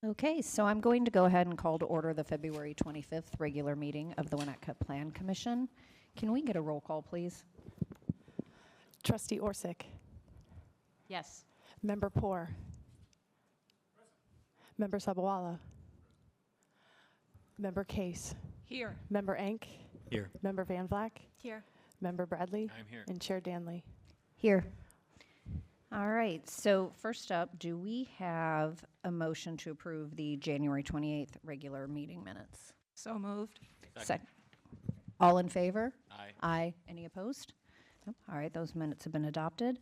Okay, so I'm going to go ahead and call to order the February 25th regular meeting of the Winnetka Plan Commission. Can we get a roll call, please? Trustee Orsic. Yes. Member Poor. Member Sabawala. Member Case. Here. Member Enck. Here. Member Van Vlack. Here. Member Bradley. I'm here. And Chair Danley. Here. All right, so first up, do we have a motion to approve the January 28th regular meeting minutes? So moved. Second. All in favor? Aye. Aye. Any opposed? Nope. All right, those minutes have been adopted.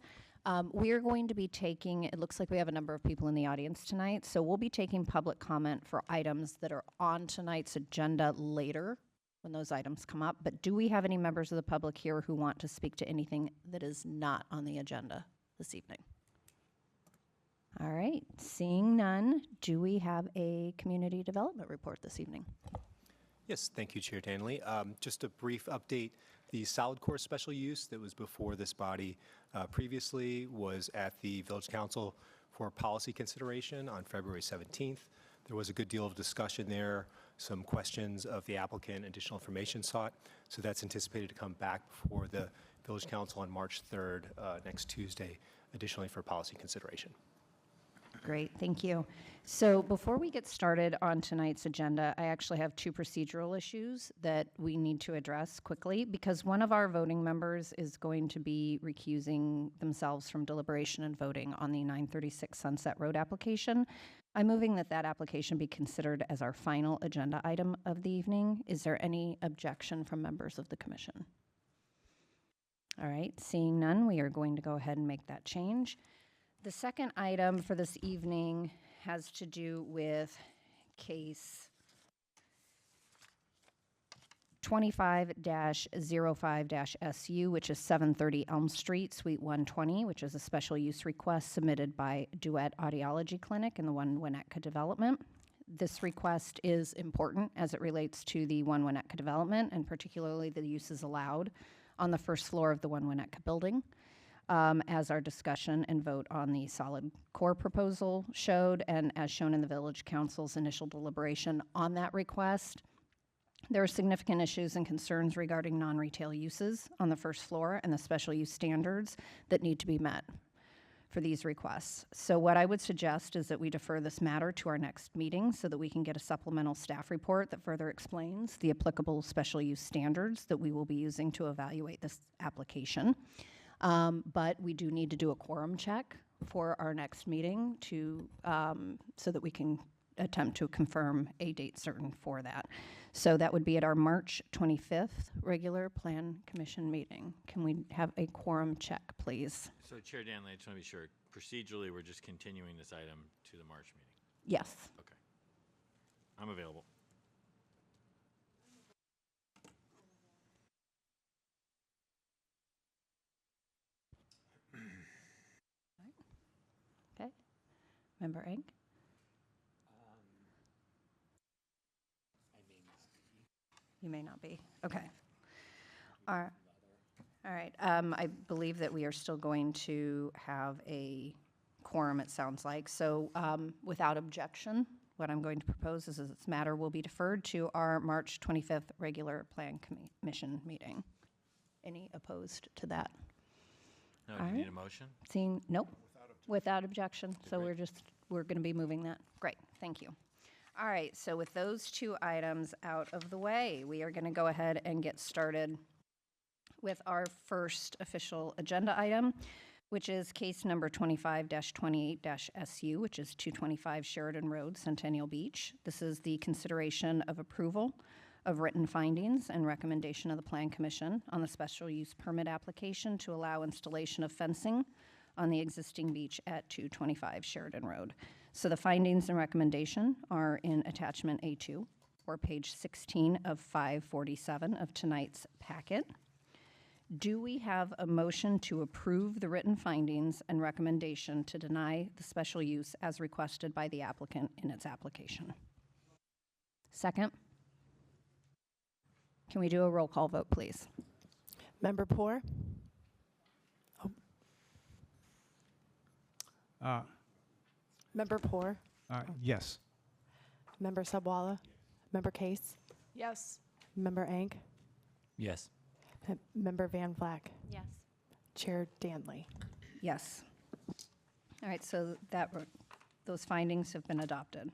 We are going to be taking, it looks like we have a number of people in the audience tonight, so we'll be taking public comment for items that are on tonight's agenda later when those items come up. But do we have any members of the public here who want to speak to anything that is not on the agenda this evening? All right, seeing none, do we have a community development report this evening? Yes, thank you, Chair Danley. Just a brief update. The solid core special use that was before this body previously was at the Village Council for policy consideration on February 17th. There was a good deal of discussion there, some questions of the applicant, additional information sought. So that's anticipated to come back before the Village Council on March 3rd, next Tuesday, additionally for policy consideration. Great, thank you. So before we get started on tonight's agenda, I actually have two procedural issues that we need to address quickly because one of our voting members is going to be recusing themselves from deliberation and voting on the 936 Sunset Road application. I'm moving that that application be considered as our final agenda item of the evening. Is there any objection from members of the commission? All right, seeing none, we are going to go ahead and make that change. The second item for this evening has to do with case 25-05-SU, which is 730 Elm Street, Suite 120, which is a special use request submitted by Duet Audiology Clinic in the One Winnetka development. This request is important as it relates to the One Winnetka development, and particularly the uses allowed on the first floor of the One Winnetka building. As our discussion and vote on the solid core proposal showed, and as shown in the Village Council's initial deliberation on that request, there are significant issues and concerns regarding non-retail uses on the first floor and the special use standards that need to be met for these requests. So what I would suggest is that we defer this matter to our next meeting so that we can get a supplemental staff report that further explains the applicable special use standards that we will be using to evaluate this application. But we do need to do a quorum check for our next meeting to so that we can attempt to confirm a date certain for that. So that would be at our March 25th regular Plan Commission meeting. Can we have a quorum check, please? So Chair Danley, I just want to be sure, procedurally, we're just continuing this item to the March meeting? Yes. Okay. I'm available. Okay. Member Enck? You may not be. Okay. All right. I believe that we are still going to have a quorum, it sounds like. So without objection, what I'm going to propose is this matter will be deferred to our March 25th regular Plan Commission meeting. Any opposed to that? No, All do you right. need a motion? Seeing, nope, without objection. So we're going to be moving that. Great, thank you. All right, so with those two items out of the way, we are going to go ahead and get started with our first official agenda item, which is case number 25-28-SU, which is 225 Sheridan Road, Centennial Beach. This is the consideration of approval of written findings and recommendation of the Plan Commission on the special use permit application to allow installation of fencing on the existing beach at 225 Sheridan Road. So the findings and recommendation are in attachment A2, or page 16 of 547 of tonight's packet. Do we have a motion to approve the written findings and recommendation to deny the special use as requested by the applicant in its application? Second? Can we do a roll call vote, please? Member Poor. Member Poor. Yes. Member Subwala, Member Case, Yes. Member Ank, Yes. Member Van Vleck, Yes. Chair Danley. Yes. All right, so those findings have been adopted.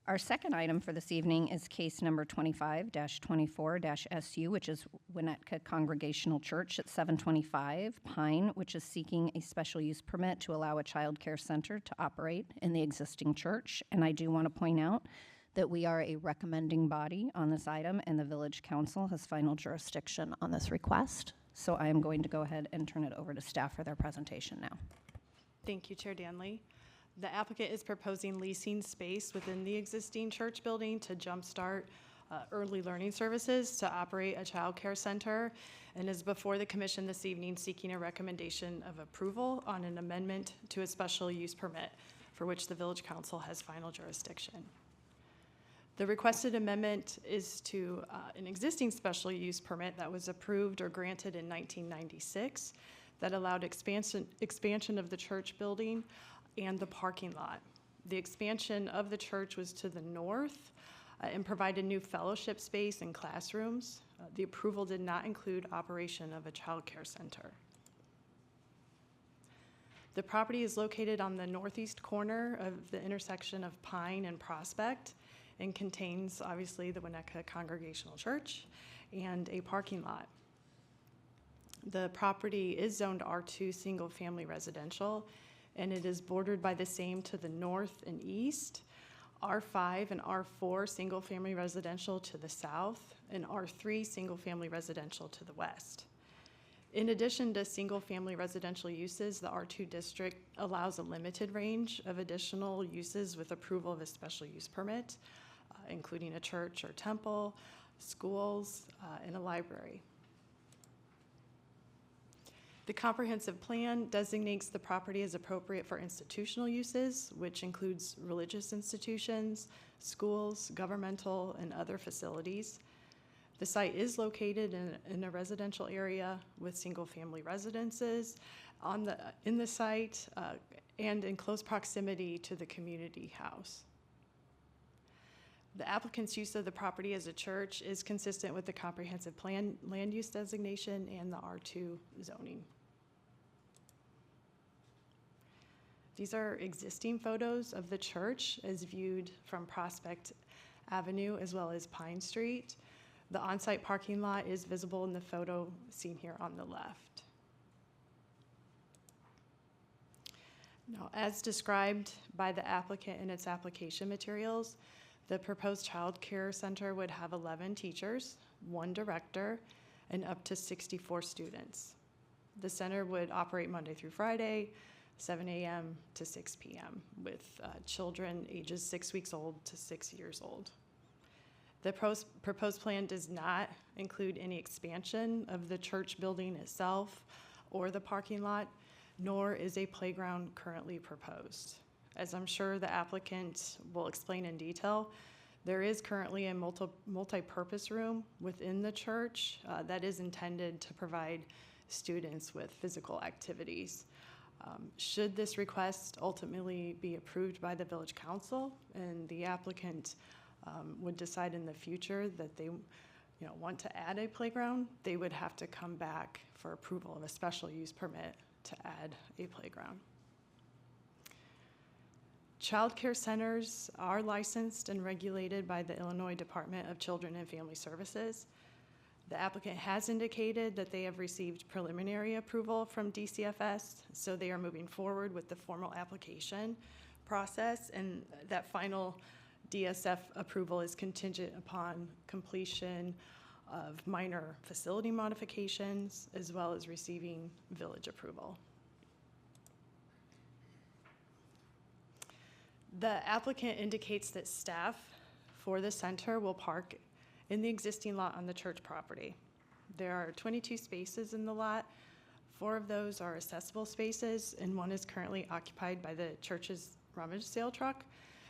Our second item for this evening is case number 25-24-SU, which is Winnetka Congregational Church at 725 Pine, which is seeking a special use permit to allow a child care center to operate in the existing church. And I do want to point out that we are a recommending body on this item, and the village council has final jurisdiction on this request. So I am going to go ahead and turn it over to staff for their presentation now. Thank you, Chair Danley. The applicant is proposing leasing space within the existing church building to jumpstart early learning services to operate a child care center, and is before the commission this evening seeking a recommendation of approval on an amendment to a special use permit for which the village council has final jurisdiction. The requested amendment is to an existing special use permit that was approved or granted in 1996 that allowed expansion of the church building and the parking lot. The expansion of the church was to the north and provided new fellowship space and classrooms. The approval did not include operation of a child care center. The property is located on the northeast corner of the intersection of Pine and Prospect and contains, obviously, the Winnetka Congregational Church and a parking lot. The property is zoned R2 single-family residential, and it is bordered by the same to the north and east, R5 and R4 single-family residential to the south, and R3 single-family residential to the west. In addition to single-family residential uses, the R2 district allows a limited range of additional uses with approval of a special use permit, including a church or temple, schools, and a library. The comprehensive plan designates the property as appropriate for institutional uses, which includes religious institutions, schools, governmental, and other facilities. The site is located in a residential area with single-family residences in the site and in close proximity to the community house. The applicant's use of the property as a church is consistent with the comprehensive plan land use designation and the R2 zoning. These are existing photos of the church as viewed from Prospect Avenue as well as Pine Street. The on-site parking lot is visible in the photo seen here on the left. Now, as described by the applicant in its application materials, the proposed child care center would have 11 teachers, 1 director, and up to 64 students. The center would operate Monday through Friday, 7 a.m. to 6 p.m. with children ages 6 weeks old to 6 years old. The proposed plan does not include any expansion of the church building itself or the parking lot, nor is a playground currently proposed. As I'm sure the applicant will explain in detail, there is currently a multi-purpose room within the church that is intended to provide students with physical activities. Should this request ultimately be approved by the village council and the applicant would decide in the future that they want to add a playground, they would have to come back for approval of a special use permit to add a playground. Child care centers are licensed and regulated by the Illinois Department of Children and Family Services. The applicant has indicated that they have received preliminary approval from DCFS, so they are moving forward with the formal application process, and that final DSF approval is contingent upon completion of minor facility modifications as well as receiving village approval. The applicant indicates that staff for the center will park in the existing lot on the church property. There are 22 spaces in the lot. 4 of those are accessible spaces, and 1 is currently occupied by the church's rummage sale truck.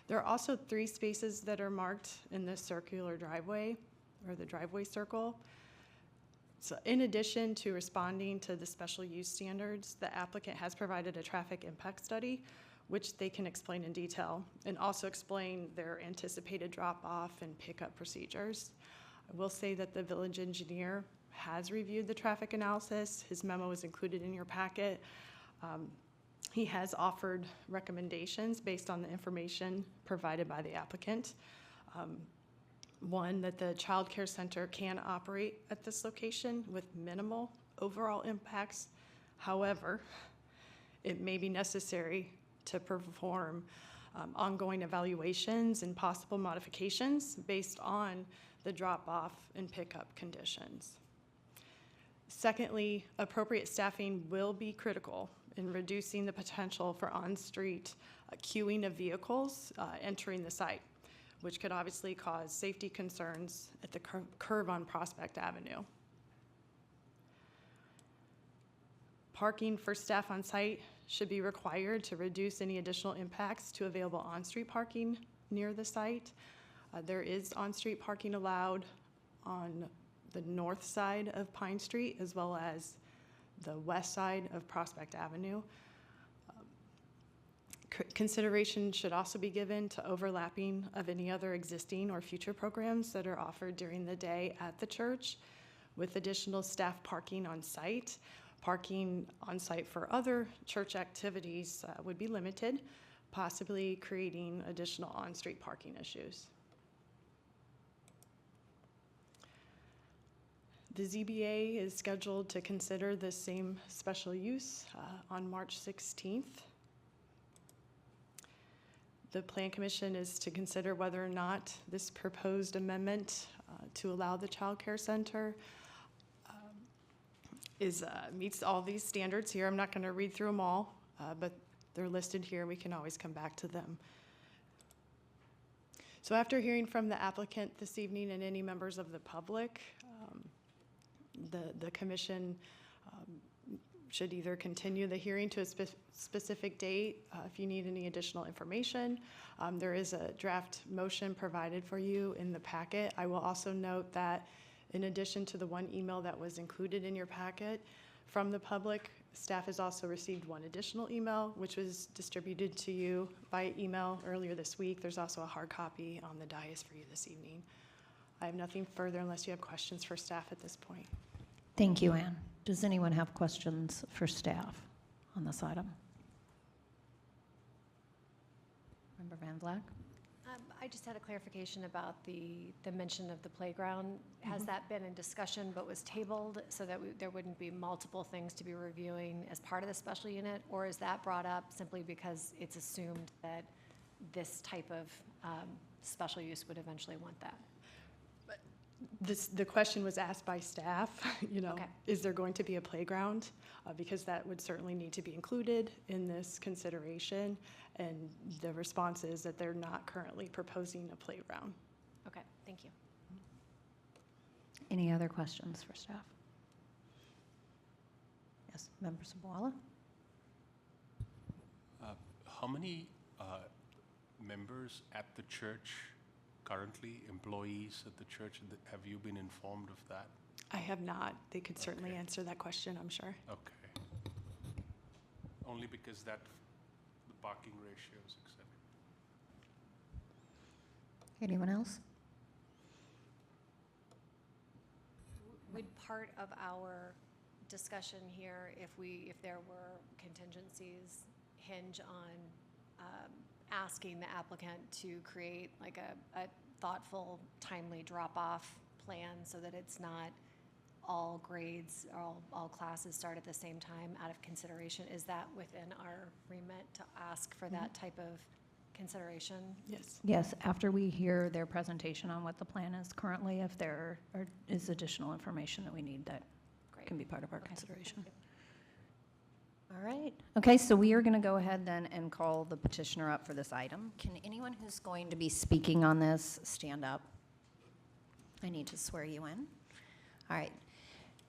There are also 3 spaces that are marked in the circular driveway, or the driveway circle. So in addition to responding to the special use standards, the applicant has provided a traffic impact study, which they can explain in detail, and also explain their anticipated drop-off and pickup procedures. I will say that the village engineer has reviewed the traffic analysis. His memo is included in your packet. He has offered recommendations based on the information provided by the applicant. One, that the child care center can operate at this location with minimal overall impacts. However, it may be necessary to perform ongoing evaluations and possible modifications based on the drop-off and pickup conditions. Secondly, appropriate staffing will be critical in reducing the potential for on-street queuing of vehicles entering the site, which could obviously cause safety concerns at the curve on Prospect Avenue. Parking for staff on site should be required to reduce any additional impacts to available on-street parking near the site. There is on-street parking allowed on the north side of Pine Street as well as the west side of Prospect Avenue. Consideration should also be given to overlapping of any other existing or future programs that are offered during the day at the church with additional staff parking on site. Parking on site for other church activities would be limited, possibly creating additional on-street parking issues. The ZBA is scheduled to consider the same special use on March 16th. The Plan Commission is to consider whether or not this proposed amendment to allow the child care center meets all these standards here. I'm not going to read through them all, but they're listed here. We can always come back to them. So after hearing from the applicant this evening and any members of the public, the commission should either continue the hearing to a specific date if you need any additional information. There is a draft motion provided for you in the packet. I will also note that in addition to the one email that was included in your packet from the public, staff has also received one additional email, which was distributed to you by email earlier this week. There's also a hard copy on the dais for you this evening. I have nothing further unless you have questions for staff at this point. Thank you, Ann. Does anyone have questions for staff on this item? Member Van Vleck? I just had a clarification about the mention of the playground. Has that been in discussion but was tabled so that there wouldn't be multiple things to be reviewing as part of the special unit? Or is that brought up simply because it's assumed that this type of special use would eventually want that? The question was asked by staff, Okay. Is there going to be a playground? Because that would certainly need to be included in this consideration. And the response is that they're not currently proposing a playground. Okay, thank you. Any other questions for staff? Yes, Member Sabwala? How many members at the church currently, employees at the church, have you been informed of that? I have not. They could certainly Okay. answer that question, I'm sure. Okay. Only because the parking ratios, etc. Anyone else? Would part of our discussion here, if there were contingencies, hinge on asking the applicant to create like a thoughtful, timely drop-off plan so that it's not all grades, all classes start at the same time out of consideration? Is that within our remit to ask for that type of consideration? Yes. Yes, after we hear their presentation on what the plan is currently, if there is additional information that we need, that Great. can be part of our Okay. consideration. All right. Okay, so we are going to go ahead then and call the petitioner up for this item. Can anyone who's going to be speaking on this stand up? I need to swear you in. All right.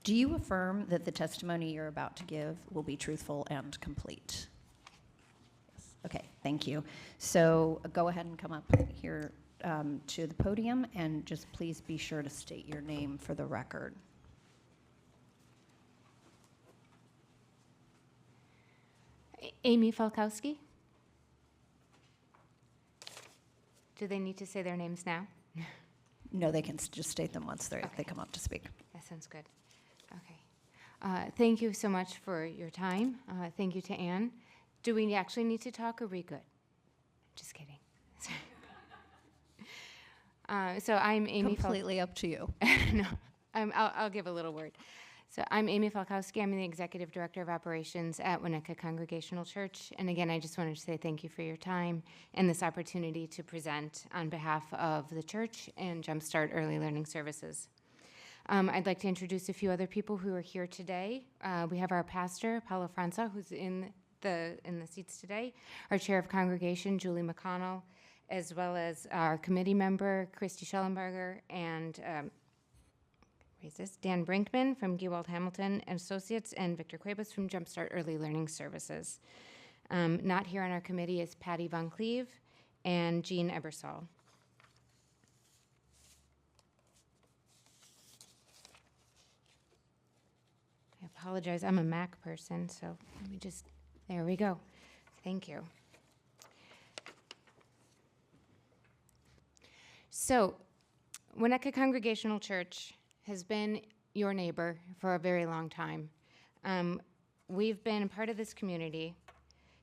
Do you affirm that the testimony you're about to give will be truthful and complete? Yes. Okay, thank you. So go ahead and come up here to the podium, and just please be sure to state your name for the record. Amy Falkowski. Do they need to say their names now? No, they can just state them once they come up to speak. That sounds good. Okay. Thank you so much for your time. Thank you to Anne. Do we actually need to talk, or are we good? Just kidding. So I'm Amy. Completely up to you. No, I'll give a little word. So I'm Amy Falkowski. I'm the Executive Director of Operations at Winnetka Congregational Church. And again, I just wanted to say thank you for your time and this opportunity to present on behalf of the church and Jumpstart Early Learning Services. I'd like to introduce a few other people who are here today. We have our pastor, Paulo Franza, who's in the seats today, our chair of congregation, Julie McConnell, as well as our committee member, Christy Schellenberger, and Dan Brinkman from Gewald Hamilton and Associates, and Victor Cuevas from Jumpstart Early Learning Services. Not here on our committee is Patty Von Cleve and Jean Ebersol. I apologize, I'm a Mac person, so let me just, there we go. Thank you. So, Winnetka Congregational Church has been your neighbor for a very long time. We've been part of this community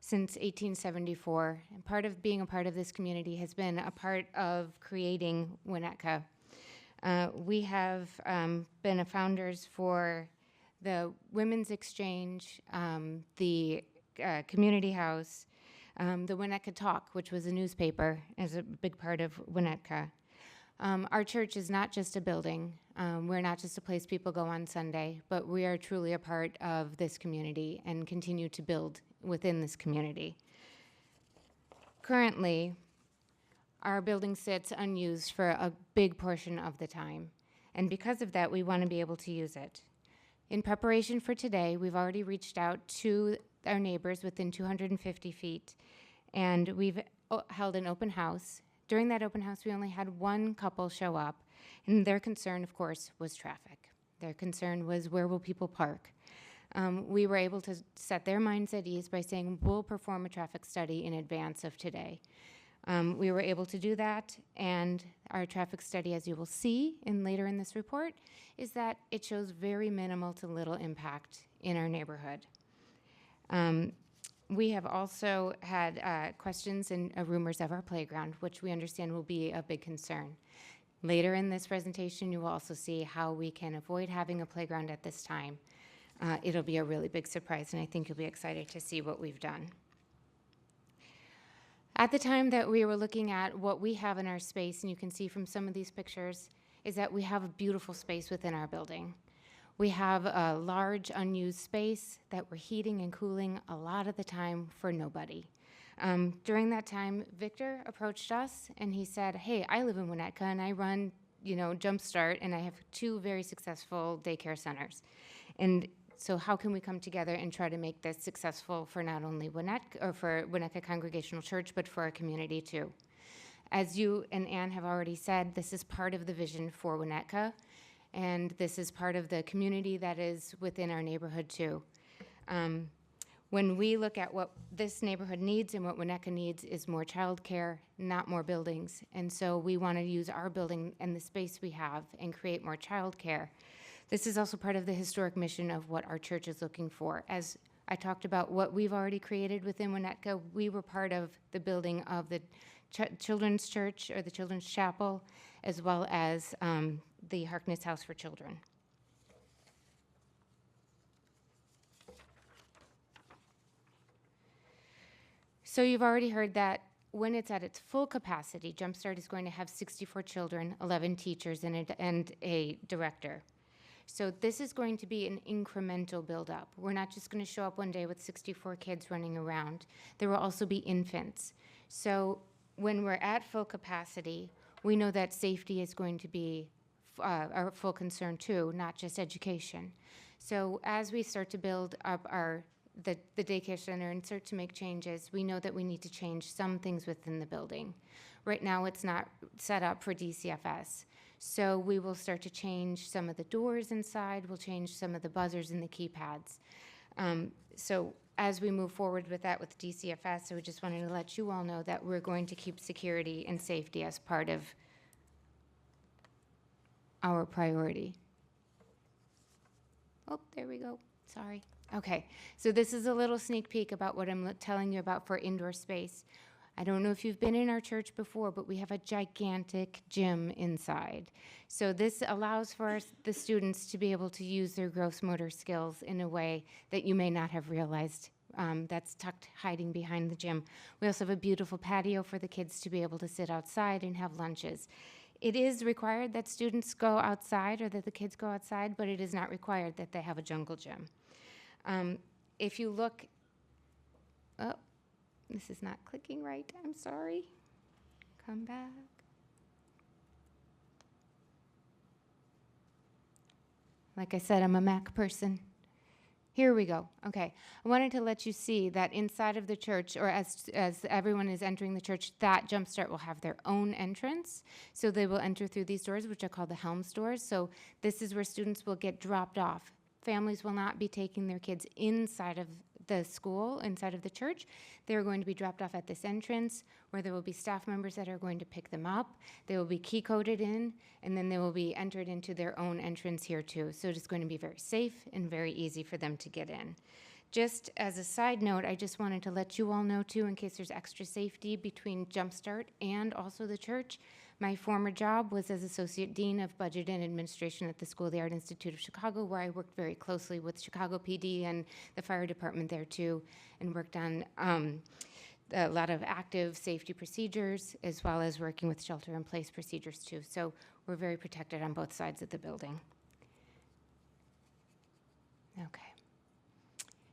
since 1874, and part of being a part of this community has been a part of creating Winnetka. We have been founders for the Women's Exchange, the Community House, the Winnetka Talk, which was a newspaper, is a big part of Winnetka. Our church is not just a building. We're not just a place people go on Sunday, but we are truly a part of this community and continue to build within this community. Currently, our building sits unused for a big portion of the time, and because of that, we want to be able to use it. In preparation for today, we've already reached out to our neighbors within 250 feet, and we've held an open house. During that open house, we only had one couple show up, and their concern, of course, was traffic. Their concern was, where will people park? We were able to set their minds at ease by saying, we'll perform a traffic study in advance of today. We were able to do that, and our traffic study, as you will see later in this report, is that it shows very minimal to little impact in our neighborhood. We have also had questions and rumors of our playground, which we understand will be a big concern. Later in this presentation, you will also see how we can avoid having a playground at this time. It'll be a really big surprise, and I think you'll be excited to see what we've done. At the time that we were looking at what we have in our space, and you can see from some of these pictures, is that we have a beautiful space within our building. We have a large unused space that we're heating and cooling a lot of the time for nobody. During that time, Victor approached us and he said, hey, I live in Winnetka and I run, Jumpstart, and I have 2 very successful daycare centers. And so how can we come together and try to make this successful for not only Winnetka, or for Winnetka Congregational Church, but for our community too? As you and Anne have already said, this is part of the vision for Winnetka, and this is part of the community that is within our neighborhood too. When we look at what this neighborhood needs and what Winnetka needs is more childcare, not more buildings. And so we want to use our building and the space we have and create more childcare. This is also part of the historic mission of what our church is looking for. As I talked about what we've already created within Winnetka, we were part of the building of the Children's Church, or the Children's Chapel, as well as the Harkness House for Children. So you've already heard that when it's at its full capacity, Jumpstart is going to have 64 children, 11 teachers, and a director. So this is going to be an incremental build-up. We're not just going to show up one day with 64 kids running around. There will also be infants. So when we're at full capacity, we know that safety is going to be our full concern too, not just education. So as we start to build up the daycare center and start to make changes, we know that we need to change some things within the building. Right now, it's not set up for DCFS. So we will start to change some of the doors inside. We'll change some of the buzzers and the keypads. So as we move forward with that with DCFS, so we just wanted to let you all know that we're going to keep security and safety as part of our priority. Oh, there we go. Sorry. Okay, so this is a little sneak peek about what I'm telling you about for indoor space. I don't know if you've been in our church before, but we have a gigantic gym inside. So this allows for the students to be able to use their gross motor skills in a way that you may not have realized. That's tucked, hiding behind the gym. We also have a beautiful patio for the kids to be able to sit outside and have lunches. It is required that students go outside or that the kids go outside, but it is not required that they have a jungle gym. If you look, oh, this is not clicking right. I'm sorry. Come back. Like I said, I'm a Mac person. Here we go. Okay. I wanted to let you see that inside of the church, or as everyone is entering the church, that Jumpstart will have their own entrance. So they will enter through these doors, which are called the Helms doors. So this is where students will get dropped off. Families will not be taking their kids inside of the school, inside of the church. They're going to be dropped off at this entrance where there will be staff members that are going to pick them up. They will be key coded in, and then they will be entered into their own entrance here too. So it's going to be very safe and very easy for them to get in. Just as a side note, I just wanted to let you all know too, in case there's extra safety between Jumpstart and also the church. My former job was as Associate Dean of Budget and Administration at the School of the Art Institute of Chicago, where I worked very closely with Chicago PD and the fire department there too, and worked on a lot of active safety procedures, as well as working with shelter-in-place procedures too. So we're very protected on both sides of the building. Okay.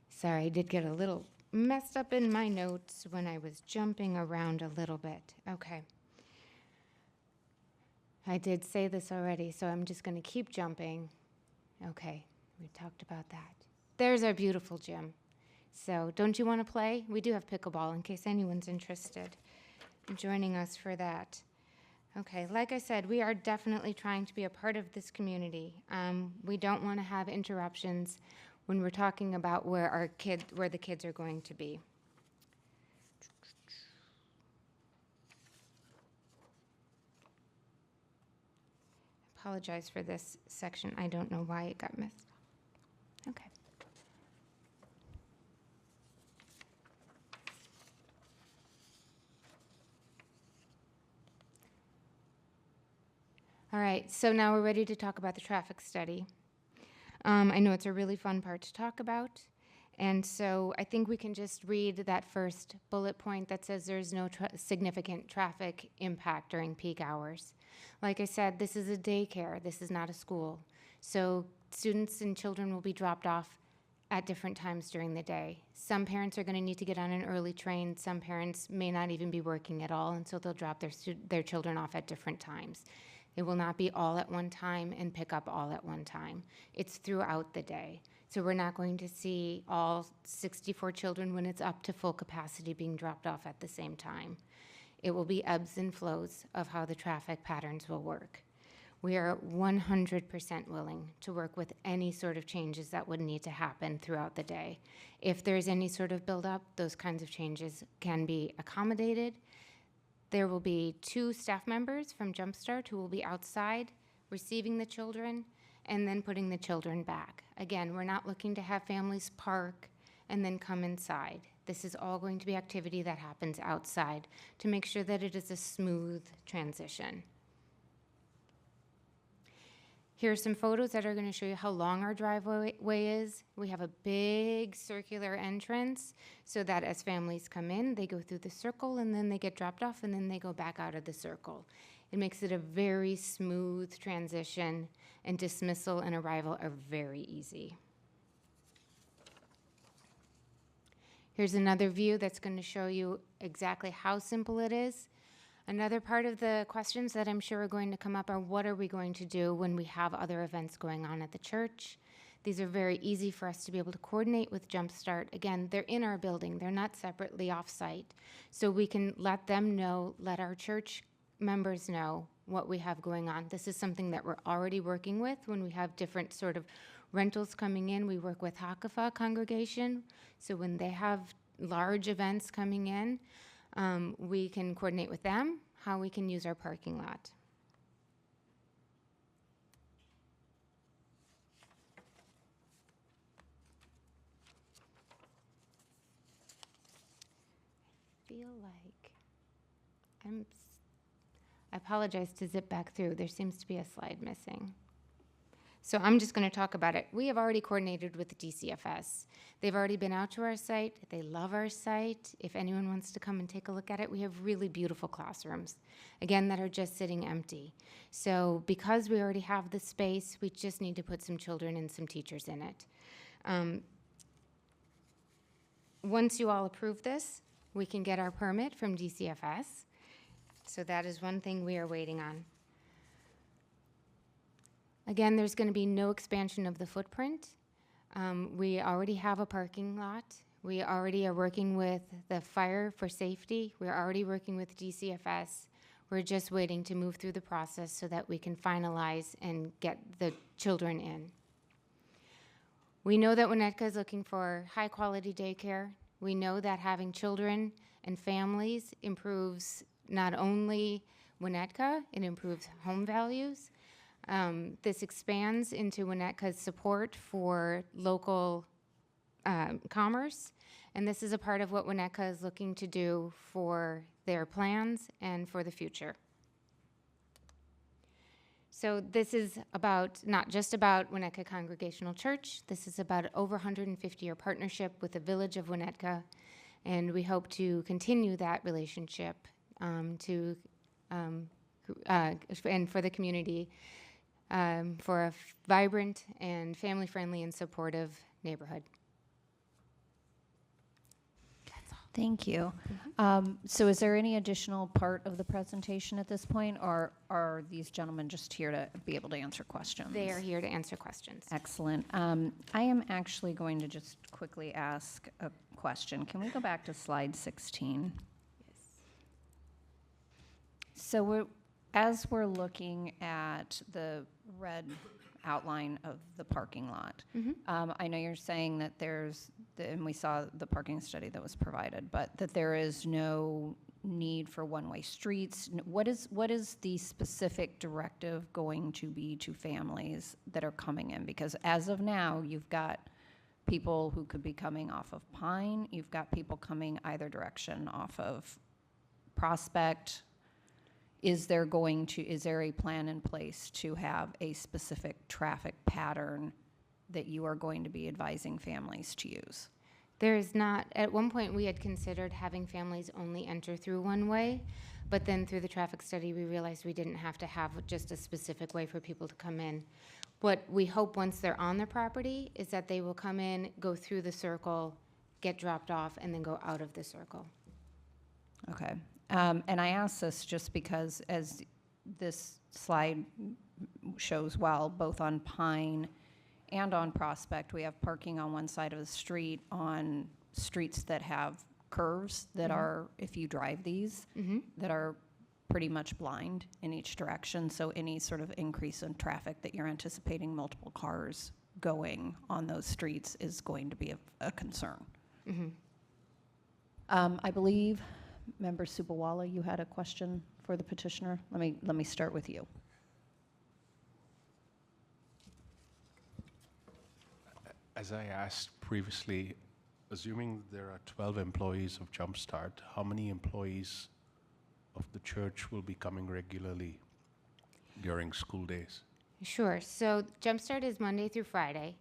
Sorry, I did get a little messed up in my notes when I was jumping around a little bit. Okay. I did say this already, so I'm just going to keep jumping. Okay, we talked about that. There's our beautiful gym. So don't you want to play? We do have pickleball in case anyone's interested in joining us for that. Okay, like I said, we are definitely trying to be a part of this community. We don't want to have interruptions when we're talking about where the kids are going to be. Apologize for this section. I don't know why it got missed. Okay. All right, so now we're ready to talk about the traffic study. I know it's a really fun part to talk about, and so I think we can just read that first bullet point that says there's no significant traffic impact during peak hours. Like I said, this is a daycare, this is not a school. So students and children will be dropped off at different times during the day. Some parents are going to need to get on an early train. Some parents may not even be working at all, and so they'll drop their children off at different times. It will not be all at one time and pick up all at one time. It's throughout the day. So we're not going to see all 64 children when it's up to full capacity being dropped off at the same time. It will be ebbs and flows of how the traffic patterns will work. We are 100% willing to work with any sort of changes that would need to happen throughout the day. If there's any sort of buildup, those kinds of changes can be accommodated. There will be 2 staff members from Jumpstart who will be outside receiving the children and then putting the children back. Again, we're not looking to have families park and then come inside. This is all going to be activity that happens outside to make sure that it is a smooth transition. Here are some photos that are going to show you how long our driveway is. We have a big circular entrance so that as families come in, they go through the circle and then they get dropped off and then they go back out of the circle. It makes it a very smooth transition, and dismissal and arrival are very easy. Here's another view that's going to show you exactly how simple it is. Another part of the questions that I'm sure are going to come up are, what are we going to do when we have other events going on at the church? These are very easy for us to be able to coordinate with Jumpstart. Again, they're in our building. They're not separately off-site. So we can let them know, let our church members know what we have going on. This is something that we're already working with when we have different sort of rentals coming in, we work with Hakafa congregation. So when they have large events coming in, we can coordinate with them how we can use our parking lot. Feel like I apologize to zip back through. There seems to be a slide missing. So I'm just going to talk about it. We have already coordinated with the DCFS. They've already been out to our site. They love our site. If anyone wants to come and take a look at it, we have really beautiful classrooms, again, that are just sitting empty. So because we already have the space, we just need to put some children and some teachers in it. Once you all approve this, we can get our permit from DCFS. So that is one thing we are waiting on. Again, there's going to be no expansion of the footprint. We already have a parking lot. We already are working with the fire for safety. We're already working with DCFS. We're just waiting to move through the process so that we can finalize and get the children in. We know that Winnetka is looking for high-quality daycare. We know that having children and families improves not only Winnetka, it improves home values. This expands into Winnetka's support for local commerce, and this is a part of what Winnetka is looking to do for their plans and for the future. So this is about, not just about Winnetka Congregational Church, this is about over 150-year partnership with the Village of Winnetka, and we hope to continue that relationship and for the community, for a vibrant and family-friendly and supportive neighborhood. Thank you. So is there any additional part of the presentation at this point, or are these gentlemen just here to be able to answer questions? They are here to answer questions. Excellent. I am actually going to just quickly ask a question. Can we go back to slide 16? So as we're looking at the red outline of the parking lot, I know you're saying that and we saw the parking study that was provided, but that there is no need for one-way streets. What is the specific directive going to be to families that are coming in? Because as of now, you've got people who could be coming off of Pine, you've got people coming either direction off of Prospect. Is there a plan in place to have a specific traffic pattern that you are going to be advising families to use? There is not. At one point, we had considered having families only enter through one way, but then through the traffic study, we realized we didn't have to have just a specific way for people to come in. What we hope once they're on the property is that they will come in, go through the circle, get dropped off, and then go out of the circle. Okay. And I ask this just because, as this slide shows well, both on Pine and on Prospect, we have parking on one side of the street on streets that have curves that are, if you drive these, that are pretty much blind in each direction. So any sort of increase in traffic that you're anticipating multiple cars going on those streets is going to be a concern. I believe, Member Subawala, you had a question for the petitioner. Let me start with you. As I asked previously, assuming there are 12 employees of Jumpstart, how many employees of the church will be coming regularly during school days? Sure. So Jumpstart is Monday through Friday.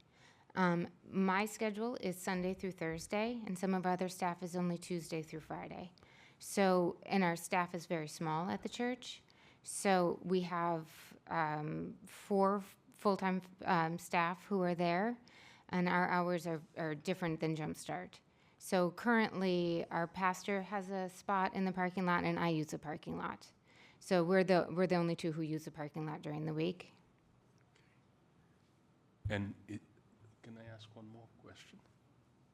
My schedule is Sunday through Thursday, and some of our other staff is only Tuesday through Friday. So, and our staff is very small at the church. So we have 4 full-time staff who are there, and our hours are different than Jumpstart. So currently, our pastor has a spot in the parking lot, and I use the parking lot. So we're the only 2 who use the parking lot during the week. And can I ask one more question?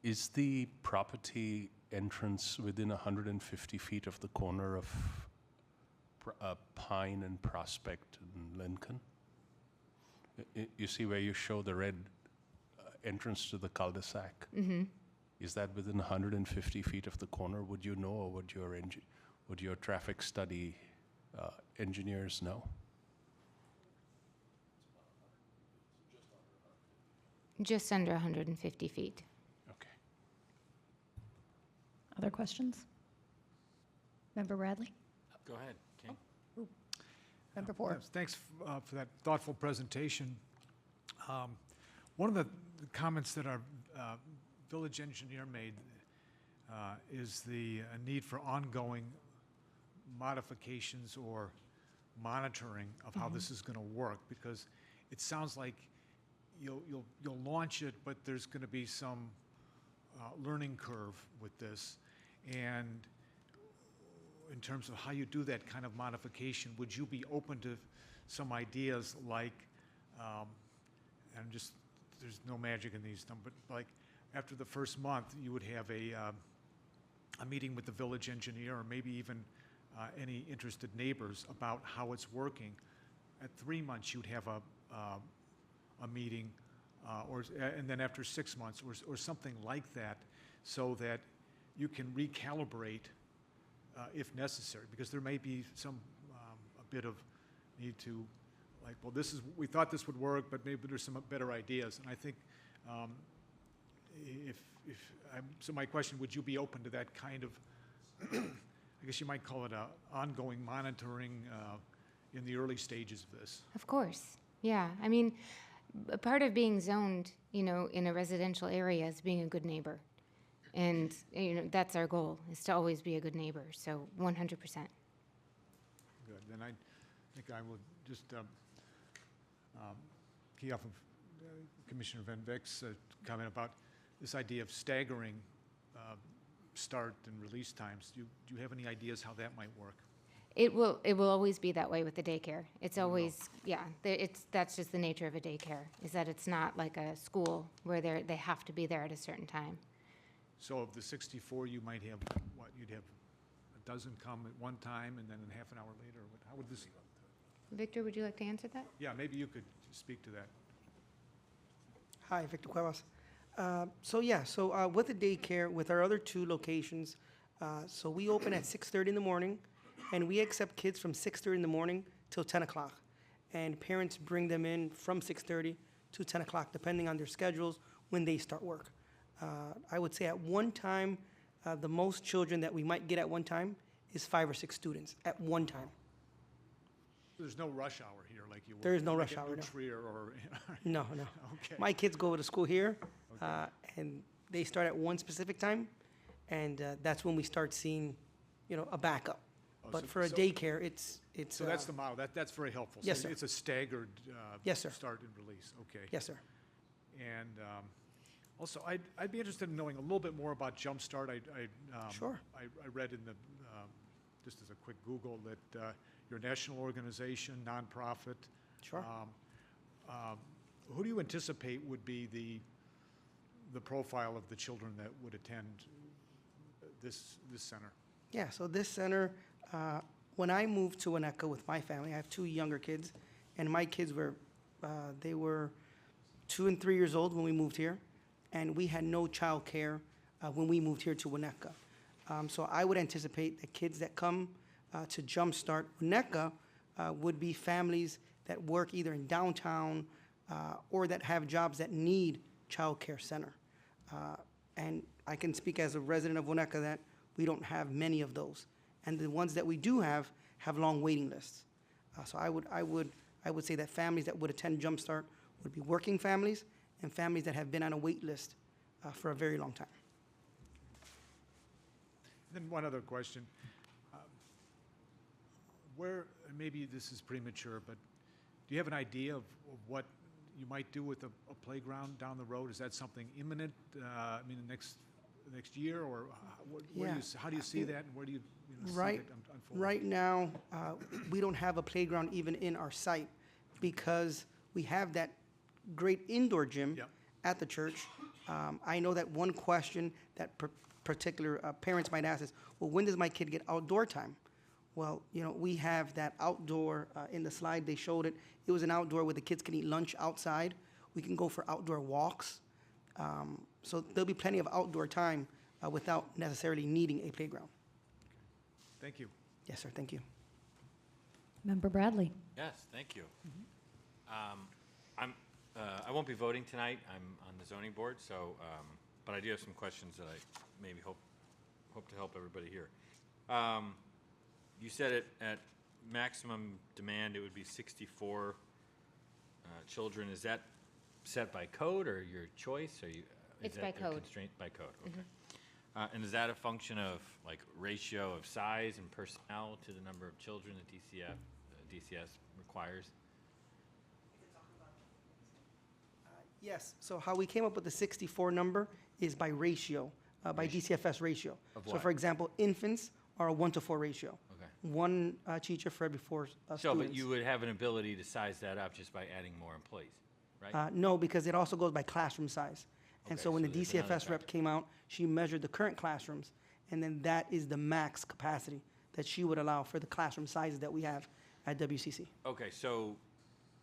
Is the property entrance within 150 feet of the corner of Pine and Prospect and Lincoln? You see where you show the red entrance to the cul-de-sac. Is that within 150 feet of the corner? Would you know, or would your traffic study engineers know? Just under 150 feet. Okay. Other questions? Member Bradley? Go ahead, King. Member Ford? Yes, thanks for that thoughtful presentation. One of the comments that our village engineer made is the need for ongoing modifications or monitoring of how this is going to work, because it sounds like you'll launch it, but there's going to be some learning curve with this. And in terms of how you do that kind of modification, would you be open to some ideas like, and just, there's no magic in these numbers, but like after the first month, you would have a meeting with the village engineer, or maybe even any interested neighbors about how it's working. At 3 months, you'd have a meeting, and then after 6 months, or something like that, so that you can recalibrate if necessary, because there may be a bit of need to, like, well, we thought this would work, but maybe there's some better ideas. And I think so my question, would you be open to that kind of, I guess you might call it ongoing monitoring in the early stages of this? Of course, yeah. I mean, a part of being zoned, in a residential area is being a good neighbor. And, that's our goal, is to always be a good neighbor, so 100%. Good, then I think I will just key off of Commissioner Van Veck's comment about this idea of staggering start and release times. Do you have any ideas how that might work? It will always be that way with the daycare. It's always, that's just the nature of a daycare, is that it's not like a school where they have to be there at a certain time. So of the 64, you might have, you'd have a dozen come at one time, and then half an hour later? How would this? Victor, would you like to answer that? Yeah, maybe you could speak to that. Hi, Victor Cuevas. So with the daycare, with our other 2 locations, so we open at 6:30 in the morning, and we accept kids from 6:30 in the morning till 10 o'clock. And parents bring them in from 6:30 to 10 o'clock, depending on their schedules when they start work. I would say at one time, the most children that we might get at one time is 5 or 6 students at one time. There's no rush hour here like you would. There is no like rush at hour, no. Nutria or No. Okay. My kids go to school here, and they start at one specific time, and that's when we start seeing, a backup. But for a daycare, it's. So that's the model. That's very helpful. Yes, So sir. it's a staggered Yes, sir. start and release. Okay. Yes, sir. And also, I'd be interested in knowing a little bit more about Jumpstart. Sure. I read in the, just as a quick Google, that you're a national organization, nonprofit. Sure. Who do you anticipate would be the profile of the children that would attend this center? Yeah, so this center, when I moved to Winnetka with my family, I have 2 younger kids, and my kids they were 2 and 3 years old when we moved here, and we had no child care when we moved here to Winnetka. So I would anticipate the kids that come to Jumpstart Winnetka would be families that work either in downtown or that have jobs that need child care center. And I can speak as a resident of Winnetka that we don't have many of those. And the ones that we do have long waiting lists. So I would say that families that would attend Jumpstart would be working families and families that have been on a wait list for a very long time. Then one other question. And maybe this is premature, but do you have an idea of what you might do with a playground down the road? Is that something imminent, next year, or how do you see that, and where do you see it unfold? Right now, we don't have a playground even in our site because we have that great indoor gym at the church. I know that one question that particular parents might ask is, well, when does my kid get outdoor time? Well, we have that outdoor, in the slide they showed it. It was an outdoor where the kids can eat lunch outside. We can go for outdoor walks. So there'll be plenty of outdoor time without necessarily needing a playground. Thank you. Yes, sir, thank you. Member Bradley. Yes, thank you. I won't be voting tonight. I'm on the zoning board, so, but I do have some questions that I maybe hope to help everybody here. You said it at maximum demand, it would be 64 children. Is that set by code or your choice? Or you? It's is by that a code. Constraint by code, okay. And is that a function of like ratio of size and personnel to the number of children that DCS requires? Yes, so how we came up with the 64 number is by ratio, by DCFS ratio. Of So what? for example, infants are a 1-to-4 ratio. Okay. One teacher for every 4 students. So, but you would have an ability to size that up just by adding more employees, right? No, because it also goes by classroom size. And Okay, so when so the there's another DCFS rep factor. came out, she measured the current classrooms, and then that is the max capacity that she would allow for the classroom sizes that we have at WCC. Okay, so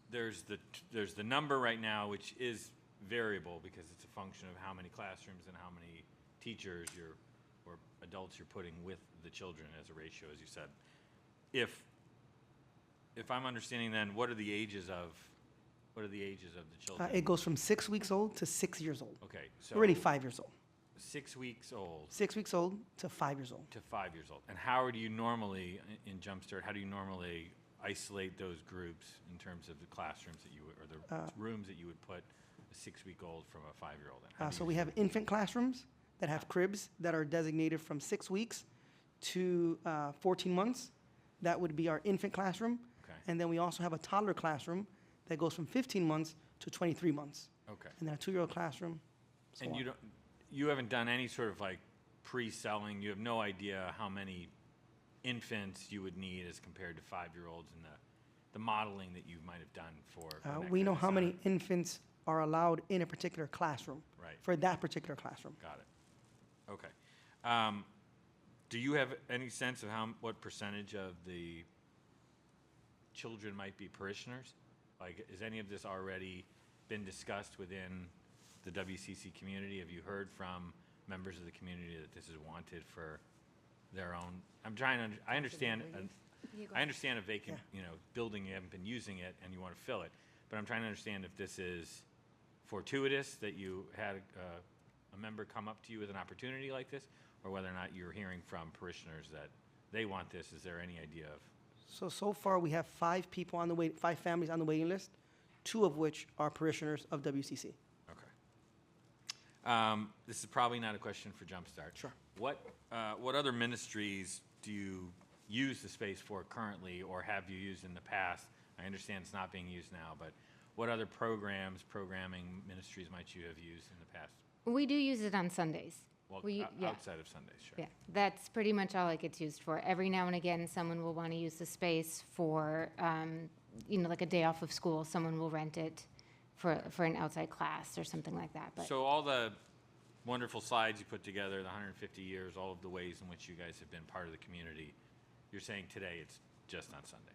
there's the number right now, which is variable because it's a function of how many classrooms and how many teachers or adults you're putting with the children as a ratio, as you said. If I'm understanding then, what are the ages of the children? It goes from 6 weeks old to 6 years old. Okay, so Already 5 years old. 6 weeks old 6 weeks old to 5 years old. to 5 years old. And how do you normally, in Jumpstart, how do you normally isolate those groups in terms of the classrooms that you would, or the rooms that you would put a 6-week-old from a 5-year-old in? How do So you- we have infant classrooms that have cribs that are designated from 6 weeks to 14 months. That would be our infant classroom. Okay. And then we also have a toddler classroom that goes from 15 months to 23 months. Okay. And then a 2-year-old classroom. so And on. you haven't done any sort of like pre-selling, you have no idea how many infants you would need as compared to 5-year-olds and the modeling that you might have done for. We know Connected how many Design. infants are allowed in a particular classroom. Right. For that particular classroom. Got it. Okay. Do you have any sense of what percentage of the children might be parishioners? Like, has any of this already been discussed within the WCC community? Have you heard from members of the community that this is wanted for their own? I understand a vacant, building, you haven't been using it and you want to fill it. But I'm trying to understand if this is fortuitous that you had a member come up to you with an opportunity like this, or whether or not you're hearing from parishioners that they want this. Is there any idea of? So far, we have 5 families on the waiting list, 2 of which are parishioners of WCC. Okay. This is probably not a question for Jumpstart. Sure. What other ministries do you use the space for currently, or have you used in the past? I understand it's not being used now, but what other programming ministries might you have used in the past? We do use it on Sundays. Well, Yeah. outside of Sundays, sure. Yeah, that's pretty much all it gets used for. Every now and again, someone will want to use the space for, like a day off of school. Someone will rent it for an outside class or something like that. But So all the wonderful slides you put together, the 150 years, all of the ways in which you guys have been part of the community, you're saying today it's just on Sunday?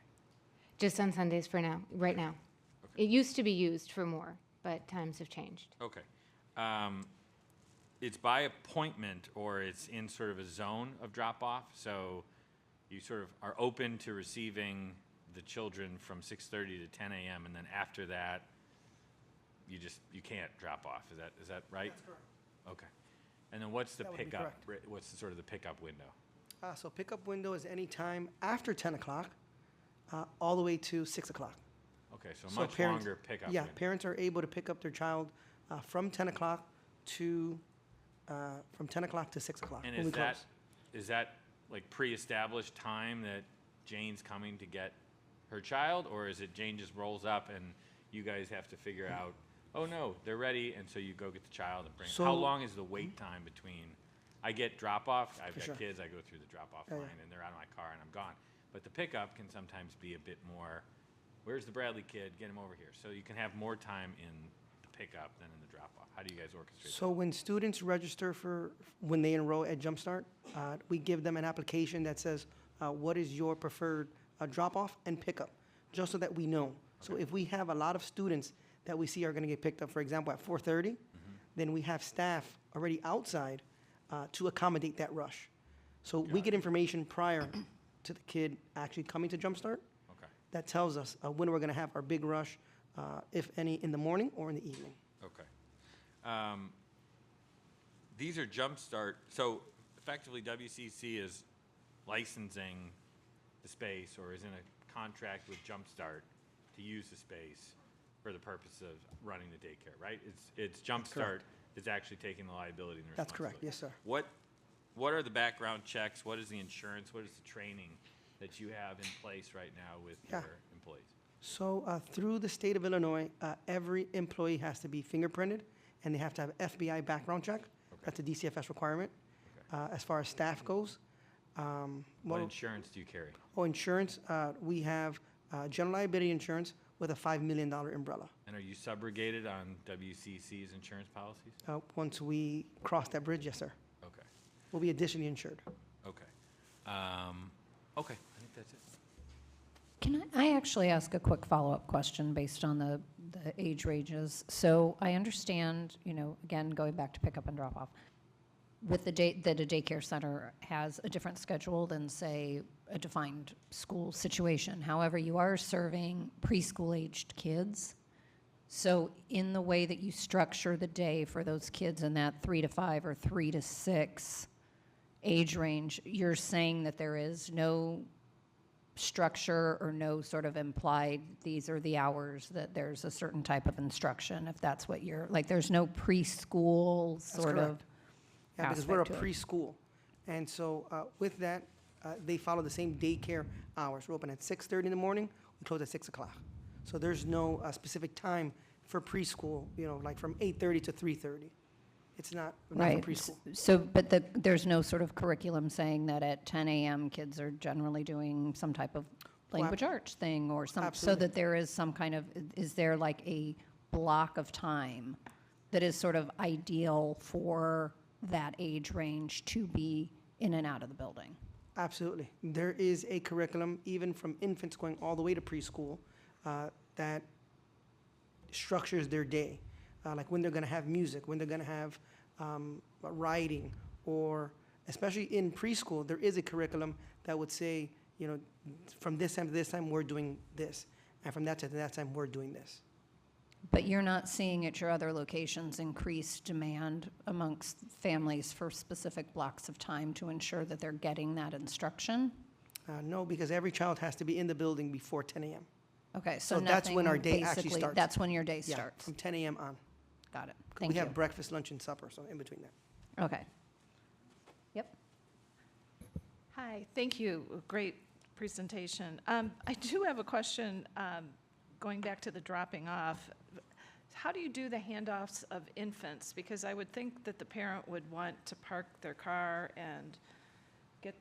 just on Sundays for now, right now. Okay. It used to be used for more, but times have changed. Okay. It's by appointment, or it's in sort of a zone of drop-off, so you sort of are open to receiving the children from 6:30 to 10 a.m., and then after that, you can't drop off. Is that right? That's correct. Okay. And then what's the That would be pickup? What's the sort of the pickup window? So pickup window is any time after 10 o'clock, all the way to 6 o'clock. Okay, so So much parents- longer pickup Yeah, window. parents are able to pick up their child from 10 o'clock to, from 10 o'clock to 6 o'clock. And when we close. is that like pre-established time that Jane's coming to get her child, or is it Jane just rolls up and you guys have to figure out, oh no, they're ready, and so you go get the child and bring? How So- long is the wait time between? I get drop-off, I've For got sure. kids, I go through the drop-off Yeah, line, yeah. and they're out of my car and I'm gone. But the pickup can sometimes be a bit more, where's the Bradley kid? Get him over here. So you can have more time in the pickup than in the drop-off. How do you guys orchestrate that? So when students register when they enroll at Jumpstart, we give them an application that says, what is your preferred drop-off and pickup, just so that we know. So if we have a lot of students that we see are going to get picked up, for example, at 4:30, then we have staff already outside to accommodate that rush. So we get information prior to the kid actually coming to Jumpstart Okay, that tells us when we're going to have our big rush, if any, in the morning or in the evening. okay. These are Jumpstart, so effectively WCC is licensing the space or is in a contract with Jumpstart to use the space for the purpose of running the daycare, right? It's Jumpstart correct. is actually taking the liability and the That's responsibility. correct, yes, sir. What are the background checks? What is the insurance? What is the training that you have in place right now with Yeah. your employees? So through the state of Illinois, every employee has to be fingerprinted, and they have to have FBI background check. That's a DCFS requirement. As far as staff goes, What insurance do you carry? insurance, we have general liability insurance with a $5 million umbrella. And are you subrogated on WCC's insurance policies? Once we cross that bridge, yes, sir. Okay, We'll be additionally insured. okay. Okay, I think that's it. Can I actually ask a quick follow-up question based on the age ranges? So I understand, again, going back to pick up and drop off, with the that a daycare center has a different schedule than, say, a defined school situation. However, you are serving preschool-aged kids. So in the way that you structure the day for those kids in that 3 to 5 or 3 to 6 age range, you're saying that there is no structure or no sort of implied, these are the hours, that there's a certain type of instruction, if that's what you're, like, there's no preschool sort of correct. Yeah, because we're a aspect to it. preschool. And so with that, they follow the same daycare hours. We're open at 6:30 in the morning, we close at 6 o'clock. So there's no specific time for preschool, like from 8:30 to 3:30. It's not for Right. preschool. So, but there's no sort of curriculum saying that at 10 a.m. kids are generally doing some type of language arts thing or some, so Absolutely. that there is some kind of, is there like a block of time that is sort of ideal for that age range to be in and out of the building? Absolutely. There is a curriculum, even from infants going all the way to preschool, that structures their day. Like when they're going to have music, when they're going to have writing, or especially in preschool, there is a curriculum that would say, from this time to this time, we're doing this. And from that time to that time, we're doing this. But you're not seeing at your other locations increased demand amongst families for specific blocks of time to ensure that they're getting that instruction? No, because every child has to be in the building before 10 a.m. Okay, so So that's when our nothing day actually basically- starts. That's when your day Yeah, starts? from 10 a.m. on. Got it. 'Cause Thank we you. have breakfast, lunch, and supper, so in between that. Okay. Yep. Hi, thank you. Great presentation. I do have a question, going back to the dropping off. How do you do the handoffs of infants? Because I would think that the parent would want to park their car and get,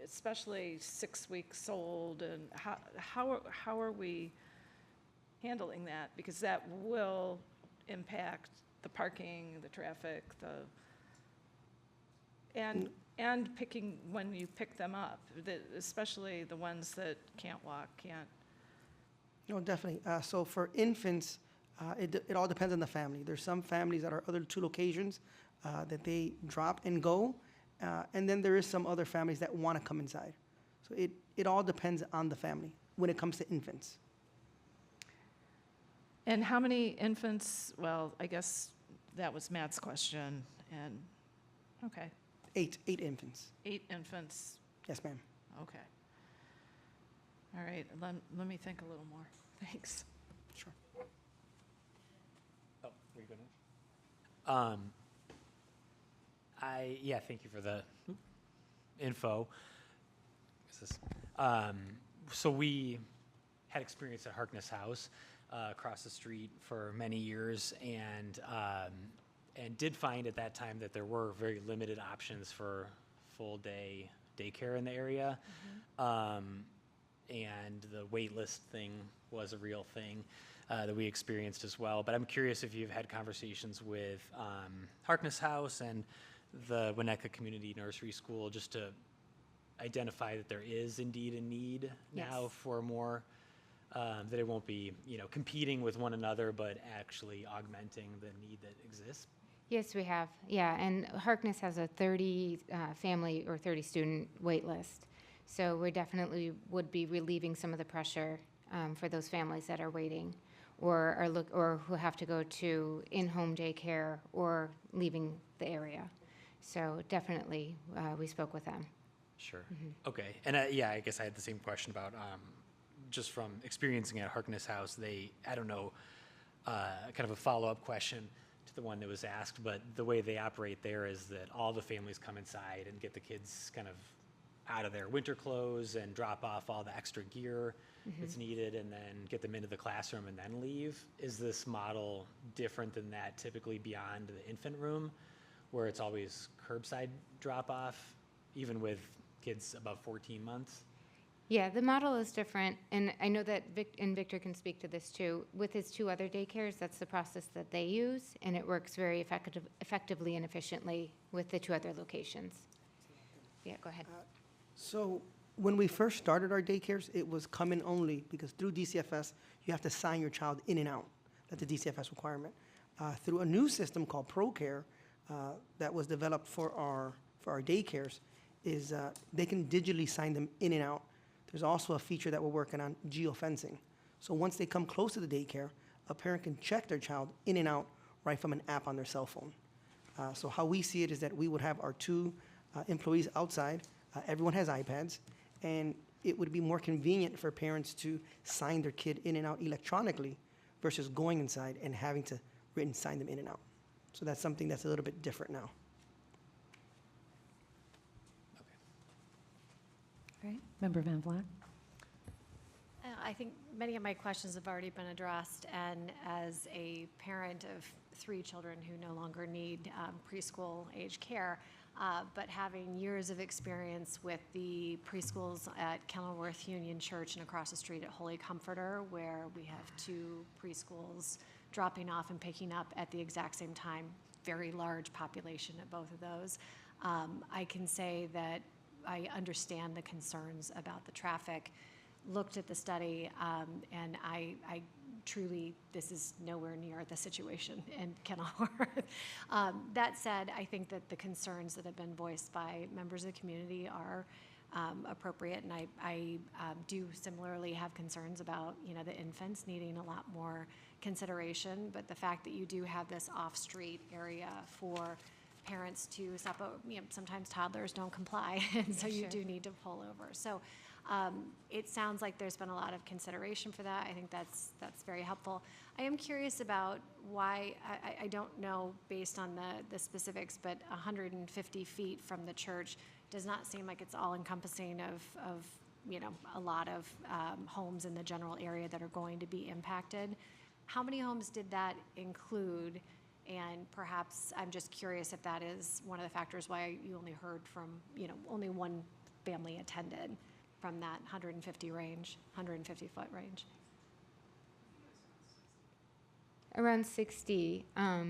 especially 6 weeks old, and how are we handling that? Because that will impact the parking, the traffic, and picking, when you pick them up, especially the ones that can't walk, can't. No, definitely. So for infants, it all depends on the family. There's some families that are other two locations that they drop and go, and then there is some other families that want to come inside. So it all depends on the family when it comes to infants. And how many infants, well, I guess that was Matt's question, and, okay, 8 infants. 8 infants, Yes, ma'am. okay. All right, let me think a little more. Thanks. Sure. Oh, were you going yeah, thank you for the info. So we had experience at Harkness House across the street for many years, and did find at that time that there were very limited options for full day daycare in the area. And the wait list thing was a real thing that we experienced as well. But I'm curious if you've had conversations with Harkness House and the Winnetka Community Nursery School just to identify that there is indeed a need now Yes. for more, that it won't be, competing with one another, but actually augmenting the need that exists. Yes, we have. Yeah, and Harkness has a 30 family or 30 student wait list. So we definitely would be relieving some of the pressure for those families that are waiting or or who have to go to in-home daycare or leaving the area. So definitely, we spoke with them. Sure. Okay. And yeah, I guess I had the same question about just from experiencing at Harkness House, I don't know, kind of a follow-up question to the one that was asked, but the way they operate there is that all the families come inside and get the kids kind of out of their winter clothes and drop off all the extra gear that's needed and then get them into the classroom and then leave. Is this model different than that typically beyond the infant room where it's always curbside drop-off, even with kids above 14 months? Yeah, the model is different, and I know that Victor can speak to this too. With his 2 other daycares, that's the process that they use, and it works very effectively and efficiently with the 2 other locations. Yeah, go ahead. So when we first started our daycares, it was come in only because through DCFS, you have to sign your child in and out. That's a DCFS requirement. Through a new system called ProCare that was developed for our daycares, is they can digitally sign them in and out. There's also a feature that we're working on, geofencing. So once they come close to the daycare, a parent can check their child in and out right from an app on their cell phone. So how we see it is that we would have our 2 employees outside. Everyone has iPads, and it would be more convenient for parents to sign their kid in and out electronically versus going inside and having to written sign them in and out. So that's something that's a little bit different now. All right, Member Van Vleck? I think many of my questions have already been addressed, and as a parent of 3 children who no longer need preschool age care, but having years of experience with the preschools at Kenilworth Union Church and across the street at Holy Comforter, where we have 2 preschools dropping off and picking up at the exact same time, very large population at both of those, I can say that I understand the concerns about the traffic, looked at the study, and I truly, this is nowhere near the situation in Kenilworth. That said, I think that the concerns that have been voiced by members of the community are appropriate, and I do similarly have concerns about, the infants needing a lot more consideration, but the fact that you do have this off-street area for parents to stop, sometimes toddlers don't comply, and so you do need to pull over. So it sounds like there's been a lot of consideration for that. I think that's very helpful. I am curious about why, I don't know based on the specifics, but 150 feet from the church does not seem like it's all encompassing of a lot of homes in the general area that are going to be impacted. How many homes did that include? And perhaps I'm just curious if that is one of the factors why you only heard from, only one family attended from that 150 foot range. Around 60.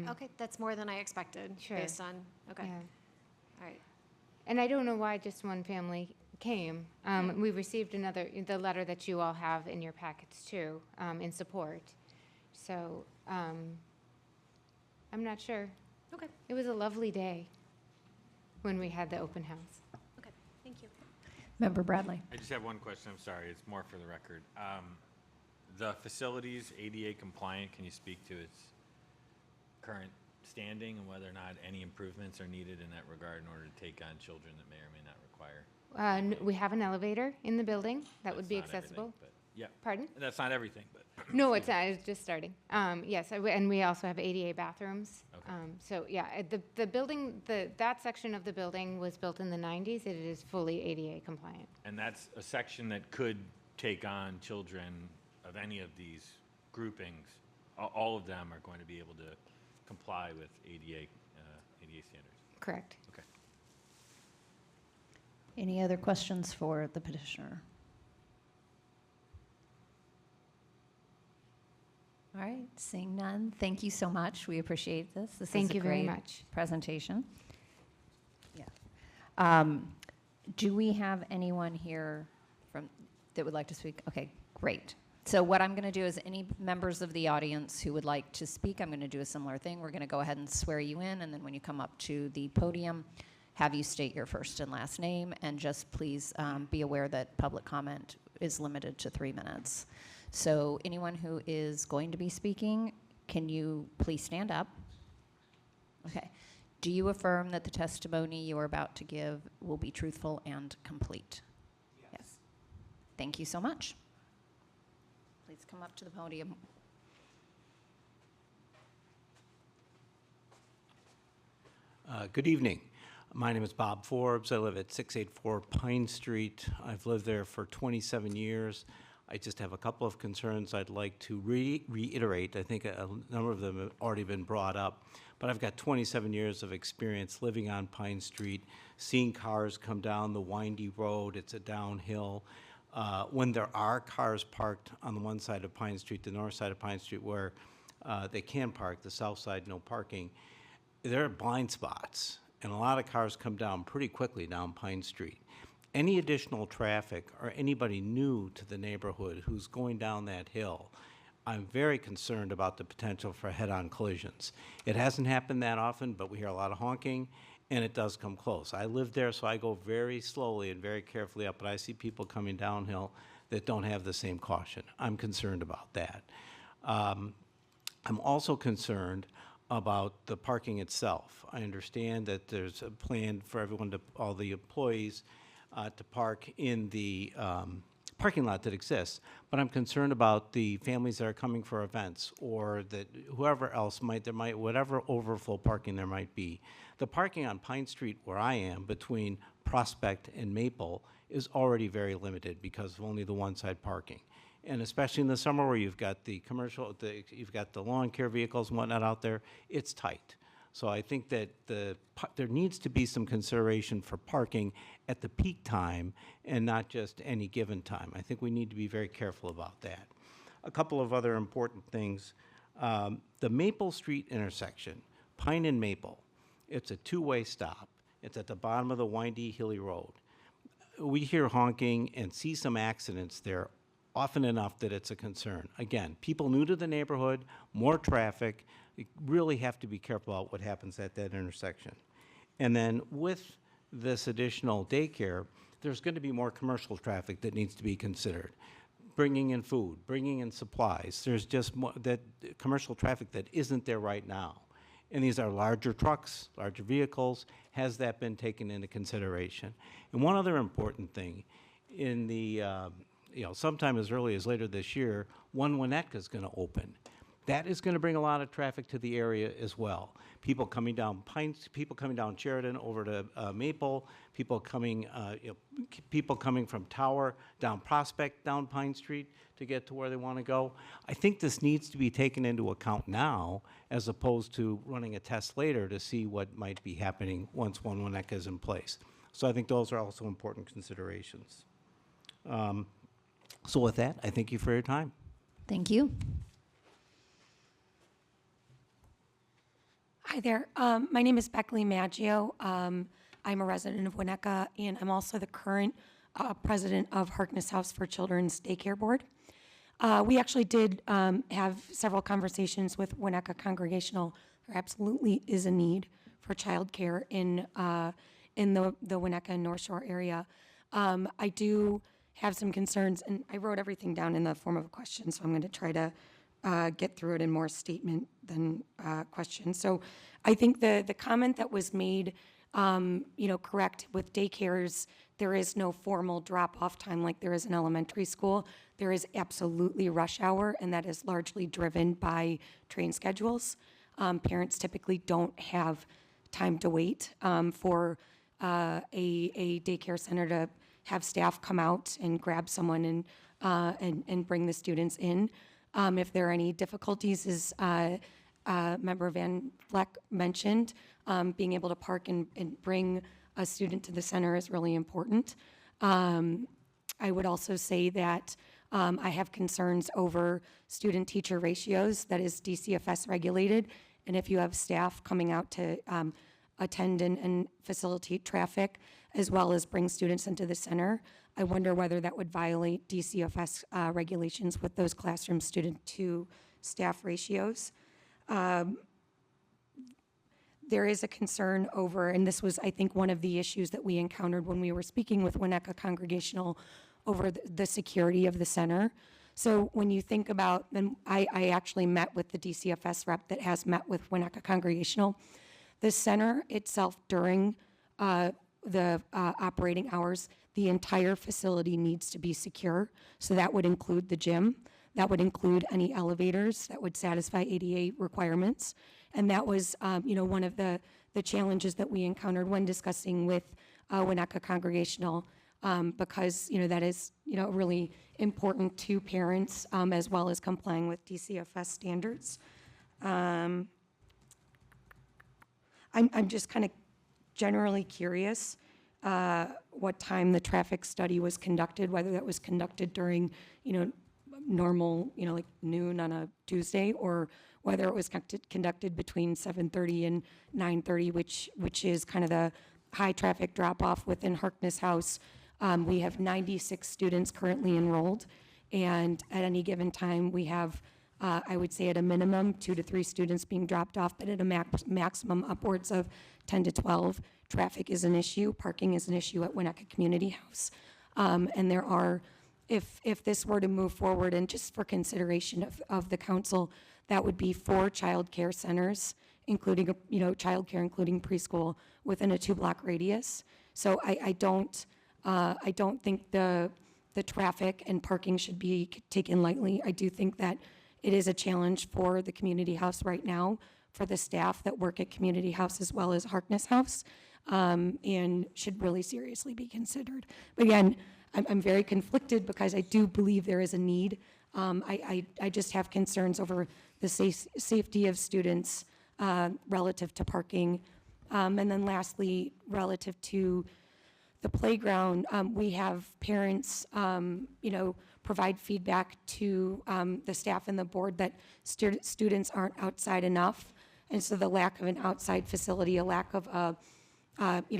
Okay, that's more than I expected. Sure. Based on, okay. Yeah. All right. And I don't know why just one family came. We received the letter that you all have in your packets too, in support. So I'm not sure. Okay. It was a lovely day when we had the open house. Okay, thank you. Member Bradley? I just have one question, I'm sorry, it's more for the record. The facility's ADA compliant, can you speak to its current standing and whether or not any improvements are needed in that regard in order to take on children that may or may not require? We have an elevator in the building that would That's be not everything, accessible. but- Yeah. Pardon? That's not everything, but. No, it's not. It's just starting. Yes, and we also have ADA bathrooms. Okay. So yeah, the building, that section of the building was built in the 90s. It is fully ADA compliant. And that's a section that could take on children of any of these groupings. All of them are going to be able to comply with ADA standards. Correct. Okay. Any other questions for the petitioner? All right, seeing none, thank you so much. We appreciate this. This Thank is a you very great much. presentation. Yeah. Do we have anyone here that would like to speak? Okay, great. So what I'm going to do is any members of the audience who would like to speak, I'm going to do a similar thing. We're going to go ahead and swear you in, and then when you come up to the podium, have you state your first and last name, and just please be aware that public comment is limited to 3 minutes. So anyone who is going to be speaking, can you please stand up? Okay. Do you affirm that the testimony you are about to give will be truthful and complete? Yes. Thank you so much. Please come up to the podium. Good evening. My name is Bob Forbes. I live at 684 Pine Street. I've lived there for 27 years. I just have a couple of concerns I'd like to reiterate. I think a number of them have already been brought up. But I've got 27 years of experience living on Pine Street, seeing cars come down the windy road. It's a downhill. When there are cars parked on the one side of Pine Street, the north side of Pine Street, where they can park, the south side, no parking, there are blind spots, and a lot of cars come down pretty quickly down Pine Street. Any additional traffic or anybody new to the neighborhood who's going down that hill, I'm very concerned about the potential for head-on collisions. It hasn't happened that often, but we hear a lot of honking, and it does come close. I live there, so I go very slowly and very carefully up, but I see people coming downhill that don't have the same caution. I'm concerned about that. I'm also concerned about the parking itself. I understand that there's a plan for everyone to, all the employees, to park in the parking lot that exists, but I'm concerned about the families that are coming for events, or that whoever else whatever overflow parking there might be. The parking on Pine Street where I am, between Prospect and Maple, is already very limited because of only the one-side parking. And especially in the summer where you've got the you've got the lawn care vehicles and whatnot out there, it's tight. So I think that there needs to be some consideration for parking at the peak time and not just any given time. I think we need to be very careful about that. A couple of other important things. The Maple Street intersection, Pine and Maple, it's a two-way stop. It's at the bottom of the windy, hilly road. We hear honking and see some accidents there often enough that it's a concern. Again, people new to the neighborhood, more traffic, you really have to be careful about what happens at that intersection. And then with this additional daycare, there's going to be more commercial traffic that needs to be considered. Bringing in food, bringing in supplies. There's just more, that commercial traffic that isn't there right now. And these are larger trucks, larger vehicles. Has that been taken into consideration? And one other important thing, in the sometime as early as later this year, One Winnetka is going to open. That is going to bring a lot of traffic to the area as well. People coming down Sheridan over to Maple, people coming from Tower down Prospect, down Pine Street to get to where they want to go. I think this needs to be taken into account now, as opposed to running a test later to see what might be happening once One Winnetka is in place. So I think those are also important considerations. So with that, I thank you for your time. Thank you. Hi there. My name is Beckley Maggio. I'm a resident of Winnetka, and I'm also the current president of Harkness House for Children's Daycare Board. We actually did have several conversations with Winnetka Congregational. There absolutely is a need for childcare in the Winnetka and North Shore area. I do have some concerns, and I wrote everything down in the form of a question, so I'm going to try to get through it in more statement than question. So I think the comment that was made, correct, with daycares, there is no formal drop-off time like there is in elementary school. There is absolutely rush hour, and that is largely driven by train schedules. Parents typically don't have time to wait for a daycare center to have staff come out and grab someone and bring the students in. If there are any difficulties, as Member Van Vleck mentioned, being able to park and bring a student to the center is really important. I would also say that I have concerns over student-teacher ratios. That is DCFS regulated, and if you have staff coming out to attend and facilitate traffic, as well as bring students into the center, I wonder whether that would violate DCFS regulations with those classroom student to staff ratios. There is a concern over, and this was, I think, one of the issues that we encountered when we were speaking with Winnetka Congregational over the security of the center. So when you think about, and I actually met with the DCFS rep that has met with Winnetka Congregational. The center itself during the operating hours, the entire facility needs to be secure. So that would include the gym. That would include any elevators that would satisfy ADA requirements. And that was, one of the challenges that we encountered when discussing with Winnetka Congregational, because, that is, really important to parents as well as complying with DCFS standards. I'm just kind of generally curious what time the traffic study was conducted, whether that was conducted during, normal, like noon on a Tuesday, or whether it was conducted between 7:30 and 9:30, which is kind of the high traffic drop off within Harkness House. We have 96 students currently enrolled, and at any given time, we have, I would say at a minimum, 2 to 3 students being dropped off, but at a maximum upwards of 10 to 12. Traffic is an issue, parking is an issue at Winnetka Community House. And there are, if this were to move forward, and just for consideration of the council, that would be 4 child care centers, including, child care, including preschool, within a 2-block radius. So I don't think the traffic and parking should be taken lightly. I do think that it is a challenge for the community house right now, for the staff that work at community house as well as Harkness House, and should really seriously be considered. But again, I'm very conflicted because I do believe there is a need. I just have concerns over the safety of students relative to parking. And then lastly, relative to the playground, we have parents, provide feedback to the staff and the board that students aren't outside enough. And so the lack of an outside facility, a lack of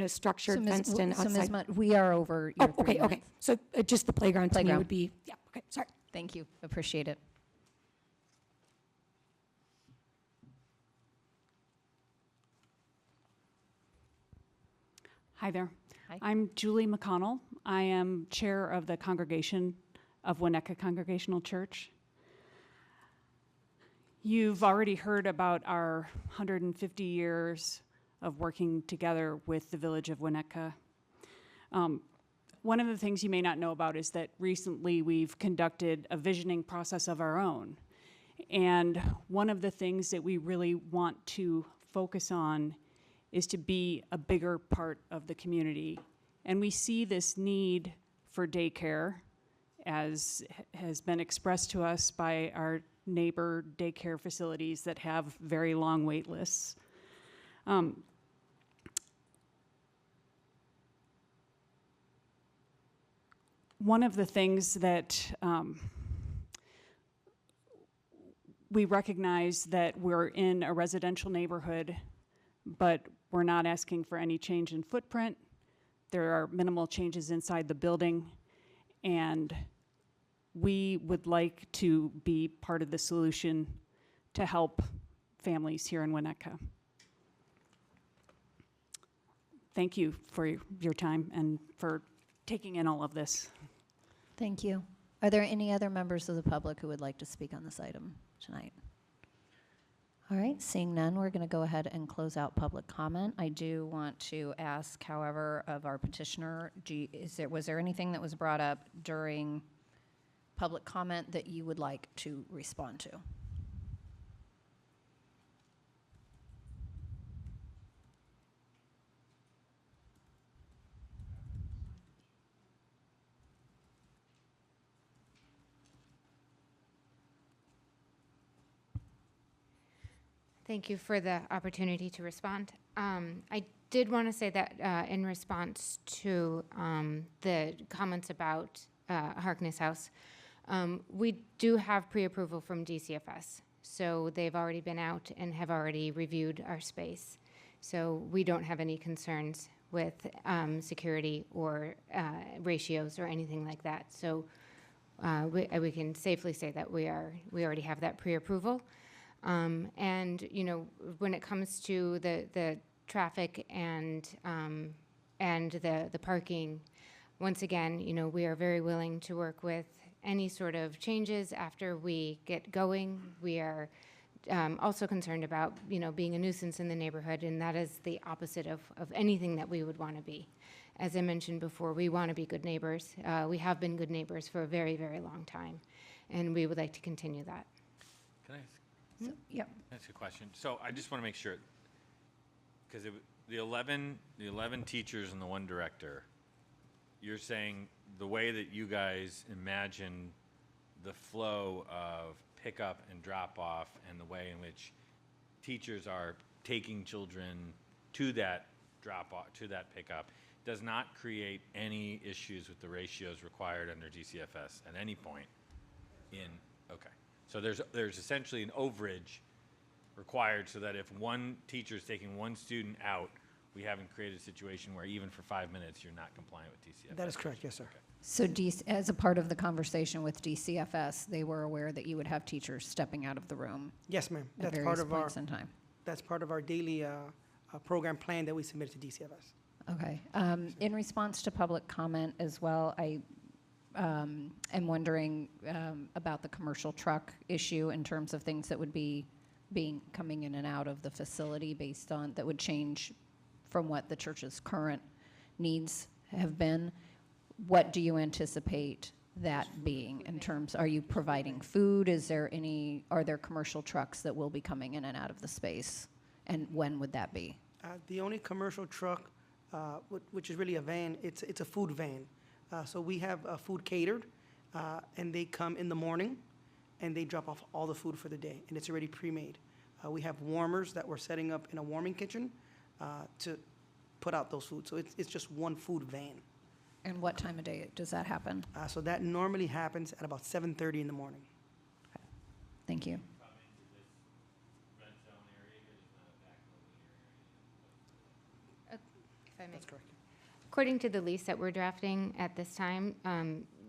structured, fenced-in outside. So Ms. Mudd, we are over your 3 minutes. Okay. So just the playground to me would be, okay, sorry. Thank you, appreciate it. Hi there. Hi. I'm Julie McConnell. I am chair of the congregation of Winnetka Congregational Church. You've already heard about our 150 years of working together with the village of Winnetka. One of the things you may not know about is that recently we've conducted a visioning process of our own. And one of the things that we really want to focus on is to be a bigger part of the community. And we see this need for daycare, as has been expressed to us by our neighbor daycare facilities that have very long wait lists. One of the things that we recognize that we're in a residential neighborhood, but we're not asking for any change in footprint. There are minimal changes inside the building, and we would like to be part of the solution to help families here in Winnetka. Thank you for your time and for taking in all of this. Thank you. Are there any other members of the public who would like to speak on this item tonight? All right, seeing none, we're going to go ahead and close out public comment. I do want to ask, however, of our petitioner, was there anything that was brought up during public comment that you would like to respond to? Thank you for the opportunity to respond. I did want to say that in response to the comments about Harkness House, we do have pre-approval from DCFS. So they've already been out and have already reviewed our space. So we don't have any concerns with security or ratios or anything like that. So we can safely say that we already have that pre-approval. And, you know, when it comes to the traffic and the parking, once again, you know, we are very willing to work with any sort of changes after we get going. We are also concerned about, you know, being a nuisance in the neighborhood, and that is the opposite of anything that we would want to be. As I mentioned before, we want to be good neighbors. We have been good neighbors for a very, very long time, and we would like to continue that. Can I ask, Yep. ask a question? So I just want to make sure, because the 11 teachers and the 1 director, you're saying the way that you guys imagine the flow of pickup and drop off and the way in which teachers are taking children to that drop off, to that pickup, does not create any issues with the ratios required under DCFS at any point okay. So there's essentially an overage required so that if one teacher is taking one student out, we haven't created a situation where even for 5 minutes, you're not compliant with DCFS. That is correct, yes, sir. So as a part of the conversation with DCFS, they were aware that you would have teachers stepping out of the room Yes, ma'am. at various points in time. That's part of our daily program plan that we submit to DCFS. Okay. In response to public comment as well, I am wondering about the commercial truck issue in terms of things that would be coming in and out of the facility based on, that would change from what the church's current needs have been. What do you anticipate that being in terms, are you providing food? Are there commercial trucks that will be coming in and out of the space? And when would that be? The only commercial truck, which is really a van, it's a food van. So we have food catered, and they come in the morning, and they drop off all the food for the day, and it's already pre-made. We have warmers that we're setting up in a warming kitchen to put out those foods. So it's just one food van. And what time of day does that happen? So that normally happens at about 7:30 in the morning. Thank you. If I may. That's correct. According to the lease that we're drafting at this time,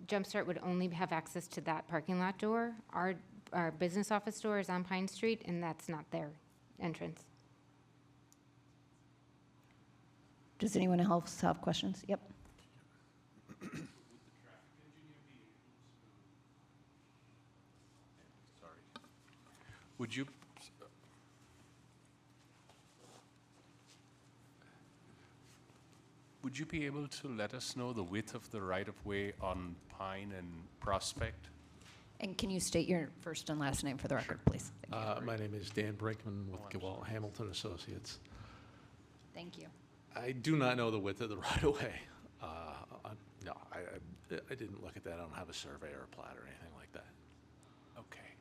Jumpstart would only have access to that parking lot door. Our business office door is on Pine Street, and that's not their entrance. Does anyone else have questions? Yep. Would you, be able to let us know the width of the right-of-way on Pine and Prospect? And can you state your first and last name for the record, please? My name is Dan Brinkman with Gewalt Hamilton Associates. Thank you. I do not know the width of the right-of-way. No, I didn't look at that. I don't have a survey or a plat or anything like that. Okay.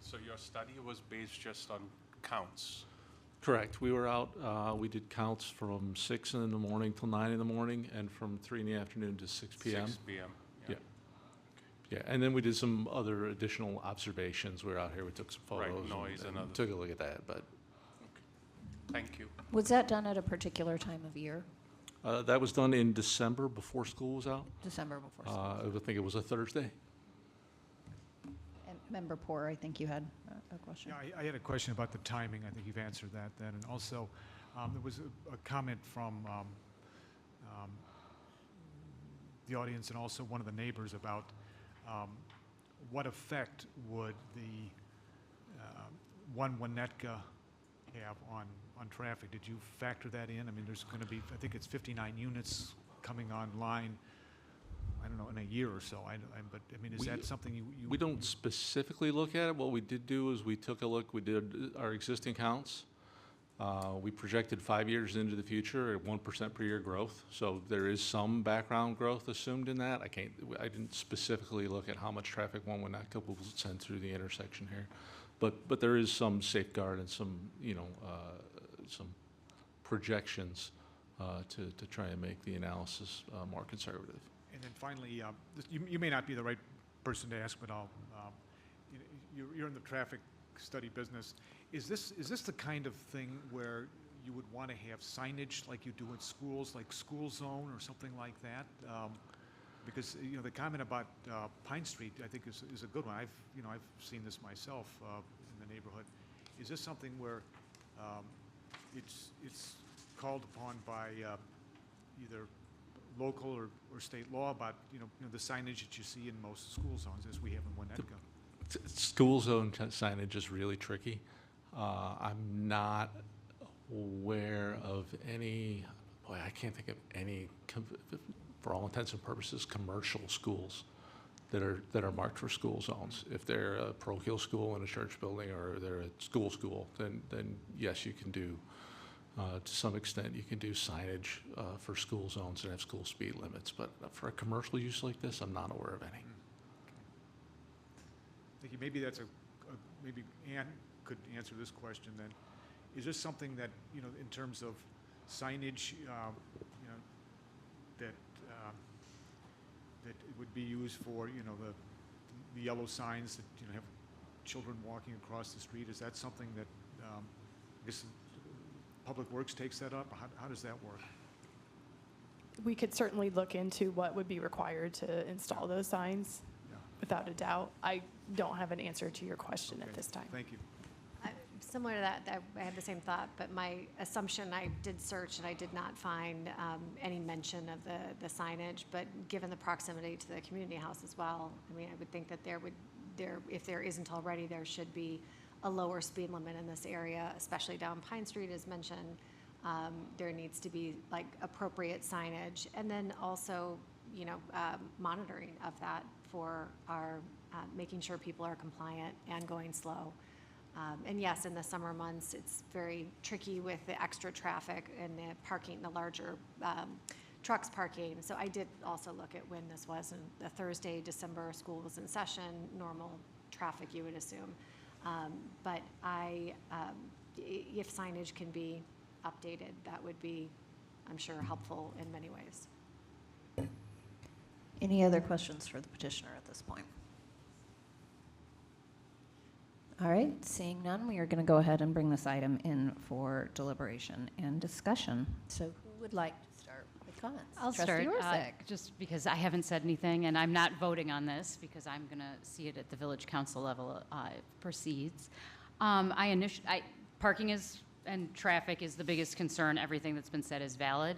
So your study was based just on counts? Correct. We were out, we did counts from 6 in the morning till 9 in the morning, and from 3 in the afternoon to 6 p.m. 6 p.m. Yeah. Yeah, and then we did some other additional observations. We were out here, we took some Right, photos. noise and other- took a look at that, but Thank you. Was that done at a particular time of year? that was done in December before school was out. December before school? I think it was a Thursday. And Member Poor, I think you had a question. Yeah, I had a question about the timing. I think you've answered that then. And also, there was a comment from the audience and also one of the neighbors about what effect would the one Winnetka have on traffic? Did you factor that in? I mean, there's going to be, I think it's 59 units coming online, I don't know, in a year or so. But, I mean, is that something you... We don't specifically look at it. What we did do is we took a look, we did our existing counts. We projected 5 years into the future at 1% per year growth. So there is some background growth assumed in that. I didn't specifically look at how much traffic one Winnetka will send through the intersection here. But there is some safeguard and some, some projections to try and make the analysis more conservative. And then finally, you may not be the right person to ask, but you're in the traffic study business. Is this the kind of thing where you would want to have signage like you do in schools, like school zone or something like that? Because, you know, the comment about Pine Street, I think is a good one. I've seen this myself in the neighborhood. Is this something where it's called upon by either local or state law about, you know, the signage that you see in most school zones, as we have in Winnetka? School zone signage is really tricky. I'm not aware of any, boy, I can't think of any, for all intents and purposes, commercial schools that are marked for school zones. If they're a parochial school in a church building or they're a school, then yes, you can do, to some extent, you can do signage for school zones and have school speed limits. But for a commercial use like this, I'm not aware of any. Thank you. Maybe that's maybe Ann could answer this question then. Is this something that, you know, in terms of signage, you know, that that it would be used for, you know, the yellow signs that, you know, have children walking across the street? Is that something that, I guess, Public Works takes that up? How does that work? We could certainly look into what would be required to install those signs, without a doubt. I don't have an answer to your question at this time. Thank you. Similar to that, I had the same thought, but my assumption, I did search and I did not find any mention of the signage, but given the proximity to the community house as well, I mean, I would think that if there isn't already, there should be a lower speed limit in this area, especially down Pine Street as mentioned. There needs to be like appropriate signage, and then also, you know, monitoring of that for our, making sure people are compliant and going slow. And yes, in the summer months, it's very tricky with the extra traffic and the parking, the larger trucks parking. So I did also look at when this was, and the Thursday, December, school was in session, normal traffic, you would assume. But if signage can be updated, that would be, I'm sure, helpful in many ways. Any other questions for the petitioner at this point? All right, seeing none, we are going to go ahead and bring this item in for deliberation and discussion. So who would like to start with comments? I'll Trustee start, Orsic. just because I haven't said anything, and I'm not voting on this because I'm going to see it at the village council level proceeds. Parking is, and traffic is the biggest concern. Everything that's been said is valid.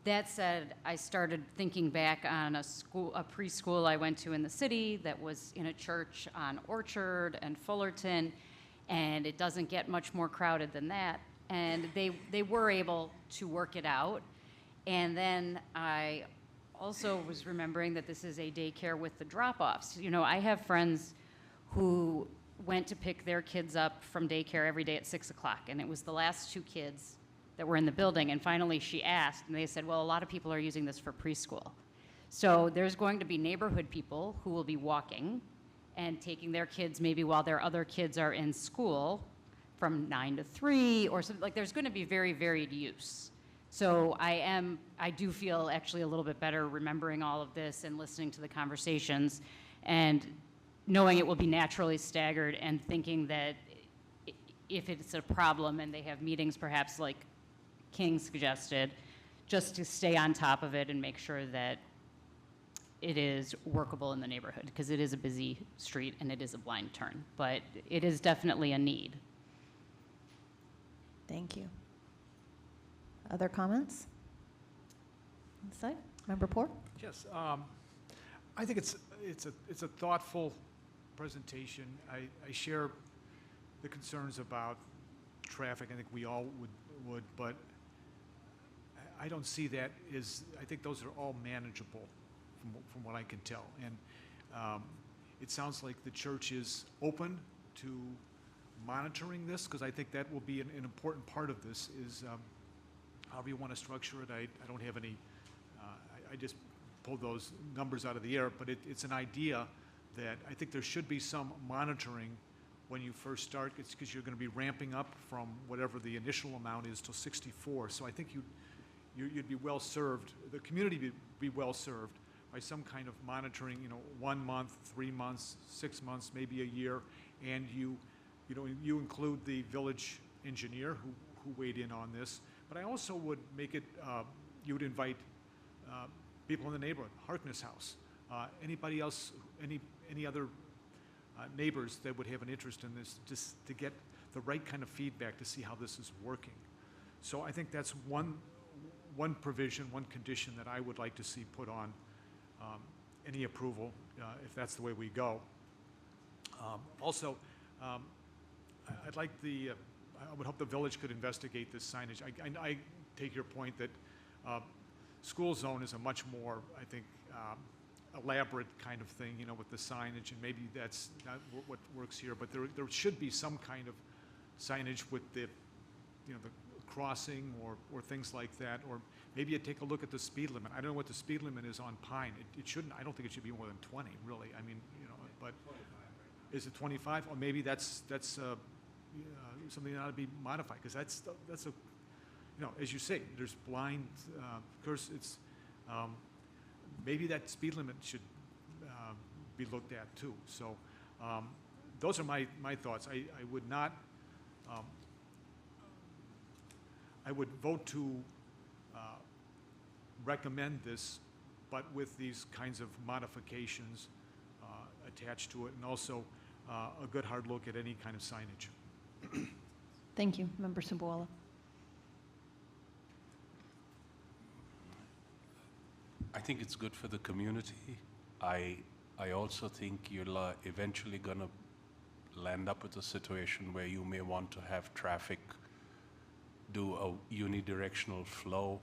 That said, I started thinking back on a preschool I went to in the city that was in a church on Orchard and Fullerton, and it doesn't get much more crowded than that. And they were able to work it out. And then I also was remembering that this is a daycare with the drop-offs. You know, I have friends who went to pick their kids up from daycare every day at 6 o'clock, and it was the last 2 kids that were in the building, and finally she asked, and they said, well, a lot of people are using this for preschool. So there's going to be neighborhood people who will be walking and taking their kids maybe while their other kids are in school from 9 to 3 or something. Like, there's going to be very varied use. So I do feel actually a little bit better remembering all of this and listening to the conversations and knowing it will be naturally staggered, and thinking that if it's a problem and they have meetings perhaps like King suggested, just to stay on top of it and make sure that it is workable in the neighborhood, because it is a busy street and it is a blind turn, but it is definitely a need. Thank you. Other comments? On the side? Member Poor? Yes, I think it's a thoughtful presentation. I share the concerns about traffic. I think we all would, but I don't see that as, I think those are all manageable from what I can tell. And it sounds like the church is open to monitoring this, because I think that will be an important part of this, is however you want to structure it. I don't have any, I just pulled those numbers out of the air, but it's an idea that I think there should be some monitoring when you first start. It's because you're going to be ramping up from whatever the initial amount is to 64. So I think you'd be well served, the community would be well served by some kind of monitoring, 1 month, 3 months, 6 months, maybe a year, and you include the village engineer who weighed in on this, but I also would make it, you would invite people in the neighborhood, Harkness House, anybody else, any other neighbors that would have an interest in this, just to get the right kind of feedback to see how this is working. So I think that's one provision, one condition that I would like to see put on any approval, if that's the way we go. Also, I'd like I would hope the village could investigate this signage. I take your point that school zone is a much more, I think, elaborate kind of thing, you know, with the signage, and maybe that's not what works here, but there should be some kind of signage with the, you know, the crossing or things like that, or maybe you take a look at the speed limit. I don't know what the speed limit is on Pine. It shouldn't, I don't think it should be more than 20, really. I mean, you know, but is it 25? Or maybe that's something that ought to be modified, because that's a, you know, as you say, there's blind, of course, it's, maybe that speed limit should be looked at too. So those are my thoughts. I would not, I would vote to recommend this, but with these kinds of modifications attached to it, and also a good hard look at any kind of signage. Thank you. Member Subwala. I think it's good for the community. I also think you're eventually going to land up with a situation where you may want to have traffic do a unidirectional flow.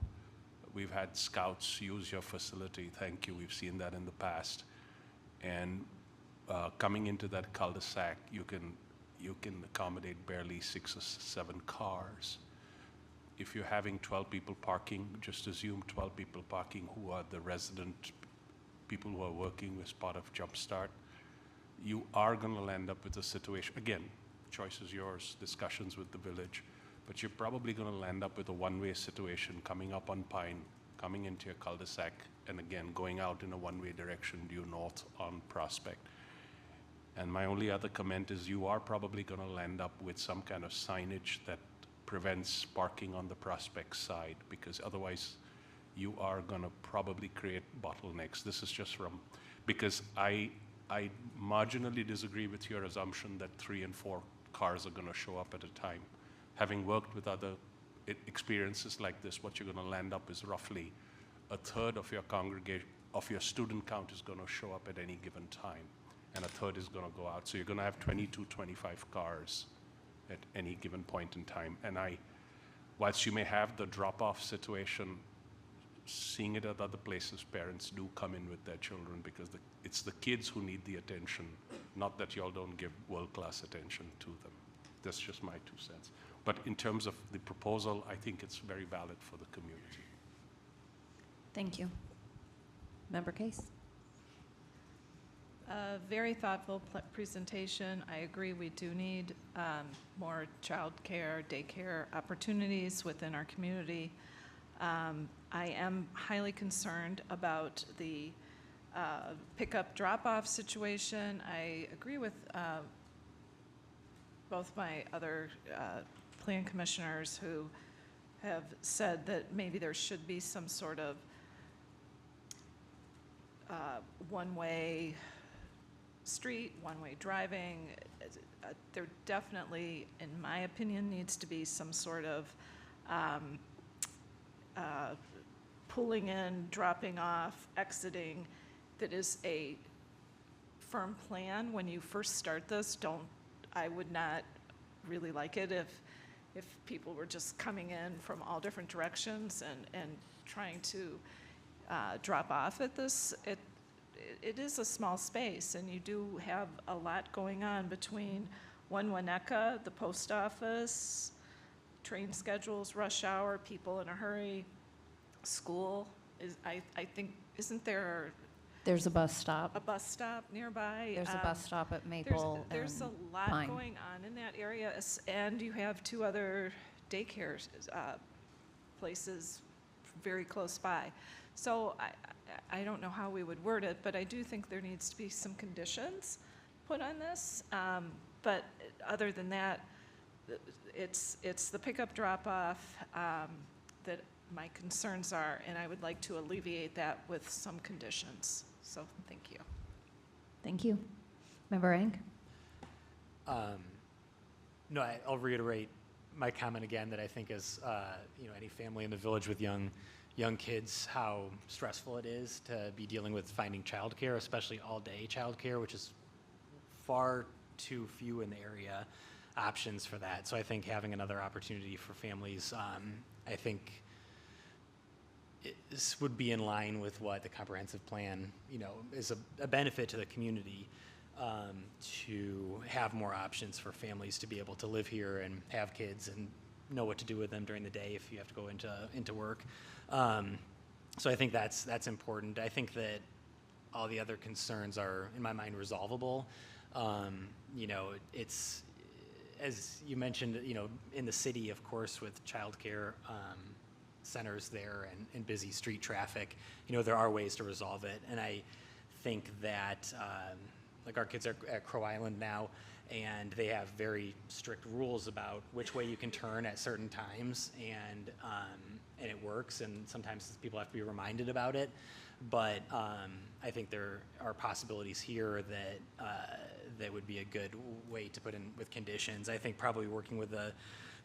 We've had scouts use your facility. Thank you. We've seen that in the past. And coming into that cul-de-sac, you can accommodate barely 6 or 7 cars. If you're having 12 people parking, just assume 12 people parking who are the resident people who are working as part of Jumpstart. You are going to land up with a situation, again, choice is yours, discussions with the village, but you're probably going to land up with a one-way situation coming up on Pine, coming into your cul-de-sac, and again, going out in a one-way direction due north on Prospect. And my only other comment is you are probably going to land up with some kind of signage that prevents parking on the Prospect side, because otherwise you are going to probably create bottlenecks. This is just from, because I marginally disagree with your assumption that 3 and 4 cars are going to show up at a time. Having worked with other experiences like this, what you're going to land up is roughly a third of your congregation, of your student count is going to show up at any given time, and a third is going to go out. So you're going to have 22, 25 cars at any given point in time. And whilst you may have the drop-off situation, seeing it at other places, parents do come in with their children, because it's the kids who need the attention, not that y'all don't give world-class attention to them. That's just my 2 cents. But in terms of the proposal, I think it's very valid for the community. Thank you. Member Case. Very thoughtful presentation. I agree we do need more child care, daycare opportunities within our community. I am highly concerned about the pickup drop-off situation. I agree with both my other plan commissioners who have said that maybe there should be some sort of one-way street, one-way driving. There definitely, in my opinion, needs to be some sort of pulling in, dropping off, exiting that is a firm plan. When you first start this, I would not really like it if people were just coming in from all different directions and trying to drop off at this. It is a small space, and you do have a lot going on between One Winnetka, the post office, train schedules, rush hour, people in a hurry, school. I think, isn't there There's a bus stop. a bus stop nearby? There's a bus stop at Maple There's a and lot Pine. going on in that area, and you have 2 other daycare places very close by. So I don't know how we would word it, but I do think there needs to be some conditions put on this. But other than that, it's the pickup drop-off that my concerns are, and I would like to alleviate that with some conditions. So, thank you. Thank you. Member Eng? No, I'll reiterate my comment again that I think as any family in the village with young kids, how stressful it is to be dealing with finding childcare, especially all-day childcare, which is far too few in the area options for that. So I think having another opportunity for families, I think this would be in line with what the comprehensive plan, is a benefit to the community, to have more options for families to be able to live here and have kids and know what to do with them during the day if you have to go into work. So I think that's important. I think that all the other concerns are, in my mind, resolvable. It's, as you mentioned, in the city, of course, with childcare centers there and busy street traffic, there are ways to resolve it. And I think that, our kids are at Crow Island now, and they have very strict rules about which way you can turn at certain times, and it works, and sometimes people have to be reminded about it. But I think there are possibilities here that would be a good way to put in with conditions. I think probably working with the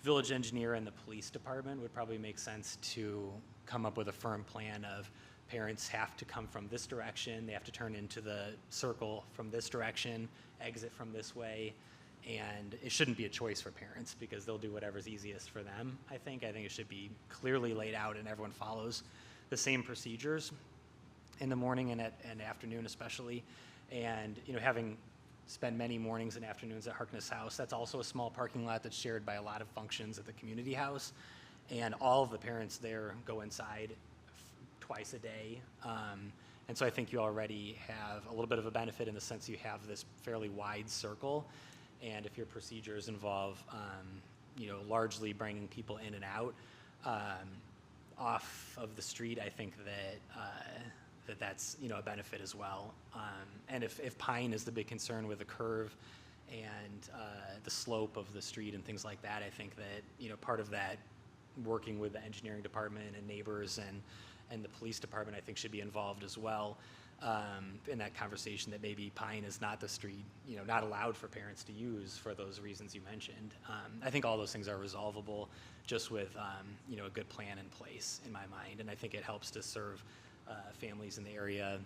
village engineer and the police department would probably make sense to come up with a firm plan of parents have to come from this direction, they have to turn into the circle from this direction, exit from this way, and it shouldn't be a choice for parents because they'll do whatever's easiest for them, I think. I think it should be clearly laid out and everyone follows the same procedures in the morning and afternoon especially. And having spent many mornings and afternoons at Harkness House, that's also a small parking lot that's shared by a lot of functions at the community house. And all of the parents there go inside twice a day. And so I think you already have a little bit of a benefit in the sense you have this fairly wide circle. And if your procedures involve, largely bringing people in and out off of the street, I think that's a benefit as well. And if Pine is the big concern with the curve and the slope of the street and things like that, I think that part of that, working with the engineering department and neighbors and the police department, I think should be involved as well in that conversation that maybe Pine is not the street, not allowed for parents to use for those reasons you mentioned. I think all those things are resolvable just with a good plan in place in my mind, and I think it helps to serve families in the area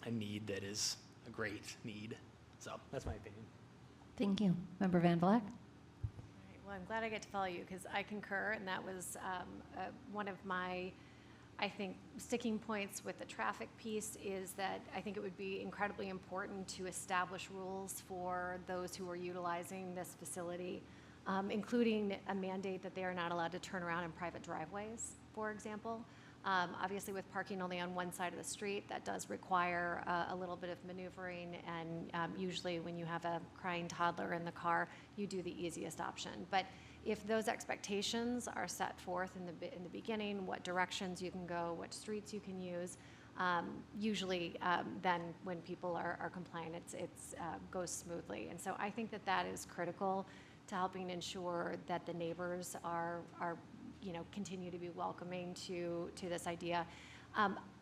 a need that is a great need. So that's my opinion. Thank you. Member Van Vleck? Well, I'm glad I get to follow you because I concur, and that was one of my, I think, sticking points with the traffic piece is that I think it would be incredibly important to establish rules for those who are utilizing this facility, including a mandate that they are not allowed to turn around in private driveways, for example. Obviously, with parking only on one side of the street, that does require a little bit of maneuvering, and usually when you have a crying toddler in the car, you do the easiest option. But if those expectations are set forth in the beginning, what directions you can go, what streets you can use, usually then when people are compliant, it goes smoothly. And so I think that is critical to helping ensure that the neighbors are continue to be welcoming to this idea.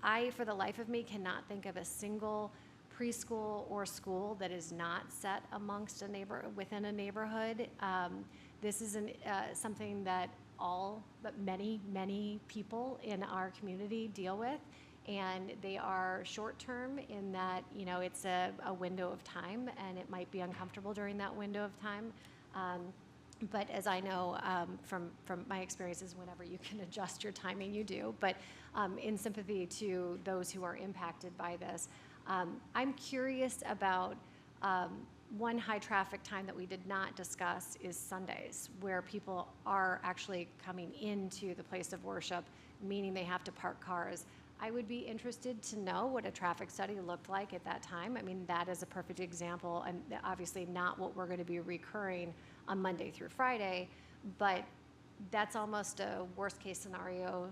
I, for the life of me, cannot think of a single preschool or school that is not set amongst within a neighborhood. This is something that many people in our community deal with, and they are short-term in that, it's a window of time, and it might be uncomfortable during that window of time. But as I know from my experiences, whenever you can adjust your timing, you do. But in sympathy to those who are impacted by this, I'm curious about one high traffic time that we did not discuss is Sundays, where people are actually coming into the place of worship, meaning they have to park cars. I would be interested to know what a traffic study looked like at that time. I mean, that is a perfect example, and obviously not what we're going to be recurring on Monday through Friday, but that's almost a worst case scenario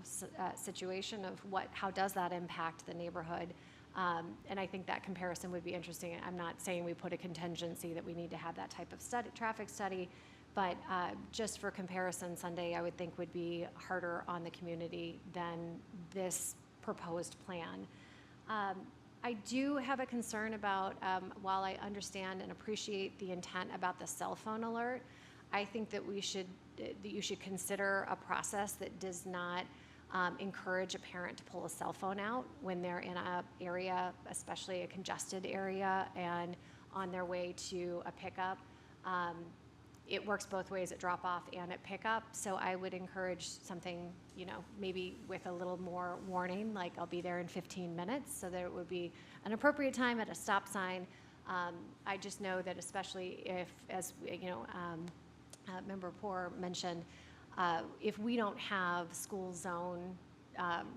situation of how does that impact the neighborhood. And I think that comparison would be interesting. I'm not saying we put a contingency that we need to have that type of study, traffic study, but just for comparison, Sunday I would think would be harder on the community than this proposed plan. I do have a concern about, while I understand and appreciate the intent about the cell phone alert, I think that you should consider a process that does not encourage a parent to pull a cell phone out when they're in a area, especially a congested area, and on their way to a pickup. It works both ways at drop-off and at pickup, so I would encourage something, maybe with a little more warning, like I'll be there in 15 minutes, so that it would be an appropriate time at a stop sign. I just know that especially if, as Member Poor mentioned, if we don't have school zone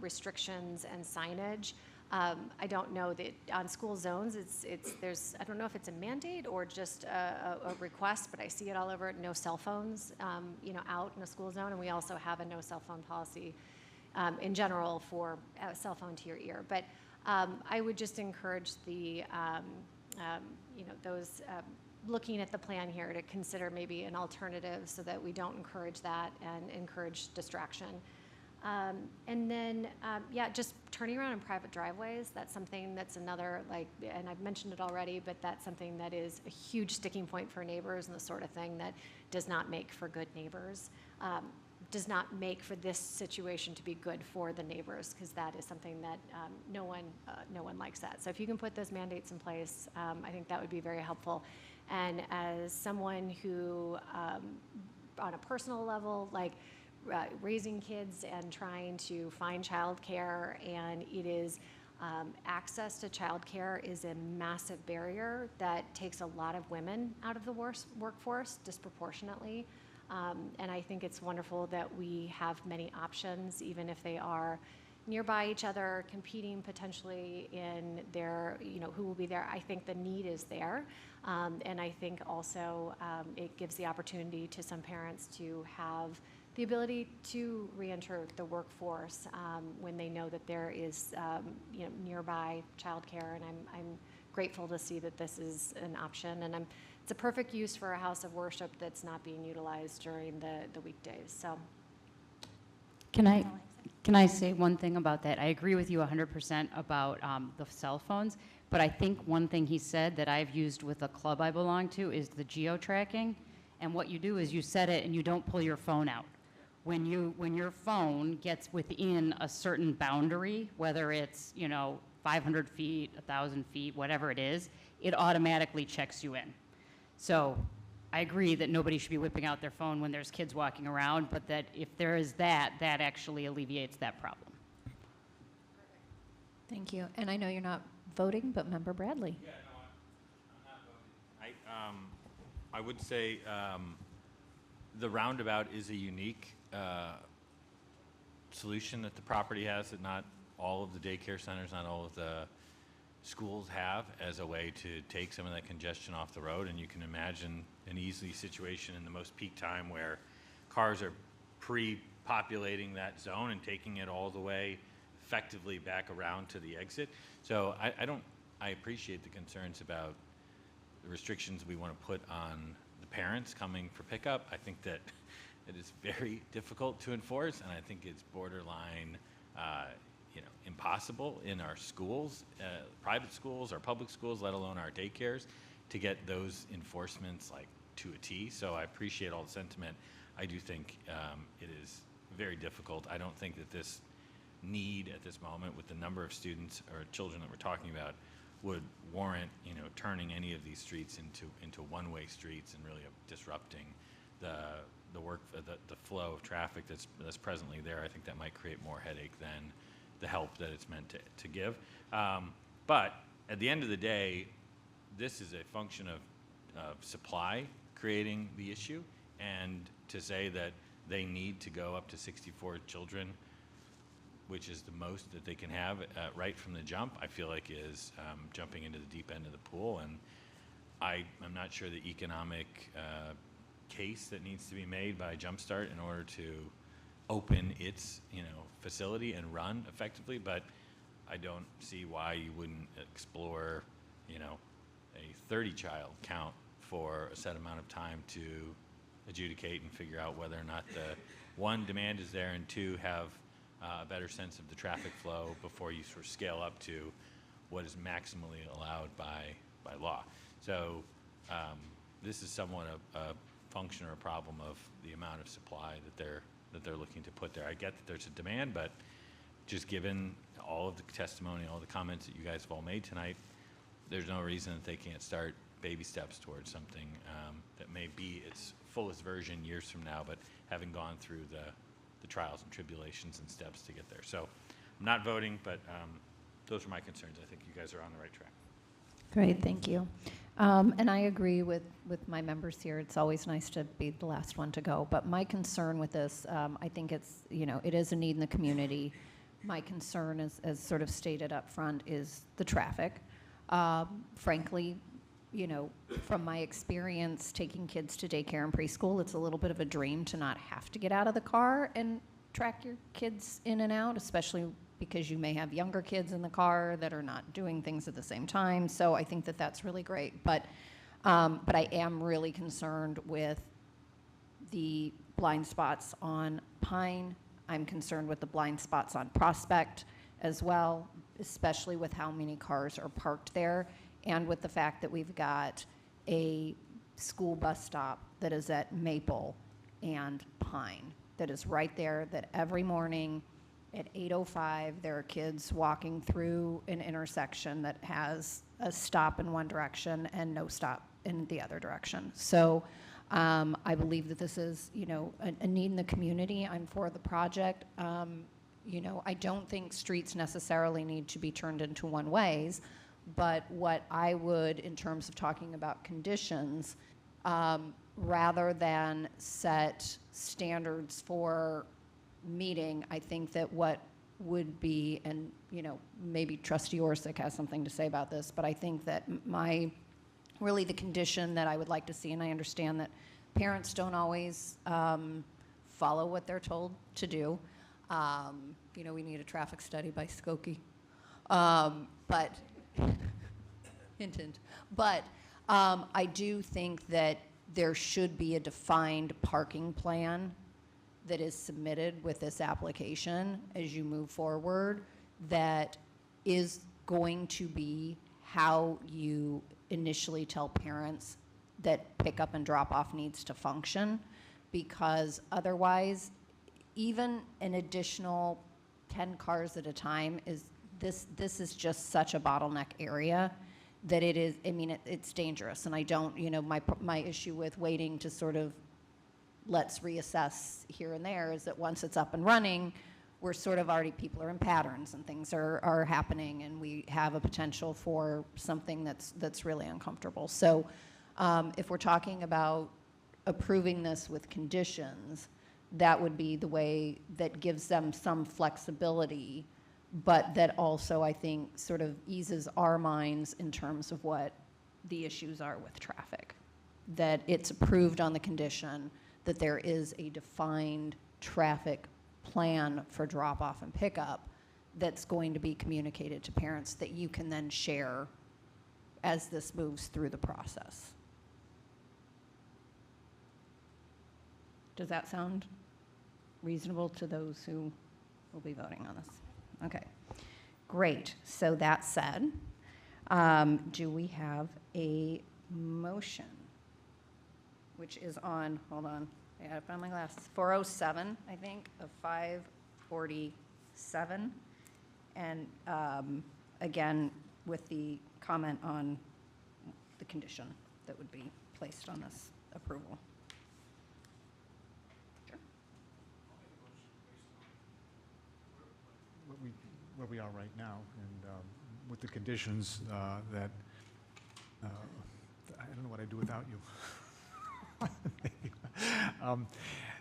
restrictions and signage, I don't know that on school zones, I don't know if it's a mandate or just a request, but I see it all over, no cell phones, out in a school zone. And we also have a no cell phone policy in general for a cell phone to your ear. But I would just encourage those looking at the plan here to consider maybe an alternative so that we don't encourage that and encourage distraction. And then, just turning around in private driveways, that's something that's another, and I've mentioned it already, but that's something that is a huge sticking point for neighbors and the sort of thing that does not make for good neighbors, does not make for this situation to be good for the neighbors, because that is something that no one likes that. So if you can put those mandates in place, I think that would be very helpful. And as someone who, on a personal level, raising kids and trying to find childcare, and it is access to childcare is a massive barrier that takes a lot of women out of the workforce disproportionately. And I think it's wonderful that we have many options, even if they are nearby each other, competing potentially in their, who will be there. I think the need is there. And I think also it gives the opportunity to some parents to have the ability to reenter the workforce when they know that there is, nearby childcare. And I'm grateful to see that this is an option. And it's a perfect use for a house of worship that's not being utilized during the weekdays. So, Can I say one thing about that? I agree with you 100% about the cell phones, but I think one thing he said that I've used with a club I belong to is the geo-tracking. And what you do is you set it and you don't pull your phone out. When your phone gets within a certain boundary, whether it's 500 feet, 1,000 feet, whatever it is, it automatically checks you in. So I agree that nobody should be whipping out their phone when there's kids walking around, but that if there is that actually alleviates that problem. Thank you. And I know you're not voting, but Member Bradley. Yeah, no, I'm not voting. I would say the roundabout is a unique solution that the property has that not all of the daycare centers, not all of the schools have, as a way to take some of that congestion off the road. And you can imagine an easy situation in the most peak time where cars are pre-populating that zone and taking it all the way effectively back around to the exit. So I appreciate the concerns about the restrictions we want to put on the parents coming for pickup. I think that it is very difficult to enforce, and I think it's borderline impossible in our schools, private schools, our public schools, let alone our daycares, to get those enforcements to a T. So I appreciate all the sentiment. I do think it is very difficult. I don't think that this need at this moment, with the number of students or children that we're talking about, would warrant turning any of these streets into one-way streets and really disrupting the flow of traffic that's presently there. I think that might create more headache than the help that it's meant to give. But at the end of the day, this is a function of supply creating the issue, and to say that they need to go up to 64 children, which is the most that they can have right from the jump, I feel like is jumping into the deep end of the pool. And I'm not sure the economic case that needs to be made by Jumpstart in order to open its facility and run effectively, but I don't see why you wouldn't explore, you know, a 30-child count for a set amount of time to adjudicate and figure out whether or not the, one, demand is there, and two, have a better sense of the traffic flow before you sort of scale up to what is maximally allowed by law. So this is somewhat a function or a problem of the amount of supply that they're looking to put there. I get that there's a demand, but just given all of the testimony, all the comments that you guys have all made tonight, there's no reason that they can't start baby steps towards something that may be its fullest version years from now, but having gone through the trials and tribulations and steps to get there. So I'm not voting, but those are my concerns. I think you guys are on the right track. Great, thank you. And I agree with my members here. It's always nice to be the last one to go. But my concern with this, I think it's, you know, it is a need in the community. My concern, as sort of stated up front, is the traffic. Frankly, you know, from my experience taking kids to daycare and preschool, it's a little bit of a dream to not have to get out of the car and track your kids in and out, especially because you may have younger kids in the car that are not doing things at the same time. So I think that that's really great. But I am really concerned with the blind spots on Pine. I'm concerned with the blind spots on Prospect as well, especially with how many cars are parked there, and with the fact that we've got a school bus stop that is at Maple and Pine, that is right there, that every morning at 8:05, there are kids walking through an intersection that has a stop in one direction and no stop in the other direction. So I believe that this is, you know, a need in the community. I'm for the project. You know, I don't think streets necessarily need to be turned into one-ways, but what I would, in terms of talking about conditions, rather than set standards for meeting, I think that what would be, and you know, maybe Trustee Orsic has something to say about this, but I think that really the condition that I would like to see, and I understand that parents don't always follow what they're told to do. You know, we need a traffic study by Skokie. But, hint, hint. But I do think that there should be a defined parking plan that is submitted with this application as you move forward that is going to be how you initially tell parents that pick up and drop off needs to function, because otherwise, even an additional 10 cars at a time this is just such a bottleneck area that it is, I mean, it's dangerous. And I don't, you know, my issue with waiting to sort of let's reassess here and there is that once it's up and running, we're sort of already, people are in patterns and things are happening, and we have a potential for something that's really uncomfortable. So if we're talking about approving this with conditions, that would be the way that gives them some flexibility, but that also, I think, sort of eases our minds in terms of what the issues are with traffic. That it's approved on the condition that there is a defined traffic plan for drop-off and pickup that's going to be communicated to parents that you can then share as this moves through the process. Does that sound reasonable to those who will be voting on this? Okay, great. So that said, do we have a motion? Which is on, hold on, I gotta find my glasses, 407, I think, of 547. And again, with the comment on the condition that would be placed on this approval. Where we are right now, and with the conditions that, I don't know what I'd do without you.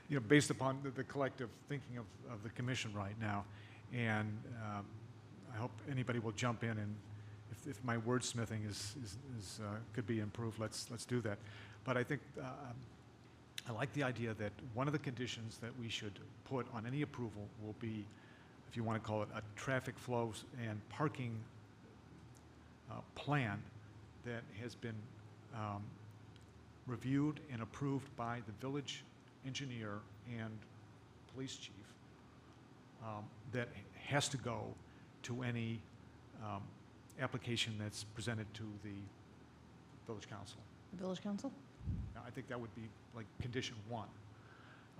You know, based upon the collective thinking of the commission right now, and I hope anybody will jump in, and if my wordsmithing could be improved, let's do that. But I think I like the idea that one of the conditions that we should put on any approval will be if you want to call it, a traffic flows and parking plan that has been reviewed and approved by the village engineer and police chief, that has to go to any application that's presented to the village council. Village Council? Now, I think that would be like condition one.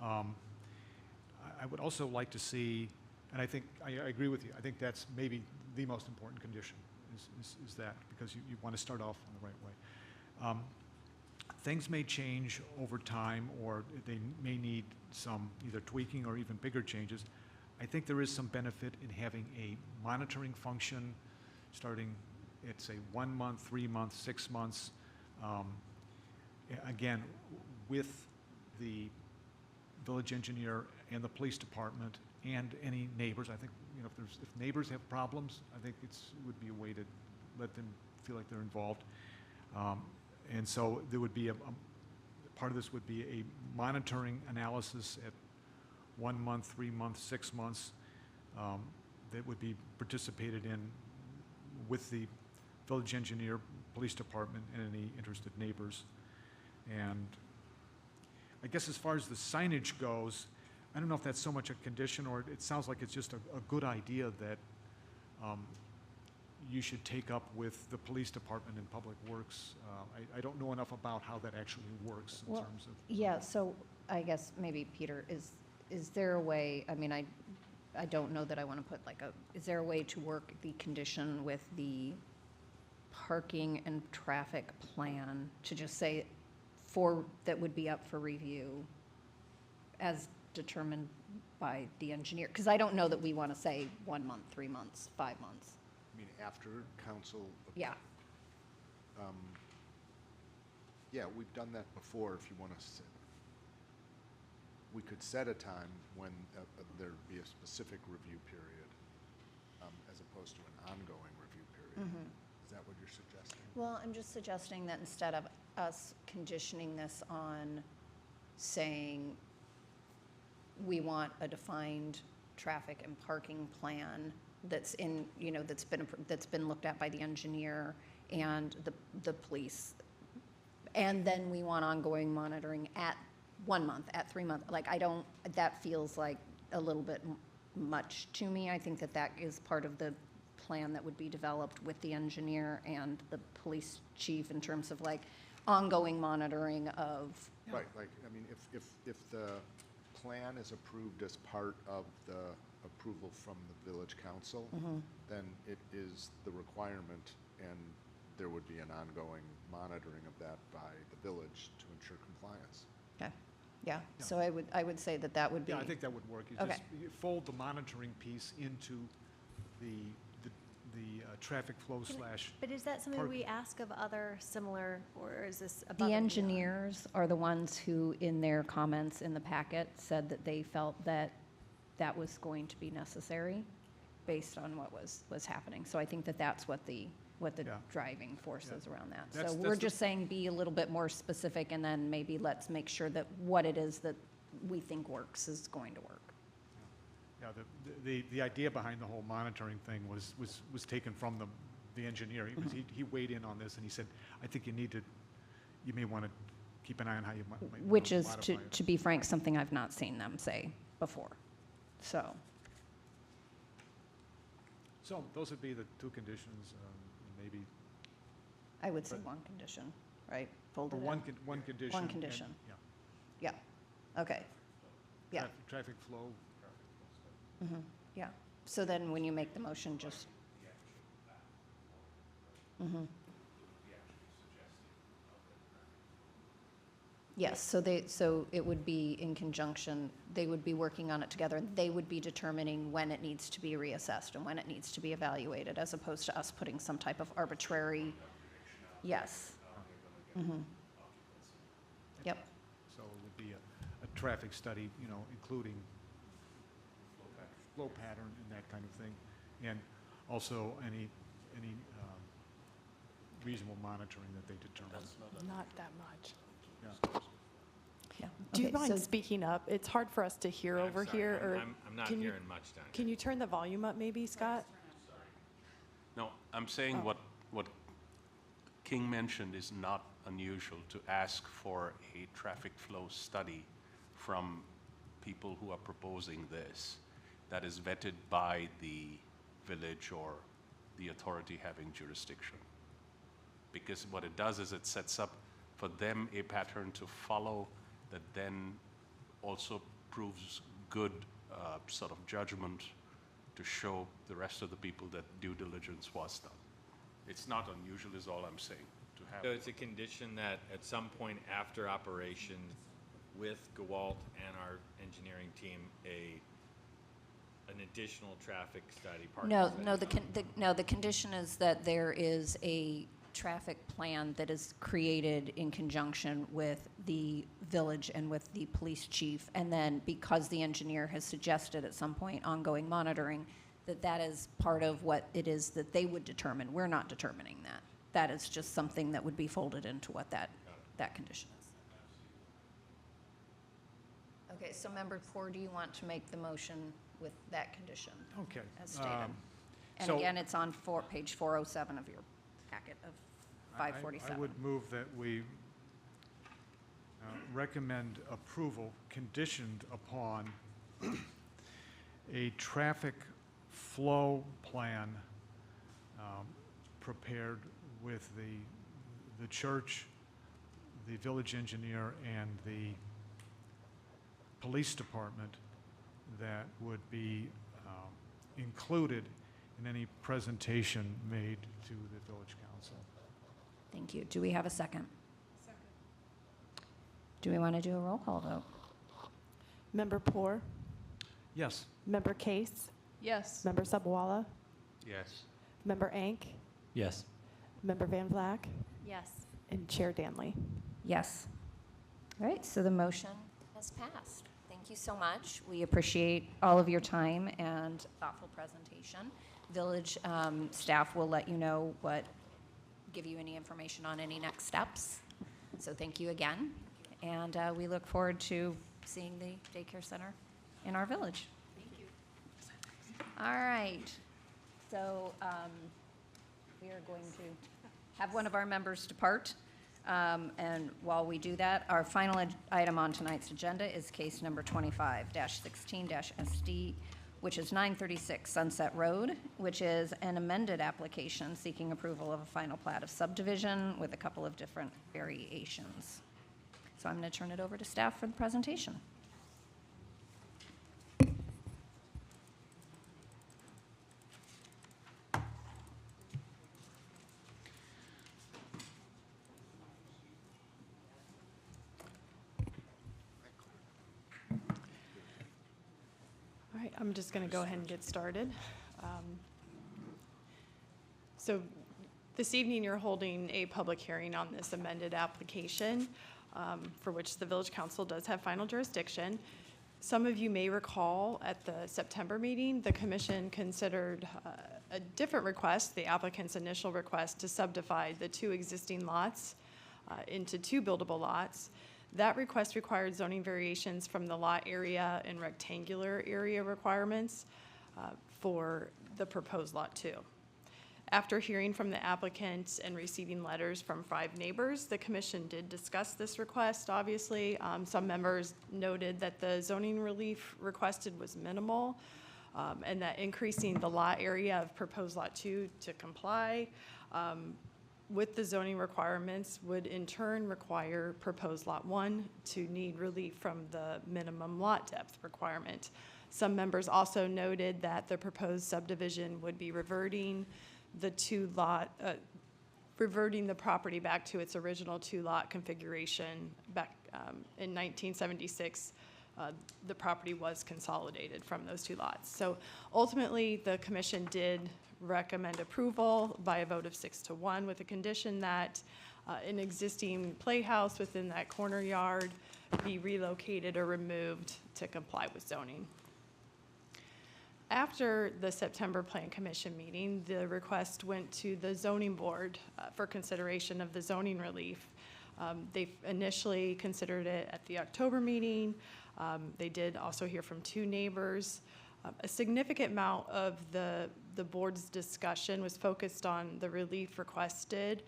I would also like to see, and I think, I agree with you, I think that's maybe the most important condition, is that, because you want to start off in the right way. Things may change over time, or they may need some either tweaking or even bigger changes. I think there is some benefit in having a monitoring function starting at, say, 1 month, 3 months, 6 months. Again, with the village engineer and the police department and any neighbors. I think, you know, if neighbors have problems, I think it would be a way to let them feel like they're involved. And so there would be part of this would be a monitoring analysis at 1 month, 3 months, 6 months, that would be participated in with the village engineer, police department, and any interested neighbors. And I guess as far as the signage goes, I don't know if that's so much a condition, or it sounds like it's just a good idea that you should take up with the police department and public works. I don't know enough about how that actually works in terms of. Yeah, so I guess maybe, Peter, is there a way, I mean, I don't know that I want to put like is there a way to work the condition with the parking and traffic plan to just say that would be up for review as determined by the engineer? Because I don't know that we want to say 1 month, 3 months, 5 months. I mean, after council? Yeah. Yeah, we've done that before. If you want to, we could set a time when there'd be a specific review period, as opposed to an ongoing review period. Is that what you're suggesting? Well, I'm just suggesting that instead of us conditioning this on saying we want a defined traffic and parking plan that's in, you know, that's been looked at by the engineer and the police, and then we want ongoing monitoring at 1 month, at 3 months. Like, that feels like a little bit much to me. I think that is part of the plan that would be developed with the engineer and the police chief in terms of like ongoing monitoring of. Right, like, I mean, if the plan is approved as part of the approval from the village council, then it is the requirement, and there would be an ongoing monitoring of that by the village to ensure compliance. Okay, yeah, so I would say that would be. Yeah, I think that would work. You fold the monitoring piece into the traffic flow slash. But is that something we ask of other similar, or is this above and The beyond? engineers are the ones who, in their comments in the packet, said that they felt that was going to be necessary based on what was happening. So I think that's what the driving force is around that. So we're just saying be a little bit more specific, and then maybe let's make sure that what it is that we think works is going to work. Yeah, the idea behind the whole monitoring thing was taken from the engineer. He weighed in on this, and he said, I think you may want to keep an eye on how you might Which is, modify it. to be frank, something I've not seen them say before, so. So those would be the two conditions, maybe. I would say one condition, right? Fold it Or in. one condition. One and- condition. Yeah. Yeah, okay, yeah. Traffic flow. Yeah, so then when you make the motion, just. Yes, so it would be in conjunction, they would be working on it together, and they would be determining when it needs to be reassessed and when it needs to be evaluated, as opposed to us putting some type of arbitrary, yes. Yep, So it would be a traffic study, you know, including flow pattern and that kind of thing, and also any reasonable monitoring that they determine. Not that much. Yeah. yeah. Do you Okay, mind so- speaking up? It's hard for us to hear over sorry, here, or. I'm not Can you- hearing much down here. Can you turn the volume up maybe, Scott? No, I'm saying what King mentioned is not unusual to ask for a traffic flow study from people who are proposing this that is vetted by the village or the authority having jurisdiction. Because what it does is it sets up for them a pattern to follow that then also proves good sort of judgment to show the rest of the people that due diligence was done. It's not unusual is all I'm saying, to have. So it's a condition that at some point after operations with Gewalt and our engineering team, an additional traffic study, parking No, study. the condition is that there is a traffic plan that is created in conjunction with the village and with the police chief. And then because the engineer has suggested at some point ongoing monitoring, that is part of what it is that they would determine. We're not determining that. That is just something that would be folded into what that condition is. Okay, so Member Poor, do you want to make the motion with that condition? Okay. As stated. And so- again, it's on page 407 of your packet of 547. I would move that we recommend approval conditioned upon a traffic flow plan prepared with the church, the village engineer, and the police department that would be included in any presentation made to the village council. Thank you. Do we have a second? Second. Do we want to do a roll call vote? Member Poor, Yes. Member Case, Yes. Member Subwala, Yes. Member Ank, Yes. Member Van Vlack, Yes. and Chair Danley. Yes. All right, so the motion has passed. Thank you so much. We appreciate all of your time and thoughtful presentation. Village staff will let you know give you any information on any next steps. So thank you again. And we look forward to seeing the daycare center in our village. Thank you. All right. So we are going to have one of our members depart. And while we do that, our final item on tonight's agenda is case number 25-16-SD, which is 936 Sunset Road, which is an amended application seeking approval of a final plat of subdivision with a couple of different variations. So I'm going to turn it over to staff for the presentation. All right, I'm just going to go ahead and get started. So this evening, you're holding a public hearing on this amended application for which the Village Council does have final jurisdiction. Some of you may recall at the September meeting, the commission considered a different request, the applicant's initial request to subdivide the two existing lots into two buildable lots. That request required zoning variations from the lot area and rectangular area requirements for the proposed Lot 2. After hearing from the applicant and receiving letters from 5 neighbors, the commission did discuss this request, obviously. Some members noted that the zoning relief requested was minimal, and that increasing the lot area of proposed Lot 2 to comply with the zoning requirements would in turn require proposed Lot 1 to need relief from the minimum lot depth requirement. Some members also noted that the proposed subdivision would be reverting reverting the property back to its original 2-lot configuration. Back in 1976, the property was consolidated from those 2 lots. So ultimately, the commission did recommend approval by a vote of 6-1 with a condition that an existing playhouse within that corner yard be relocated or removed to comply with zoning. After the September Plan Commission meeting, the request went to the zoning board for consideration of the zoning relief. They initially considered it at the October meeting. They did also hear from 2 neighbors. A significant amount of the board's discussion was focused on the relief requested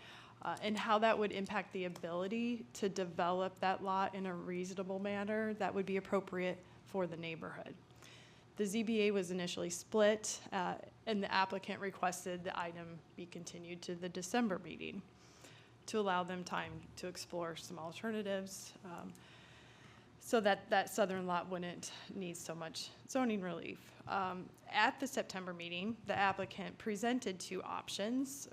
and how that would impact the ability to develop that lot in a reasonable manner that would be appropriate for the neighborhood. The ZBA was initially split, and the applicant requested the item be continued to the December meeting to allow them time to explore some alternatives so that that southern lot wouldn't need so much zoning relief. At the September meeting, the applicant presented two options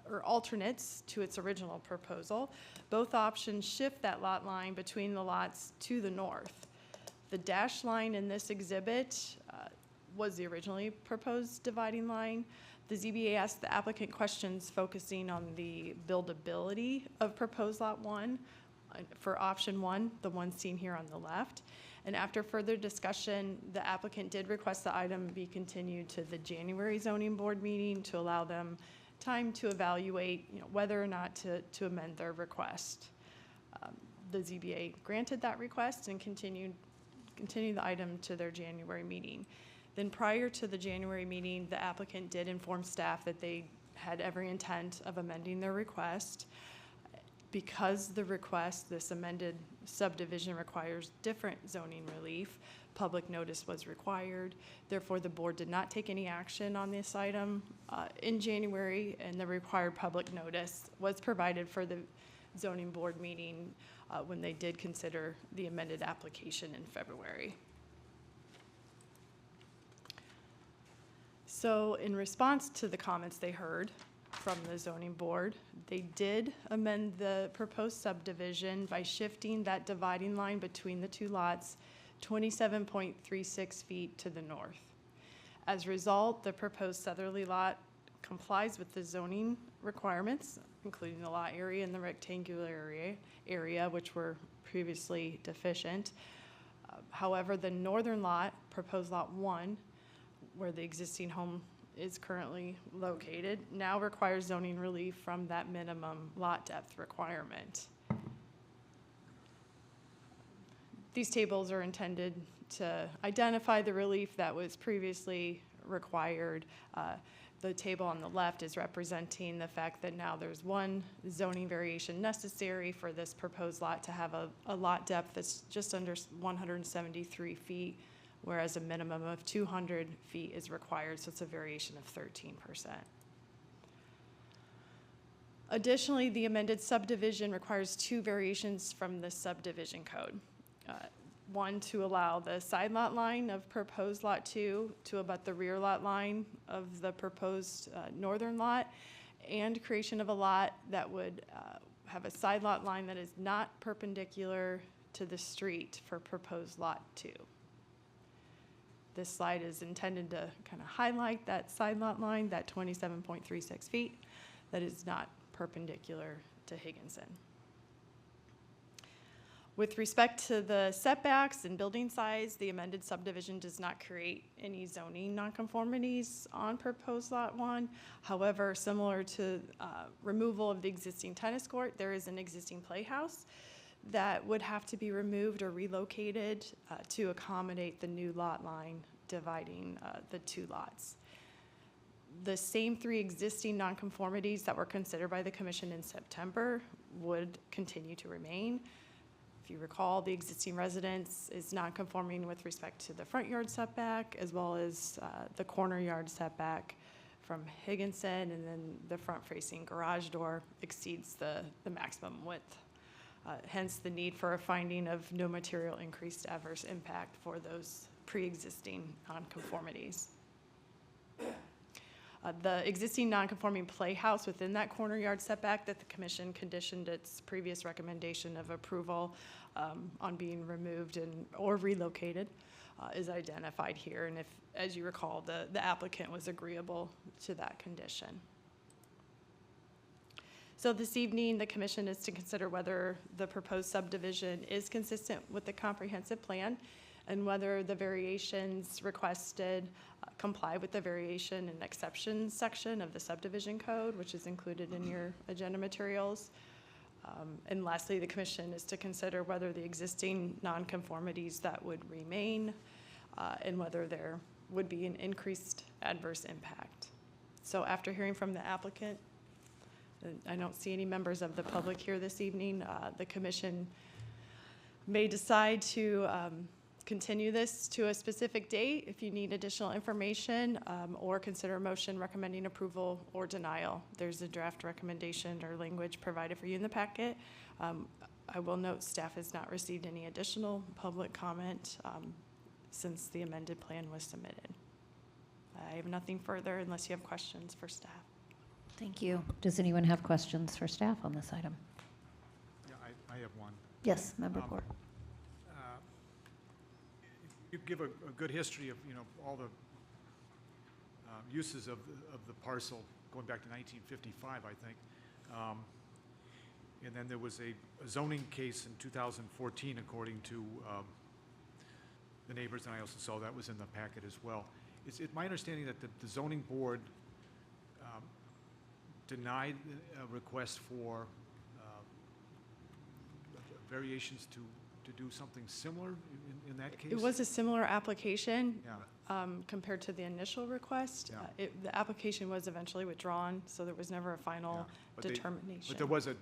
or alternates to its original proposal. Both options shift that lot line between the lots to the north. The dashed line in this exhibit was the originally proposed dividing line. The ZBA asked the applicant questions focusing on the buildability of proposed lot 1 for option 1, the one seen here on the left. And after further discussion, the applicant did request the item be continued to the January zoning board meeting to allow them time to evaluate, whether or not to amend their request. The ZBA granted that request and continued the item to their January meeting. Then prior to the January meeting, the applicant did inform staff that they had every intent of amending their request. Because the request, this amended subdivision, requires different zoning relief, public notice was required. Therefore, the board did not take any action on this item in January, and the required public notice was provided for the zoning board meeting when they did consider the amended application in February. So in response to the comments they heard from the zoning board, they did amend the proposed subdivision by shifting that dividing line between the two lots 27.36 feet to the north. As a result, the proposed southerly lot complies with the zoning requirements, including the lot area and the rectangular area, which were previously deficient. However, the northern lot, proposed lot 1, where the existing home is currently located, now requires zoning relief from that minimum lot depth requirement. These tables are intended to identify the relief that was previously required. The table on the left is representing the fact that now there's one zoning variation necessary for this proposed lot to have a lot depth that's just under 173 feet, whereas a minimum of 200 feet is required, so it's a variation of 13%. Additionally, the amended subdivision requires two variations from the subdivision code. One, to allow the side lot line of proposed lot 2 to abut the rear lot line of the proposed northern lot, and creation of a lot that would have a side lot line that is not perpendicular to the street for proposed lot 2. This slide is intended to kind of highlight that side lot line, that 27.36 feet, that is not perpendicular to Higginson. With respect to the setbacks and building size, the amended subdivision does not create any zoning nonconformities on proposed lot 1. However, similar to removal of the existing tennis court, there is an existing playhouse that would have to be removed or relocated to accommodate the new lot line dividing the two lots. The same three existing nonconformities that were considered by the commission in September would continue to remain. If you recall, the existing residence is non-conforming with respect to the front yard setback as well as the corner yard setback from Higginson, and then the front-facing garage door exceeds the maximum width. Hence the need for a finding of no material increased adverse impact for those pre-existing nonconformities. The existing nonconforming playhouse within that corner yard setback that the commission conditioned its previous recommendation of approval on being removed or relocated is identified here. And if, as you recall, the applicant was agreeable to that condition. So this evening, the commission is to consider whether the proposed subdivision is consistent with the comprehensive plan and whether the variations requested comply with the variation and exceptions section of the subdivision code, which is included in your agenda materials. And lastly, the commission is to consider whether the existing nonconformities that would remain and whether they're would be an increased adverse impact. So after hearing from the applicant, I don't see any members of the public here this evening. The commission may decide to continue this to a specific date if you need additional information, or consider a motion recommending approval or denial. There's a draft recommendation or language provided for you in the packet. I will note staff has not received any additional public comment since the amended plan was submitted. I have nothing further unless you have questions for staff. Thank you. Does anyone have questions for staff on this item? Yeah, I have one. Yes, Member Poor. You give a good history of, all the uses of the parcel going back to 1955, I think. And then there was a zoning case in 2014, according to the neighbors, and I also saw that was in the packet as well. Is it my understanding that the zoning board denied a request for variations to do something similar in that case? It was a similar application Yeah. compared to the initial request. Yeah. The application was eventually withdrawn, so there was never a final But determination. But there was, as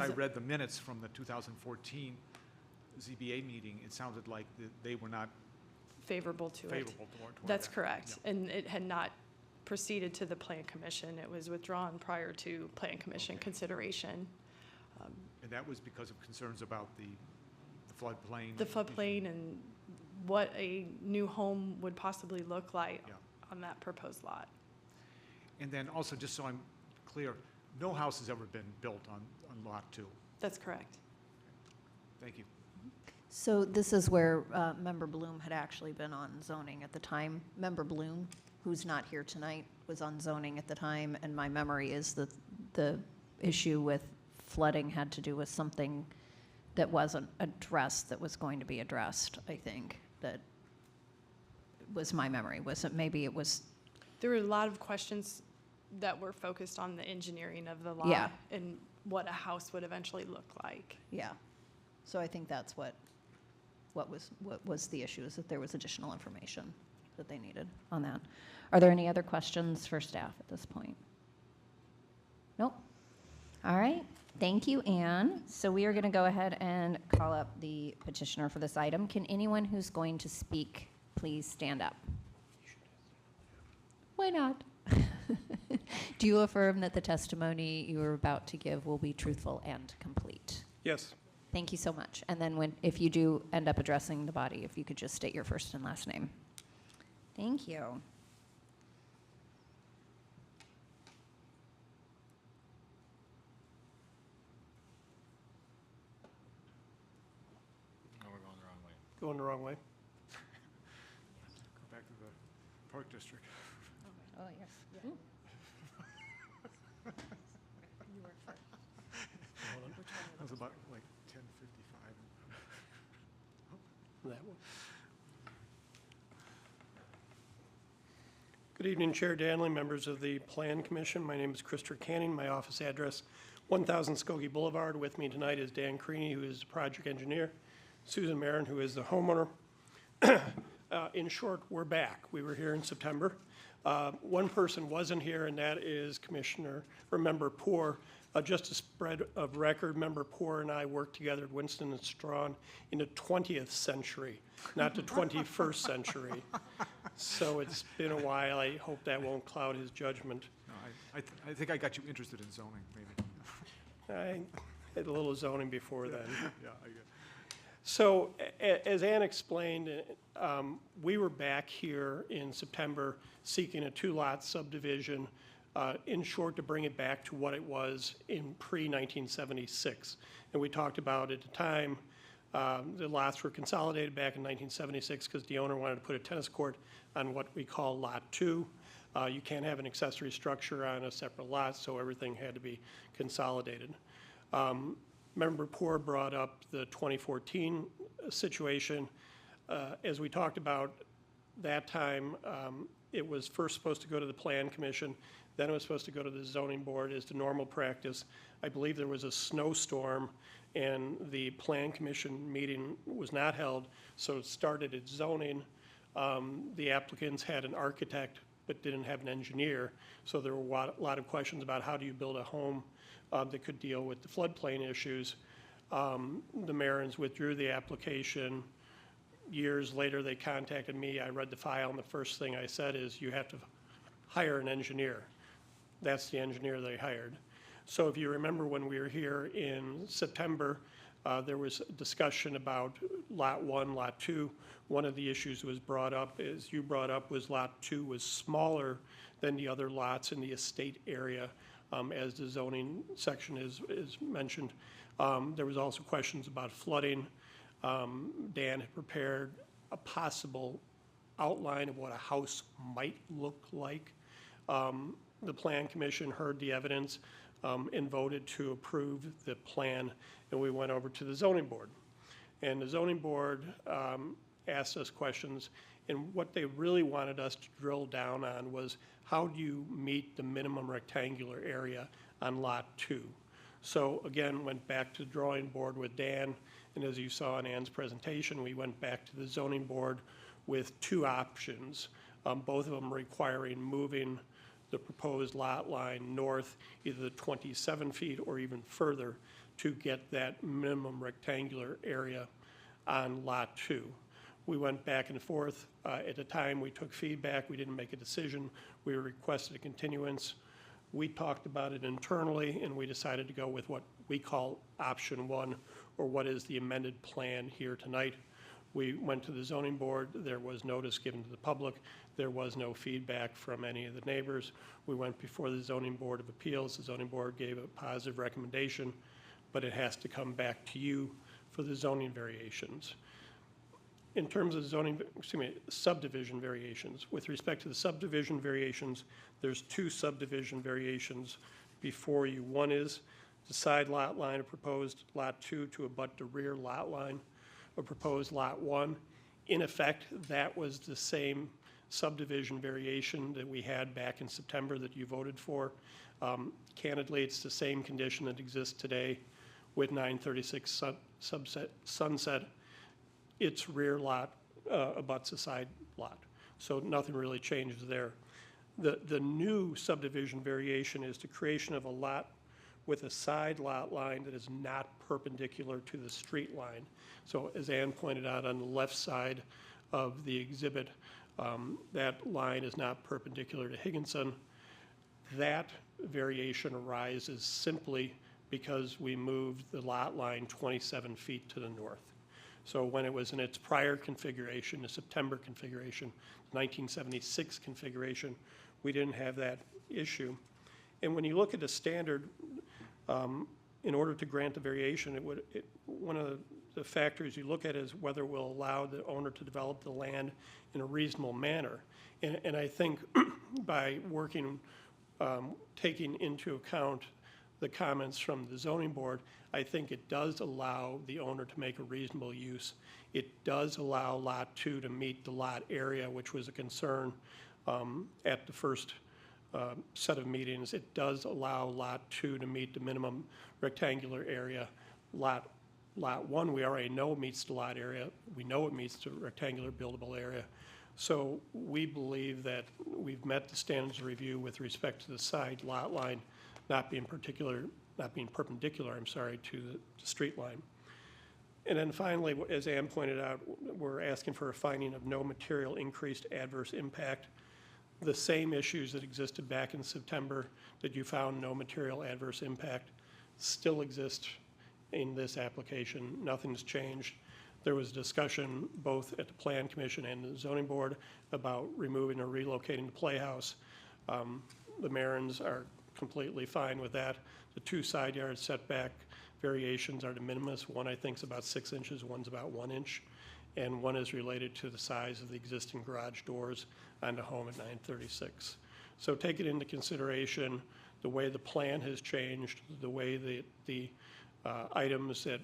I Is it- read the minutes from the 2014 ZBA meeting, it sounded like they were not Favorable to it. favorable toward That's that. correct. Yeah. And it had not proceeded to the Plan Commission. It was withdrawn prior to Plan Commission consideration. And that was because of concerns about the floodplain? The floodplain and what a new home would possibly look like Yeah. on that proposed lot. And then also, just so I'm clear, no house has ever been built on Lot 2. That's correct. Thank you. So this is where Member Bloom had actually been on zoning at the time. Member Bloom, who's not here tonight, was on zoning at the time, and my memory is that the issue with flooding had to do with something that wasn't addressed, that was going to be addressed, I think. That was my memory. Was it, maybe it was, There were a lot of questions that were focused on the engineering of the lot Yeah. and what a house would eventually look like. yeah. So I think that's what was the issue, is that there was additional information that they needed on that. Are there any other questions for staff at this point? Nope. All right. Thank you, Anne. So we are going to go ahead and call up the petitioner for this item. Can anyone who's going to speak please stand up? Why not? Do you affirm that the testimony you are about to give will be truthful and complete? Yes. Thank you so much. And then if you do end up addressing the body, if you could just state your first and last name. Thank you. No, we're going the wrong way. Going the wrong way. Go back to the Park District. Oh, yes. You were first. That was about like 10:55. That one. Good evening, Chair Danley, members of the Plan Commission. My name is Christopher Canning. My office address, 1000 Skokie Boulevard. With me tonight is Dan Creaney, who is the project engineer, Susan Marin, who is the homeowner. In short, we're back. We were here in September. One person wasn't here, and that is Member Poor. Just a spread of record, Member Poor and I worked together at Winston and Strawn in the 20th century, not the 21st century. So it's been a while. I hope that won't cloud his judgment. No, I think I got you interested in zoning, maybe. I had a little zoning before then. Yeah, I get. So, as Ann explained, we were back here in September seeking a two-lot subdivision, in short, to bring it back to what it was in pre-1976. And we talked about at the time, the lots were consolidated back in 1976 because the owner wanted to put a tennis court on what we call Lot 2. You can't have an accessory structure on a separate lot, so everything had to be consolidated. Member Poor brought up the 2014 situation. As we talked about that time, it was first supposed to go to the Plan Commission, then it was supposed to go to the Zoning Board as the normal practice. I believe there was a snowstorm and the Plan Commission meeting was not held, so it started at zoning. The applicants had an architect but didn't have an engineer, so there were a lot of questions about how do you build a home that could deal with the floodplain issues. The Marins withdrew the application. Years later, they contacted me. I read the file, and the first thing I said is, you have to hire an engineer. That's the engineer they hired. So if you remember when we were here in September, there was a discussion about Lot 1, Lot 2. One of the issues was brought up, as you brought up, was Lot 2 was smaller than the other lots in the estate area, as the zoning section is mentioned. There was also questions about flooding. Dan had prepared a possible outline of what a house might look like. The Plan Commission heard the evidence and voted to approve the plan, and we went over to the zoning board. And the zoning board asked us questions, and what they really wanted us to drill down on was, how do you meet the minimum rectangular area on Lot 2? So again, went back to the drawing board with Dan, and as you saw in Ann's presentation, we went back to the zoning board with two options, both of them requiring moving the proposed lot line north either 27 feet or even further to get that minimum rectangular area on Lot 2. We went back and forth. At the time, we took feedback. We didn't make a decision. We requested a continuance. We talked about it internally, and we decided to go with what we call option 1, or what is the amended plan here tonight. We went to the zoning board. There was notice given to the public. There was no feedback from any of the neighbors. We went before the Zoning Board of Appeals. The zoning board gave a positive recommendation, but it has to come back to you for the zoning variations. In terms of subdivision variations, with respect to the subdivision variations, there's two subdivision variations before you. One is the side lot line of proposed Lot 2 to abut the rear lot line of proposed Lot 1. In effect, that was the same subdivision variation that we had back in September that you voted for. Candidly, it's the same condition that exists today with 936 Sunset. Its rear lot abuts a side lot, so nothing really changes there. The new subdivision variation is the creation of a lot with a side lot line that is not perpendicular to the street line. So as Ann pointed out, on the left side of the exhibit, that line is not perpendicular to Higginson. That variation arises simply because we moved the lot line 27 feet to the north. So when it was in its prior configuration, the September configuration, 1976 configuration, we didn't have that issue. And when you look at the standard, in order to grant the variation, one of the factors you look at is whether we'll allow the owner to develop the land in a reasonable manner. And I think by working, taking into account the comments from the zoning board, I think it does allow the owner to make a reasonable use. It does allow Lot 2 to meet the lot area, which was a concern at the first set of meetings. It does allow Lot 2 to meet the minimum rectangular area. Lot 1, we already know meets the lot area. We know it meets the rectangular buildable area. So we believe that we've met the standards of review with respect to the side lot line not being perpendicular, to the street line. And then finally, as Ann pointed out, we're asking for a finding of no material increased adverse impact. The same issues that existed back in September that you found no material adverse impact still exist in this application. Nothing's changed. There was discussion both at the Plan Commission and the Zoning Board about removing or relocating the playhouse. The Marins are completely fine with that. The two side yard setback variations are de minimis. One I think is about 6 inches, one's about 1 inch, and one is related to the size of the existing garage doors on the home at 936. So take it into consideration, the way the plan has changed, the way the items that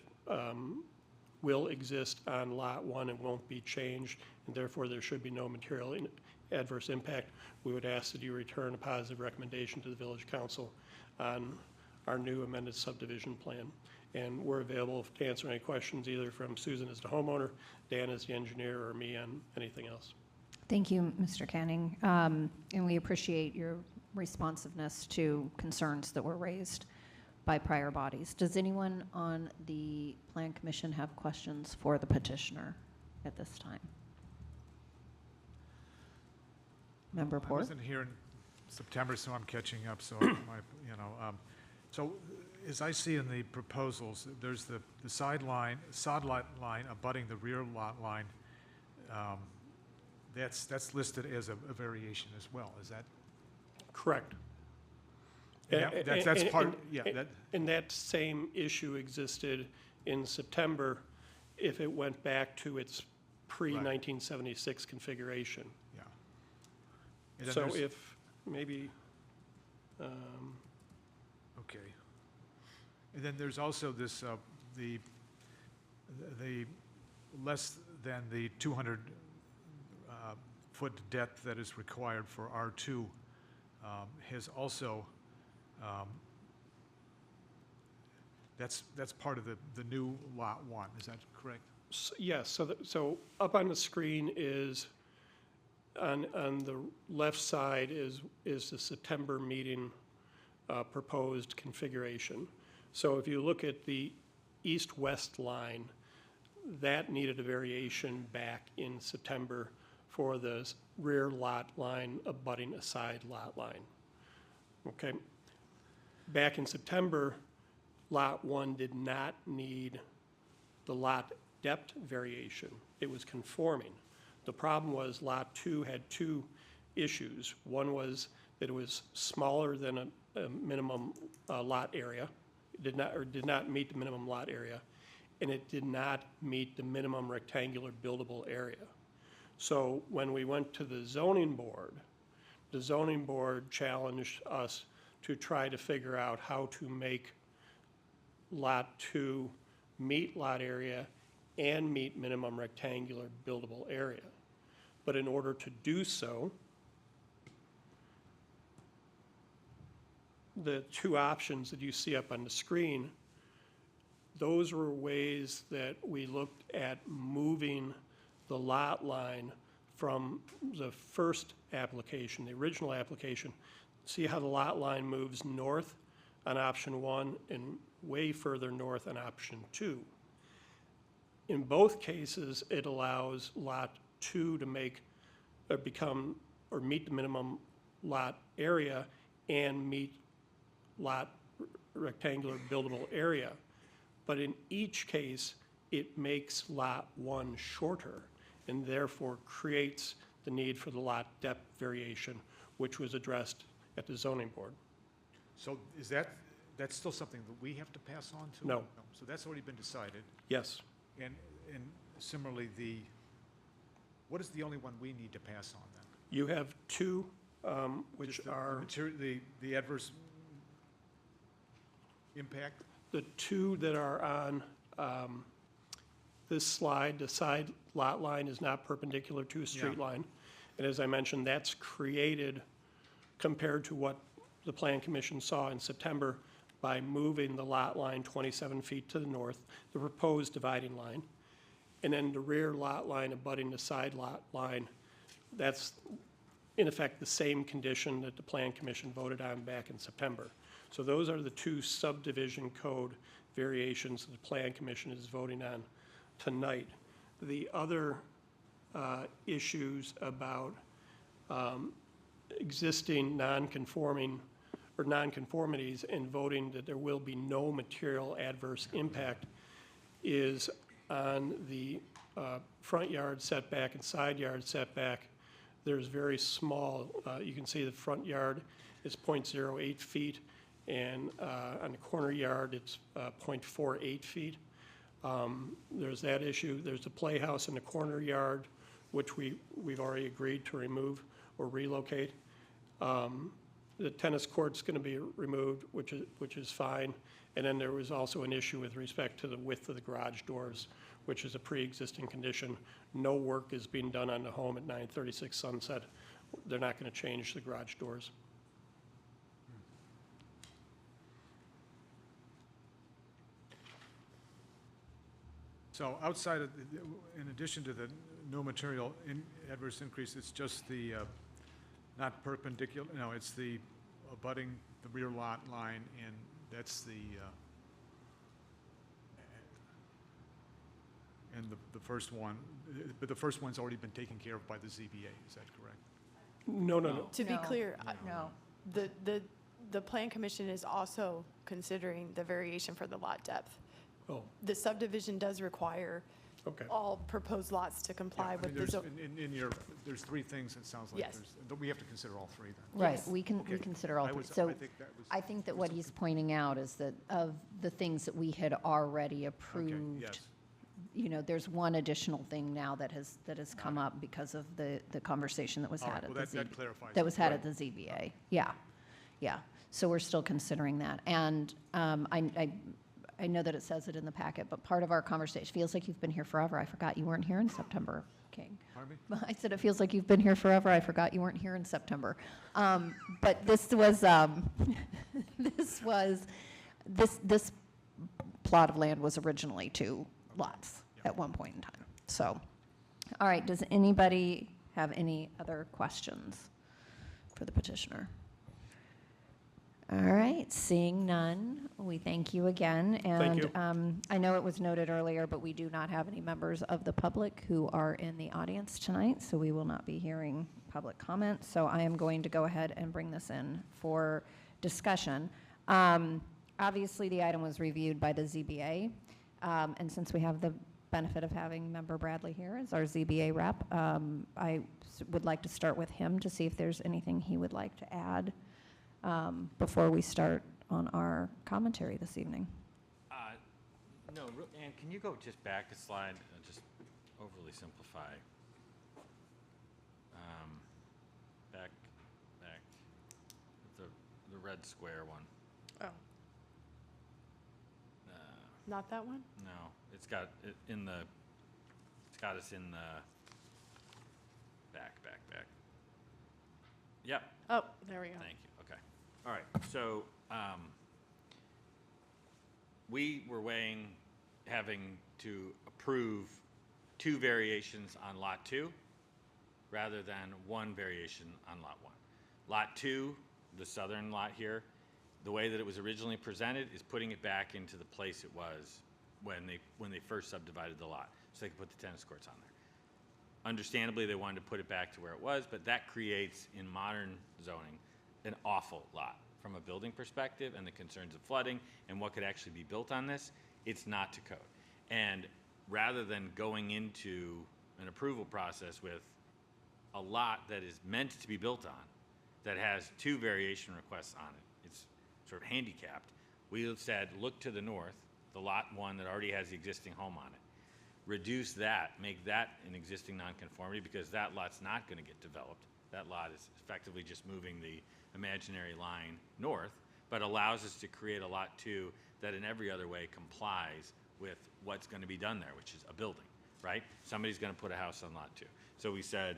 will exist on Lot 1 and won't be changed, and therefore there should be no material adverse impact. We would ask that you return a positive recommendation to the Village Council on our new amended subdivision plan. And we're available to answer any questions either from Susan as the homeowner, Dan as the engineer, or me on anything else. Thank you, Mr. Canning. And we appreciate your responsiveness to concerns that were raised by prior bodies. Does anyone on the Plan Commission have questions for the petitioner at this time? Member I Port? wasn't here in September, so I'm catching up, so so as I see in the proposals, there's the side lot line abutting the rear lot line. That's listed as a variation as well, is that? Correct. That's part, yeah. And that same issue existed in September if it went back to its pre-1976 configuration. Yeah. And then So there's- if maybe, Okay. And then there's also this, the less than the 200 foot depth that is required for R2 has also, that's part of the new Lot 1, is that correct? yes, so up on the screen is, on the left side is the September meeting proposed configuration. So if you look at the east-west line, that needed a variation back in September for the rear lot line abutting a side lot line. Okay? Back in September, Lot 1 did not need the lot depth variation. It was conforming. The problem was Lot 2 had two issues. One was that it was smaller than a minimum lot area. It did not meet the minimum lot area, and it did not meet the minimum rectangular buildable area. So when we went to the zoning board challenged us to try to figure out how to make Lot 2 meet lot area and meet minimum rectangular buildable area. But in order to do so, the two options that you see up on the screen, those were ways that we looked at moving the lot line from the first application, the original application. See how the lot line moves north on option 1 and way further north on option 2. In both cases, it allows Lot 2 to meet the minimum lot area and meet lot rectangular buildable area. But in each case, it makes Lot 1 shorter and therefore creates the need for the lot depth variation, which was addressed at the zoning board. So is that's still something that we have to pass on to? No. So that's already been decided. Yes. And similarly, what is the only one we need to pass on then? You have two, which are the adverse impact? the two that are on this slide. The side lot line is not perpendicular to a street Yeah. line. And as I mentioned, that's created compared to what the Plan Commission saw in September by moving the lot line 27 feet to the north, the proposed dividing line. And then the rear lot line abutting the side lot line, that's in effect the same condition that the Plan Commission voted on back in September. So those are the two subdivision code variations that the Plan Commission is voting on tonight. The other issues about existing non-conforming or non-conformities and voting that there will be no material adverse impact is on the front yard setback and side yard setback. There's very small, you can see the front yard is 0.08 feet, and on the corner yard, it's 0.48 feet. There's that issue. There's a playhouse in the corner yard, which we've already agreed to remove or relocate. The tennis court's going to be removed, which is fine. And then there was also an issue with respect to the width of the garage doors, which is a pre-existing condition. No work is being done on the home at 936 Sunset. They're not going to change the garage doors. So outside of, in addition to the no material adverse increase, it's just the, not perpendicular, no, it's the abutting the rear lot line, and that's the, and the first one, but the first one's already been taken care of by the ZBA, is that correct? No, no, no. To be No. clear, No. the Plan Commission is also considering the variation for the lot depth. Oh, The subdivision does require okay. all proposed lots to comply I mean, with the there's, zo- in your, there's three things, it sounds like Yes. there's, but we have to consider all three then. Right, Yes. we Okay. consider all I three. was- So I think that was- I think that what he's pointing out is that of the things that we had already Okay, approved, yes. you know, there's one additional thing now that has come up because of the conversation that was All right, had at well, the that ZBA. clarifies That it. was had at Right. the ZBA, yeah, yeah. So we're still considering that. And I know that it says it in the packet, but part of our conversation, feels like you've been here forever. I forgot you weren't here in September, King. Pardon me? I said, it feels like you've been here forever. I forgot you weren't here in September. But this was, this plot of land was originally 2 lots at one point in time. So, all right, does anybody have any other questions for the petitioner? All right, seeing none, we thank you again. Thank you. And I know it was noted earlier, but we do not have any members of the public who are in the audience tonight, so we will not be hearing public comment. So I am going to go ahead and bring this in for discussion. Obviously, the item was reviewed by the ZBA, and since we have the benefit of having Member Bradley here as our ZBA rep, I would like to start with him to see if there's anything he would like to add before we start on our commentary this evening. No, Ann, can you go just back a slide, just overly simplify? Back, the red square one. Oh, not that one? No, it's got it in the, it's got us in the back. Yep, Oh, there we go. thank you, okay. All right, so, we were weighing having to approve 2 variations on Lot 2 rather than 1 variation on Lot 1. Lot 2, the southern lot here, the way that it was originally presented is putting it back into the place it was when they first subdivided the lot, so they could put the tennis courts on there. Understandably, they wanted to put it back to where it was, but that creates, in modern zoning, an awful lot from a building perspective and the concerns of flooding and what could actually be built on this. It's not to code. And rather than going into an approval process with a lot that is meant to be built on, that has 2 variation requests on it, it's sort of handicapped, we said, look to the north, the lot 1 that already has the existing home on it. Reduce that, make that an existing nonconformity, because that lot's not going to get developed. That lot is effectively just moving the imaginary line north, but allows us to create a lot 2 that in every other way complies with what's going to be done there, which is a building, right? Somebody's going to put a house on lot 2. So we said,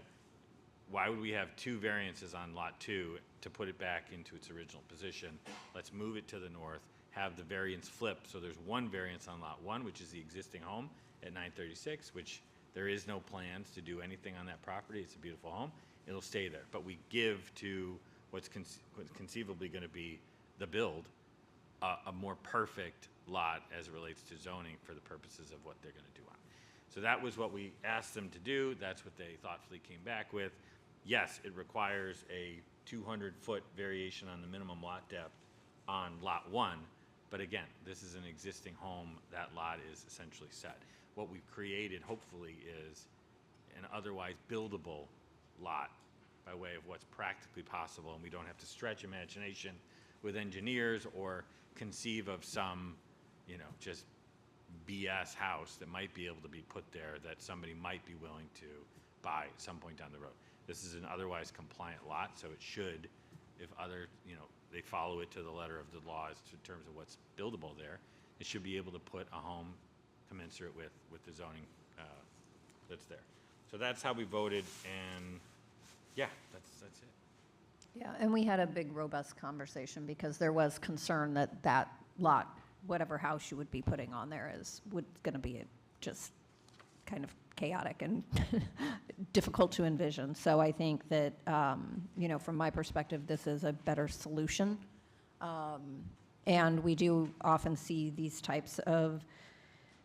why would we have 2 variances on lot 2 to put it back into its original position? Let's move it to the north, have the variance flip, so there's 1 variance on lot 1, which is the existing home at 936, which there is no plans to do anything on that property. It's a beautiful home. It'll stay there. But we give to what's conceivably going to be the build a more perfect lot as it relates to zoning for the purposes of what they're going to do on it. So that was what we asked them to do. That's what they thoughtfully came back with. Yes, it requires a 200-foot variation on the minimum lot depth on lot 1, but again, this is an existing home. That lot is essentially set. What we've created, hopefully, is an otherwise buildable lot by way of what's practically possible, and we don't have to stretch imagination with engineers or conceive of some, just BS house that might be able to be put there that somebody might be willing to buy at some point down the road. This is an otherwise compliant lot, so it should, if other, they follow it to the letter of the laws in terms of what's buildable there, it should be able to put a home commensurate with the zoning that's there. So that's how we voted, and yeah, that's it. Yeah, and we had a big, robust conversation because there was concern that that lot, whatever house you would be putting on there, is going to be just kind of chaotic and difficult to envision. So I think that, from my perspective, this is a better solution. And we do often see these types of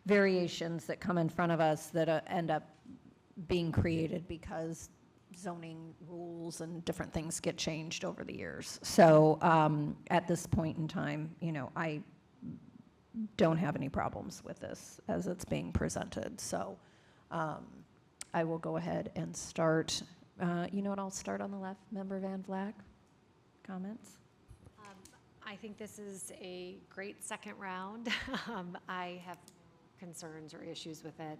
variations that come in front of us that end up being created because zoning rules and different things get changed over the years. So at this point in time, I don't have any problems with this as it's being presented. So I will go ahead and start. I'll start on the left. Member Van Vleck, comments? I think this is a great second round. I have no concerns or issues with it.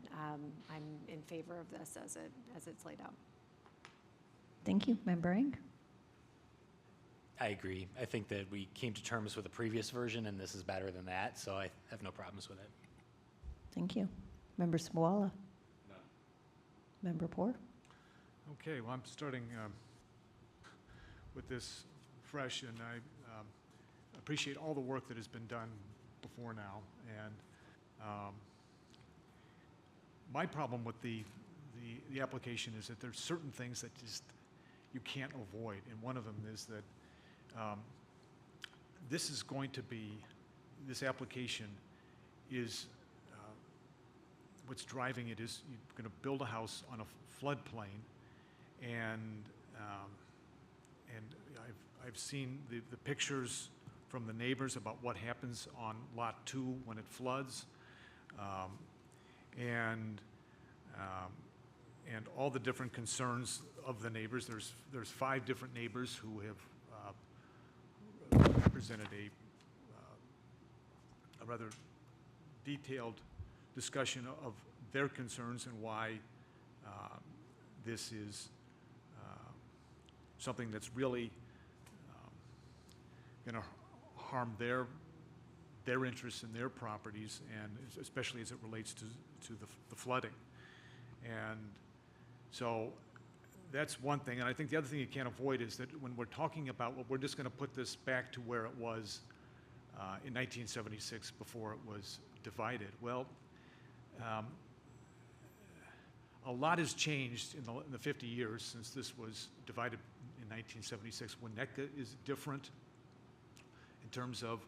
I'm in favor of this as it's laid out. Thank you. Member Eng? I agree. I think that we came to terms with the previous version, and this is better than that, so I have no problems with it. Thank you. Member Smawala? None. Member Poor? Okay, well, I'm starting with this fresh, and I appreciate all the work that has been done before now. And my problem with the application is that there's certain things that just you can't avoid, and one of them is that this application is, what's driving it is you're going to build a house on a floodplain, and I've seen the pictures from the neighbors about what happens on Lot 2 when it floods, and all the different concerns of the neighbors. There's 5 different neighbors who have presented a rather detailed discussion of their concerns and why this is something that's really going to harm their interests in their properties, and especially as it relates to the flooding. And so that's one thing. And I think the other thing you can't avoid is that when we're talking about, well, we're just going to put this back to where it was in 1976 before it was divided. Well, a lot has changed in the 50 years since this was divided in 1976. Winnetka is different in terms of,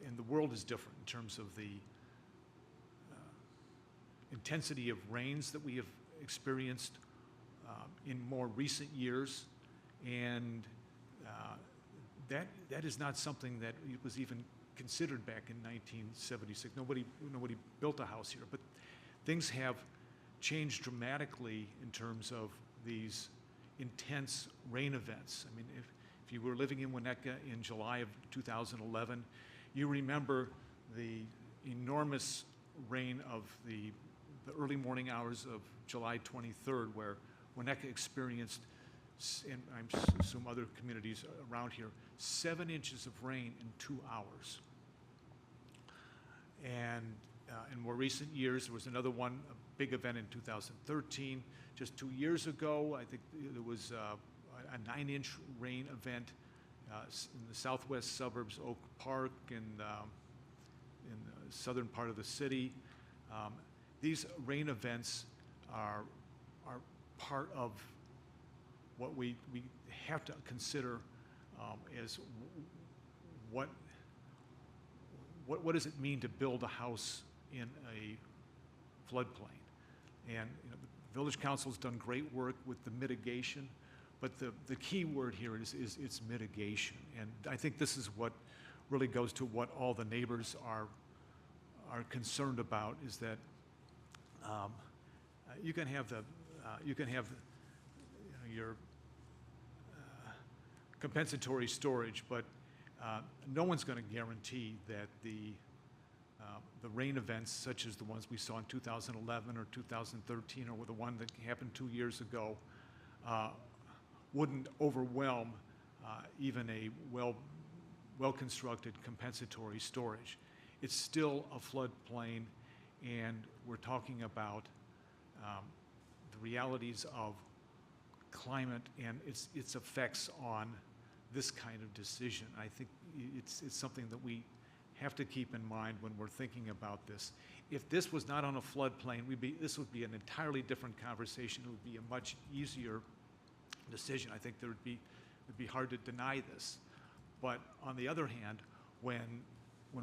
and the world is different in terms of the intensity of rains that we have experienced in more recent years, and that is not something that was even considered back in 1976. Nobody built a house here, but things have changed dramatically in terms of these intense rain events. I mean, if you were living in Winnetka in July of 2011, you remember the enormous rain of the early morning hours of July 23rd, where Winnetka experienced, and I assume other communities around here, 7 inches of rain in 2 hours. And in more recent years, there was another one, a big event in 2013. Just 2 years ago, I think there was a 9-inch rain event in the southwest suburbs, Oak Park, in the southern part of the city. These rain events are part of what we have to consider as what does it mean to build a house in a floodplain. And the Village Council's done great work with the mitigation, but the key word here is it's mitigation. And I think this is what really goes to what all the neighbors are concerned about, is that you can have your compensatory storage, but no one's going to guarantee that the rain events such as the ones we saw in 2011 or 2013 or the one that happened 2 years ago wouldn't overwhelm even a well-constructed compensatory storage. It's still a floodplain, and we're talking about the realities of climate and its effects on this kind of decision. I think it's something that we have to keep in mind when we're thinking about this. If this was not on a floodplain, this would be an entirely different conversation. It would be a much easier decision. I think it'd be hard to deny this. But on the other hand, when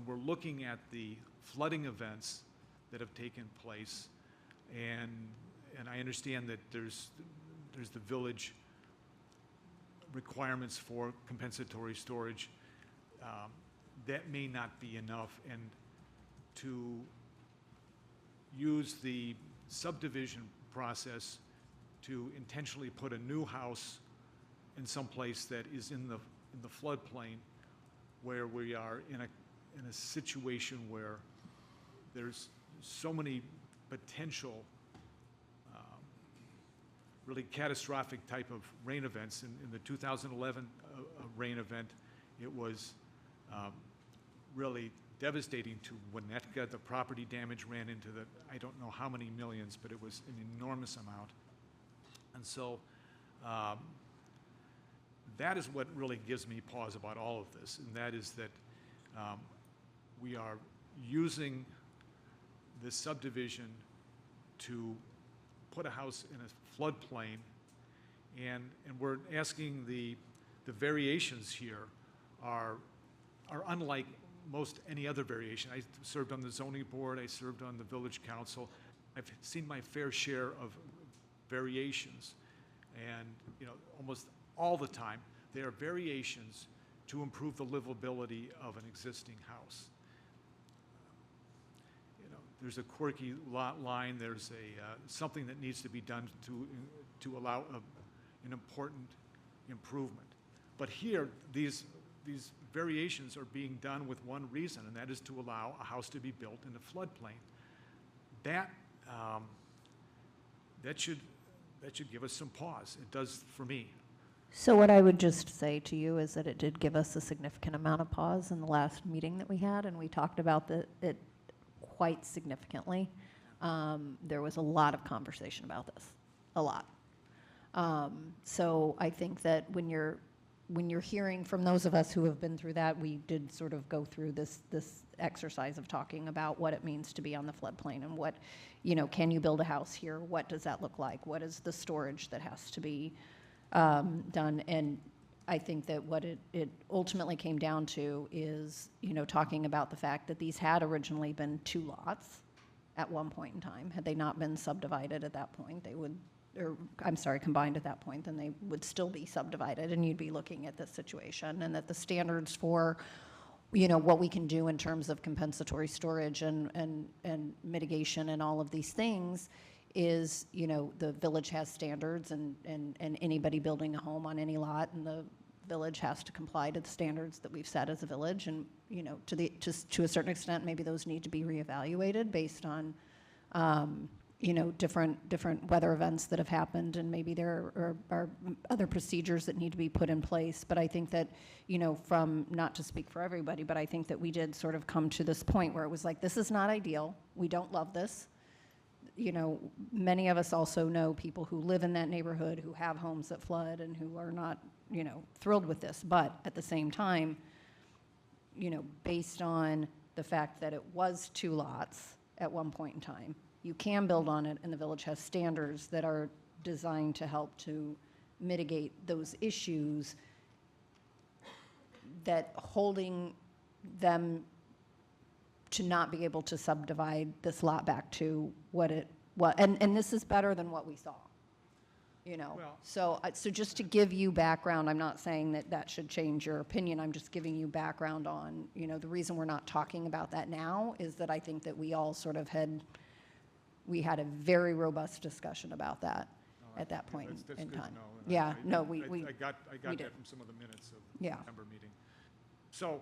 we're looking at the flooding events that have taken place, and I understand that there's the village requirements for compensatory storage, that may not be enough, and to use the subdivision process to intentionally put a new house in some place that is in the floodplain, where we are in a situation where there's so many potential really catastrophic type of rain events. In the 2011 rain event, it was really devastating to Winnetka. The property damage ran into I don't know how many millions, but it was an enormous amount. And so that is what really gives me pause about all of this, and that is that we are using this subdivision to put a house in a floodplain, and we're asking the variations here are unlike most any other variation. I served on the zoning board, I served on the village council. I've seen my fair share of variations, and almost all the time they are variations to improve the livability of an existing house. There's a quirky lot line, there's something that needs to be done to allow an important improvement. But here, these variations are being done with one reason, and that is to allow a house to be built in a floodplain. That should give us some pause. It does for me. So what I would just say to you is that it did give us a significant amount of pause in the last meeting that we had, and we talked about it quite significantly. There was a lot of conversation about this, a lot. So I think that when you're hearing from those of us who have been through that, we did sort of go through this exercise of talking about what it means to be on the floodplain, and what, can you build a house here? What does that look like? What is the storage that has to be done? And I think that what it ultimately came down to is, talking about the fact that these had originally been 2 lots at one point in time. Had they not been subdivided at that point, they would, or I'm sorry, combined at that point, then they would still be subdivided, and you'd be looking at this situation, and that the standards for, what we can do in terms of compensatory storage and mitigation and all of these things is, the village has standards, and anybody building a home on any lot in the village has to comply to the standards that we've set as a village, and to a certain extent, maybe those need to be reevaluated based on different weather events that have happened, and maybe there are other procedures that need to be put in place. But I think that, from, not to speak for everybody, but I think that we did sort of come to this point where it was like, this is not ideal. We don't love this. Many of us also know people who live in that neighborhood who have homes that flood and who are not, thrilled with this. But at the same time, based on the fact that it was 2 lots at one point in time, you can build on it, and the village has standards that are designed to help to mitigate those issues, that holding them to not be able to subdivide this lot back to what and this is better than what we saw, Well, So just to give you background, I'm not saying that should change your opinion. I'm just giving you background on, the reason we're not talking about that now is that I think that we all sort of had a very robust discussion about that at that point that's in good to time. know, and Yeah, I no, we got did. that from some of the minutes of the Yeah. September meeting. So,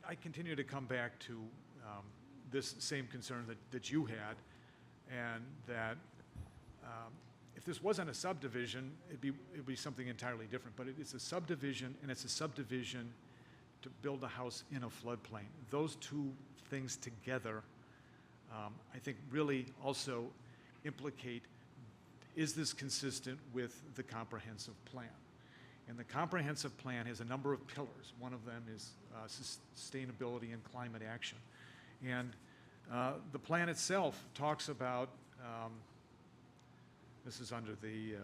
I continue to come back to this same concern that you had, and that if this wasn't a subdivision, it'd be something entirely different. But it's a subdivision, and it's a subdivision to build a house in a floodplain. Those 2 things together, I think, really also implicate, is this consistent with the comprehensive plan? And the comprehensive plan has a number of pillars. One of them is sustainability and climate action. And the plan itself talks about, this is under the,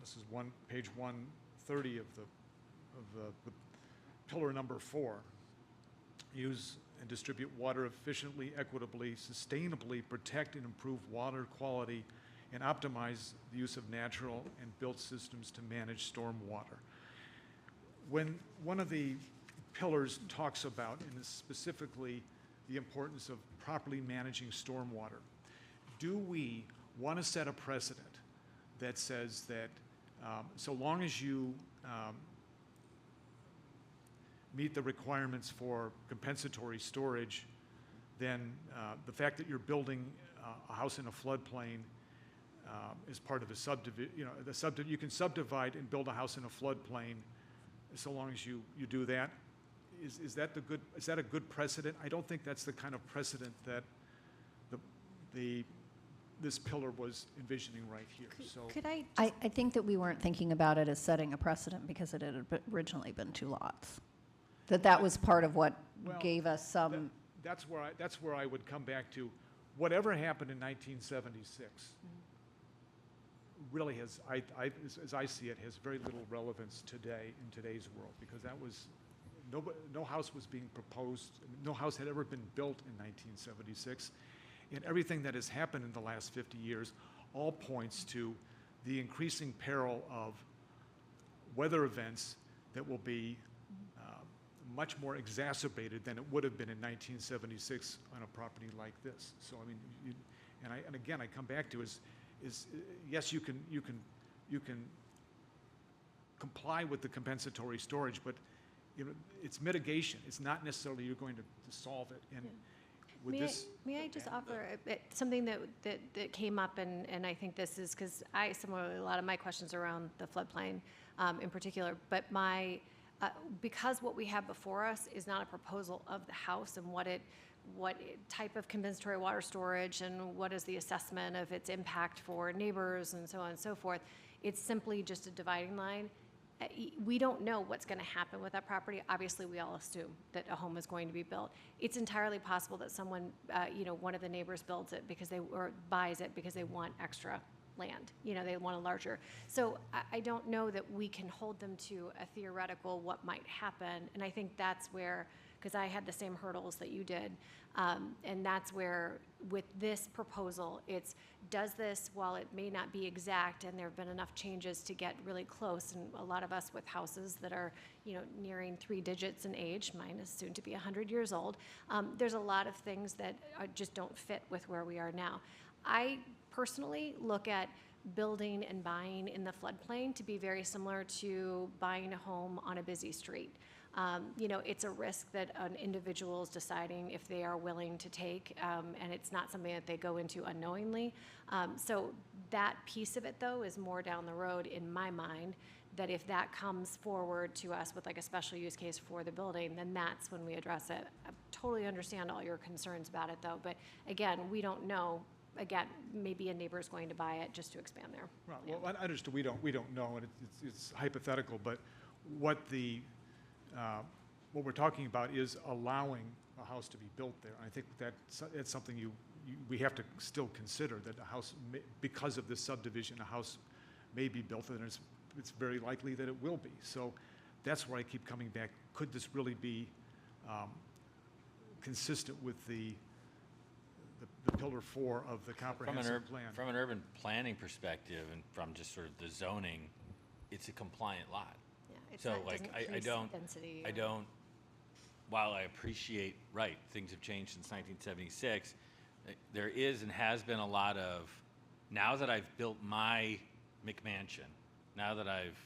this is page 130 of the pillar number 4. Use and distribute water efficiently, equitably, sustainably, protect and improve water quality, and optimize the use of natural and built systems to manage storm water. When one of the pillars talks about, and is specifically the importance of properly managing stormwater, do we want to set a precedent that says that so long as you meet the requirements for compensatory storage, then the fact that you're building a house in a floodplain is part of a subdivision, you can subdivide and build a house in a floodplain so long as you do that. Is that a good precedent? I don't think that's the kind of precedent that this pillar was envisioning right here. So Could I I think that we weren't thinking about it as setting a precedent because it had originally been 2 lots. That was part of what Well, gave us some, that's where I would come back to. Whatever happened in 1976 really has, as I see it, has very little relevance today in today's world, because that was, no house was being proposed, no house had ever been built in 1976, and everything that has happened in the last 50 years all points to the increasing peril of weather events that will be much more exacerbated than it would have been in 1976 on a property like this. So I mean, and again, I come back to is yes, you can comply with the compensatory storage, but it's mitigation. It's not necessarily you're going to solve it. And with this, may I just offer something that came up, and I think this is because similarly, a lot of my questions are around the floodplain in particular, but because what we have before us is not a proposal of the house and what type of compensatory water storage and what is the assessment of its impact for neighbors and so on and so forth, it's simply just a dividing line. We don't know what's going to happen with that property. Obviously, we all assume that a home is going to be built. It's entirely possible that someone, one of the neighbors builds it or buys it because they want extra land. They want a larger. So I don't know that we can hold them to a theoretical what might happen. And I think that's where, because I had the same hurdles that you did, and that's where with this proposal, does this, while it may not be exact and there have been enough changes to get really close, and a lot of us with houses that are nearing 3 digits in age, mine is soon to be 100 years old, there's a lot of things that just don't fit with where we are now. I personally look at building and buying in the floodplain to be very similar to buying a home on a busy street. It's a risk that an individual is deciding if they are willing to take, and it's not something that they go into unknowingly. So that piece of it, though, is more down the road in my mind, that if that comes forward to us with like a special use case for the building, then that's when we address it. I totally understand all your concerns about it, though, but again, we don't know. Again, maybe a neighbor is going to buy it just to expand there. right, well, I understand we don't know, and it's hypothetical, but what we're talking about is allowing a house to be built there. I think that's something we have to still consider, that a house, because of this subdivision, a house may be built, and it's very likely that it will be. So that's where I keep coming back. Could this really be consistent with the pillar 4 of the comprehensive plan? From an urban planning perspective and from just sort of the zoning, it's a compliant lot. So like, I don't, while I appreciate, right, things have changed since 1976, there is and has been a lot of, now that I've built my McMansion, now that I've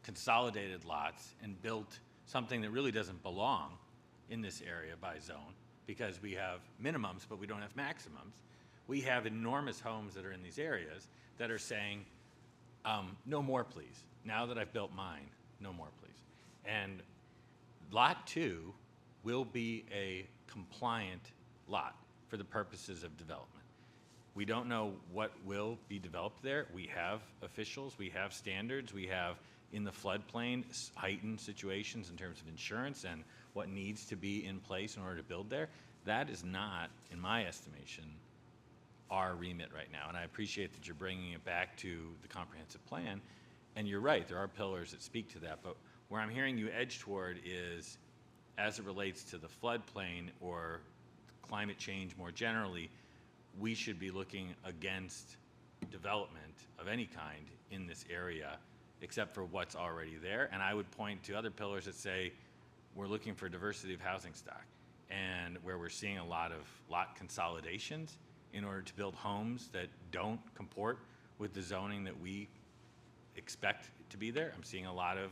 consolidated lots and built something that really doesn't belong in this area by zone, because we have minimums, but we don't have maximums, we have enormous homes that are in these areas that are saying, no more, please. Now that I've built mine, no more, please. And lot 2 will be a compliant lot for the purposes of development. We don't know what will be developed there. We have officials, we have standards, we have in the floodplain, heightened situations in terms of insurance and what needs to be in place in order to build there. That is not, in my estimation, our remit right now. And I appreciate that you're bringing it back to the comprehensive plan. And you're right, there are pillars that speak to that. But where I'm hearing you edge toward is, as it relates to the floodplain or climate change more generally, we should be looking against development of any kind in this area, except for what's already there. And I would point to other pillars that say we're looking for diversity of housing stock, and where we're seeing a lot of lot consolidations in order to build homes that don't comport with the zoning that we expect to be there. I'm seeing a lot of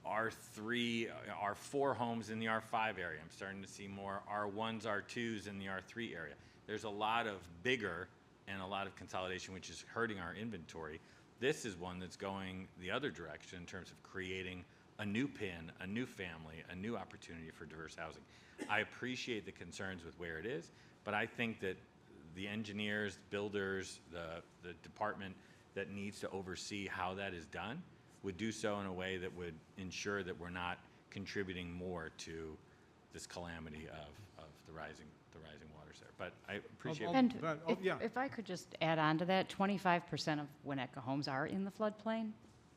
R3, R4 homes in the R5 area. I'm starting to see more R1s, R2s in the R3 area. There's a lot of bigger and a lot of consolidation, which is hurting our inventory. This is one that's going the other direction in terms of creating a new PIN, a new family, a new opportunity for diverse housing. I appreciate the concerns with where it is, but I think that the engineers, builders, the department that needs to oversee how that is done would do so in a way that would ensure that we're not contributing more to this calamity of the rising waters there. But I appreciate. And yeah. if I could just add on to that, 25% of Winnetka homes are in the floodplain.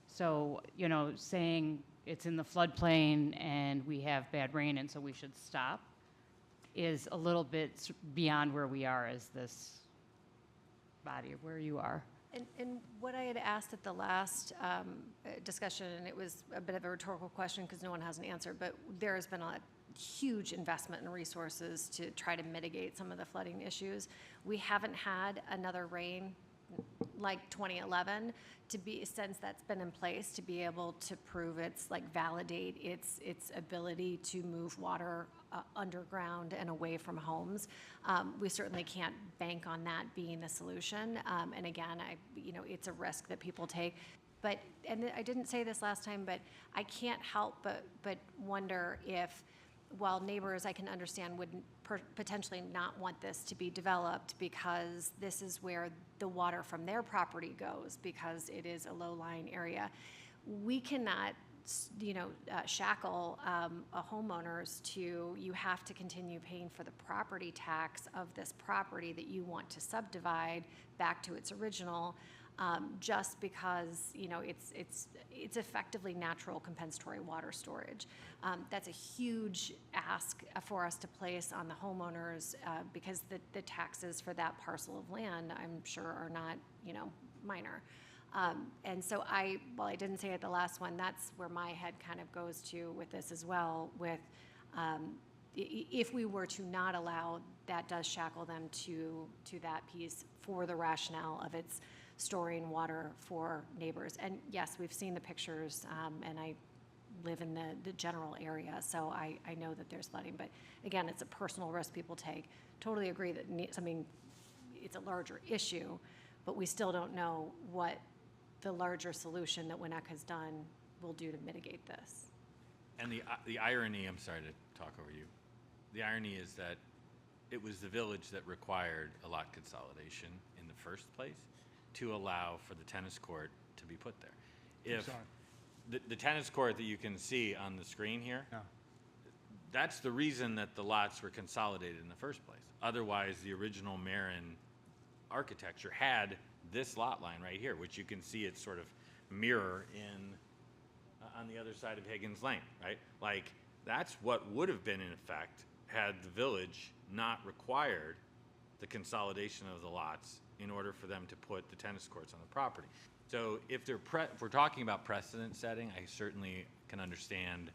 So, you know, saying it's in the floodplain and we have bad rain and so we should stop is a little bit beyond where we are as this body, where you are. And what I had asked at the last discussion, and it was a bit of a rhetorical question because no one has an answer, but there has been a huge investment in resources to try to mitigate some of the flooding issues. We haven't had another rain like 2011 to be, since that's been in place, to be able to prove validate its ability to move water underground and away from homes. We certainly can't bank on that being the solution. And again, it's a risk that people take. But, and I didn't say this last time, but I can't help but wonder if, while neighbors, I can understand, would potentially not want this to be developed because this is where the water from their property goes because it is a low-lying area. We cannot, shackle homeowners to, you have to continue paying for the property tax of this property that you want to subdivide back to its original, just because it's effectively natural compensatory water storage. That's a huge ask for us to place on the homeowners because the taxes for that parcel of land, I'm sure, are not minor. And so while I didn't say it the last one, that's where my head kind of goes to with this as well. With if we were to not allow, that does shackle them to that piece for the rationale of its storing water for neighbors. And yes, we've seen the pictures, and I live in the general area, so I know that there's flooding. But again, it's a personal risk people take. Totally agree that it's a larger issue, but we still don't know what the larger solution that Winnetka has done will do to mitigate this. And the irony, I'm sorry to talk over you, the irony is that it was the village that required a lot consolidation in the first place to allow for the tennis court to be put there. If the tennis court that you can see on the screen here, that's the reason that the lots were consolidated in the first place. Otherwise, the original Marin architecture had this lot line right here, which you can see its sort of mirror on the other side of Higgins Lane, right? Like, that's what would have been in effect had the village not required the consolidation of the lots in order for them to put the tennis courts on the property. So if we're talking about precedent setting, I certainly can understand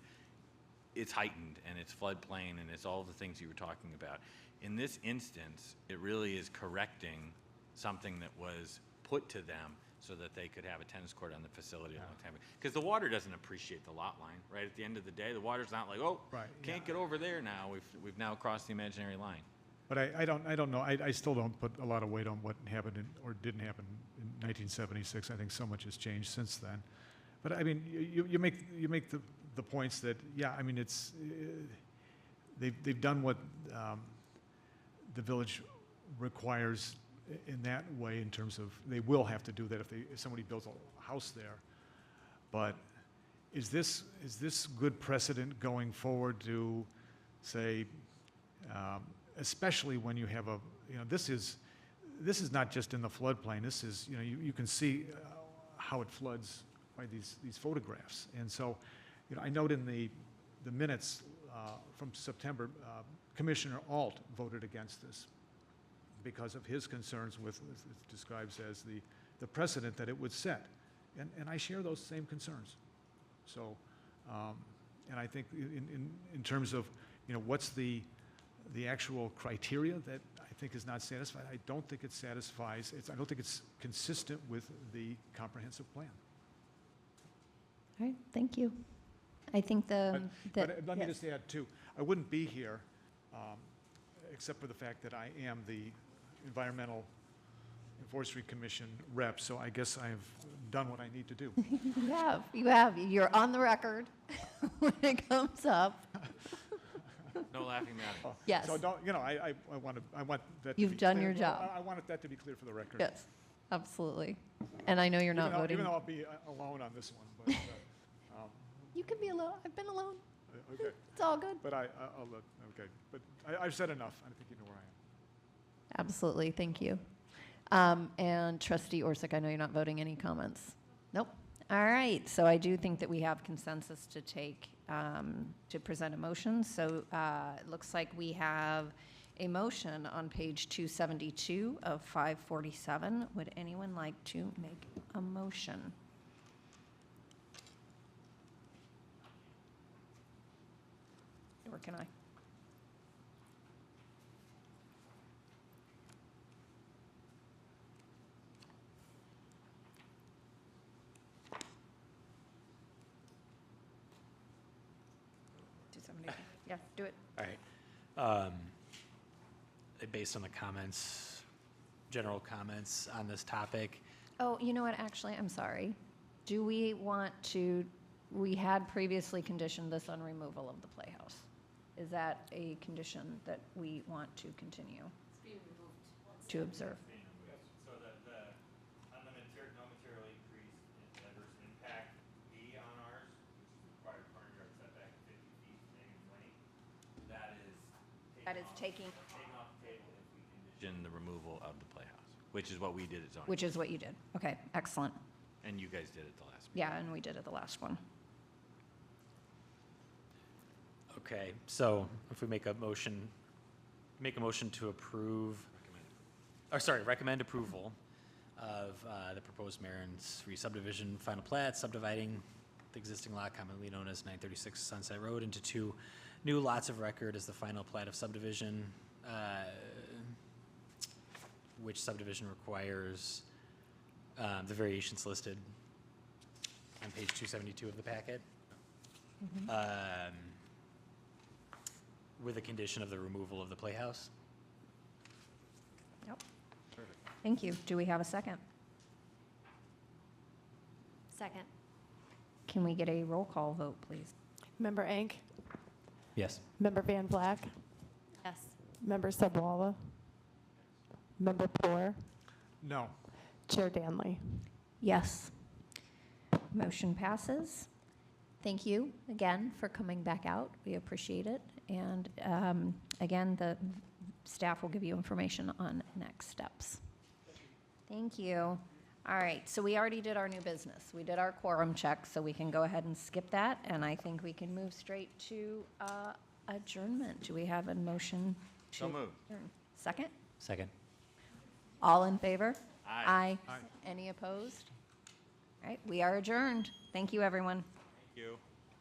it's heightened and it's floodplain and it's all the things you were talking about. In this instance, it really is correcting something that was put to them so that they could have a tennis court on the facility a long time ago. Because the water doesn't appreciate the lot line, right? At the end of the day, the water's not like, oh, can't get over there now. We've now crossed the imaginary line. But I don't know. I still don't put a lot of weight on what happened or didn't happen in 1976. I think so much has changed since then. But I mean, you make the points that it's they've done what the village requires in that way, in terms of they will have to do that if somebody builds a house there. But is this good precedent going forward to say, especially when you have this is not just in the floodplain. This is, you can see how it floods by these photographs. And so, I note in the minutes from September, Commissioner Alt voted against this because of his concerns with, it describes as the precedent that it would set. And I share those same concerns. So, and I think in terms of, what's the actual criteria that I think is not satisfied, I don't think it satisfies, I don't think it's consistent with the comprehensive plan. All right, thank you. I think But let me yes. just add too, I wouldn't be here except for the fact that I am the Environmental and Forestry Commission rep, so I guess I've done what I need to do. You have. You're on the record when it comes up. No laughing matter. Yes. So don't, I want that to You've be done clear. your job. I want that to be clear for the record. Yes, absolutely. And I know you're not voting. Even though I'll be alone on this one, but. You can be alone. I've been alone. Okay. It's all good. But I'll look, okay. But I've said enough. I think you know where I am. Absolutely, thank you. And Trustee Orsic, I know you're not voting. Any comments? Nope. All right, so I do think that we have consensus to take, to present a motion. So it looks like we have a motion on page 272 of 547. Would anyone like to make a motion? Or can I? Yeah, do it. All right. Based on the comments, general comments on this topic, Oh, you know what, actually, I'm sorry. Do we want to, we had previously conditioned this on removal of the playhouse. Is that a condition that we want to continue? To observe? So that on the no material increase in adverse impact B on ours, which is required corner yard setback of 50 feet, -20, That is taking, taken off the table if we condition the removal of the playhouse, which is what we did at zoning. which is what you did. Okay, excellent. And you guys did it the last meeting. Yeah, and we did it the last one. okay, so if we make a motion to approve, recommend approval of the proposed Marin's re-subdivision final plat, subdividing the existing lot commonly known as 936 Sunset Road into 2 new lots of record as the final plat of subdivision, which subdivision requires the variations listed on page 272 of the packet. With a condition of the removal of the playhouse. Yep. Thank you. Do we have a second? Second. Can we get a roll call vote, please? Member Ank? Yes. Member Van Black? Yes. Member Subwala? Member Poor? No. Chair Danley? Yes. Motion passes. Thank you again for coming back out. We appreciate it. And again, the staff will give you information on next steps. Thank you. All right, so we already did our new business. We did our quorum check, so we can go ahead and skip that. And I think we can move straight to adjournment. Do we have a motion to So moved. adjourn? Second? Second. All in favor? Aye. Any opposed? All right, we are adjourned. Thank you, everyone. Thank you.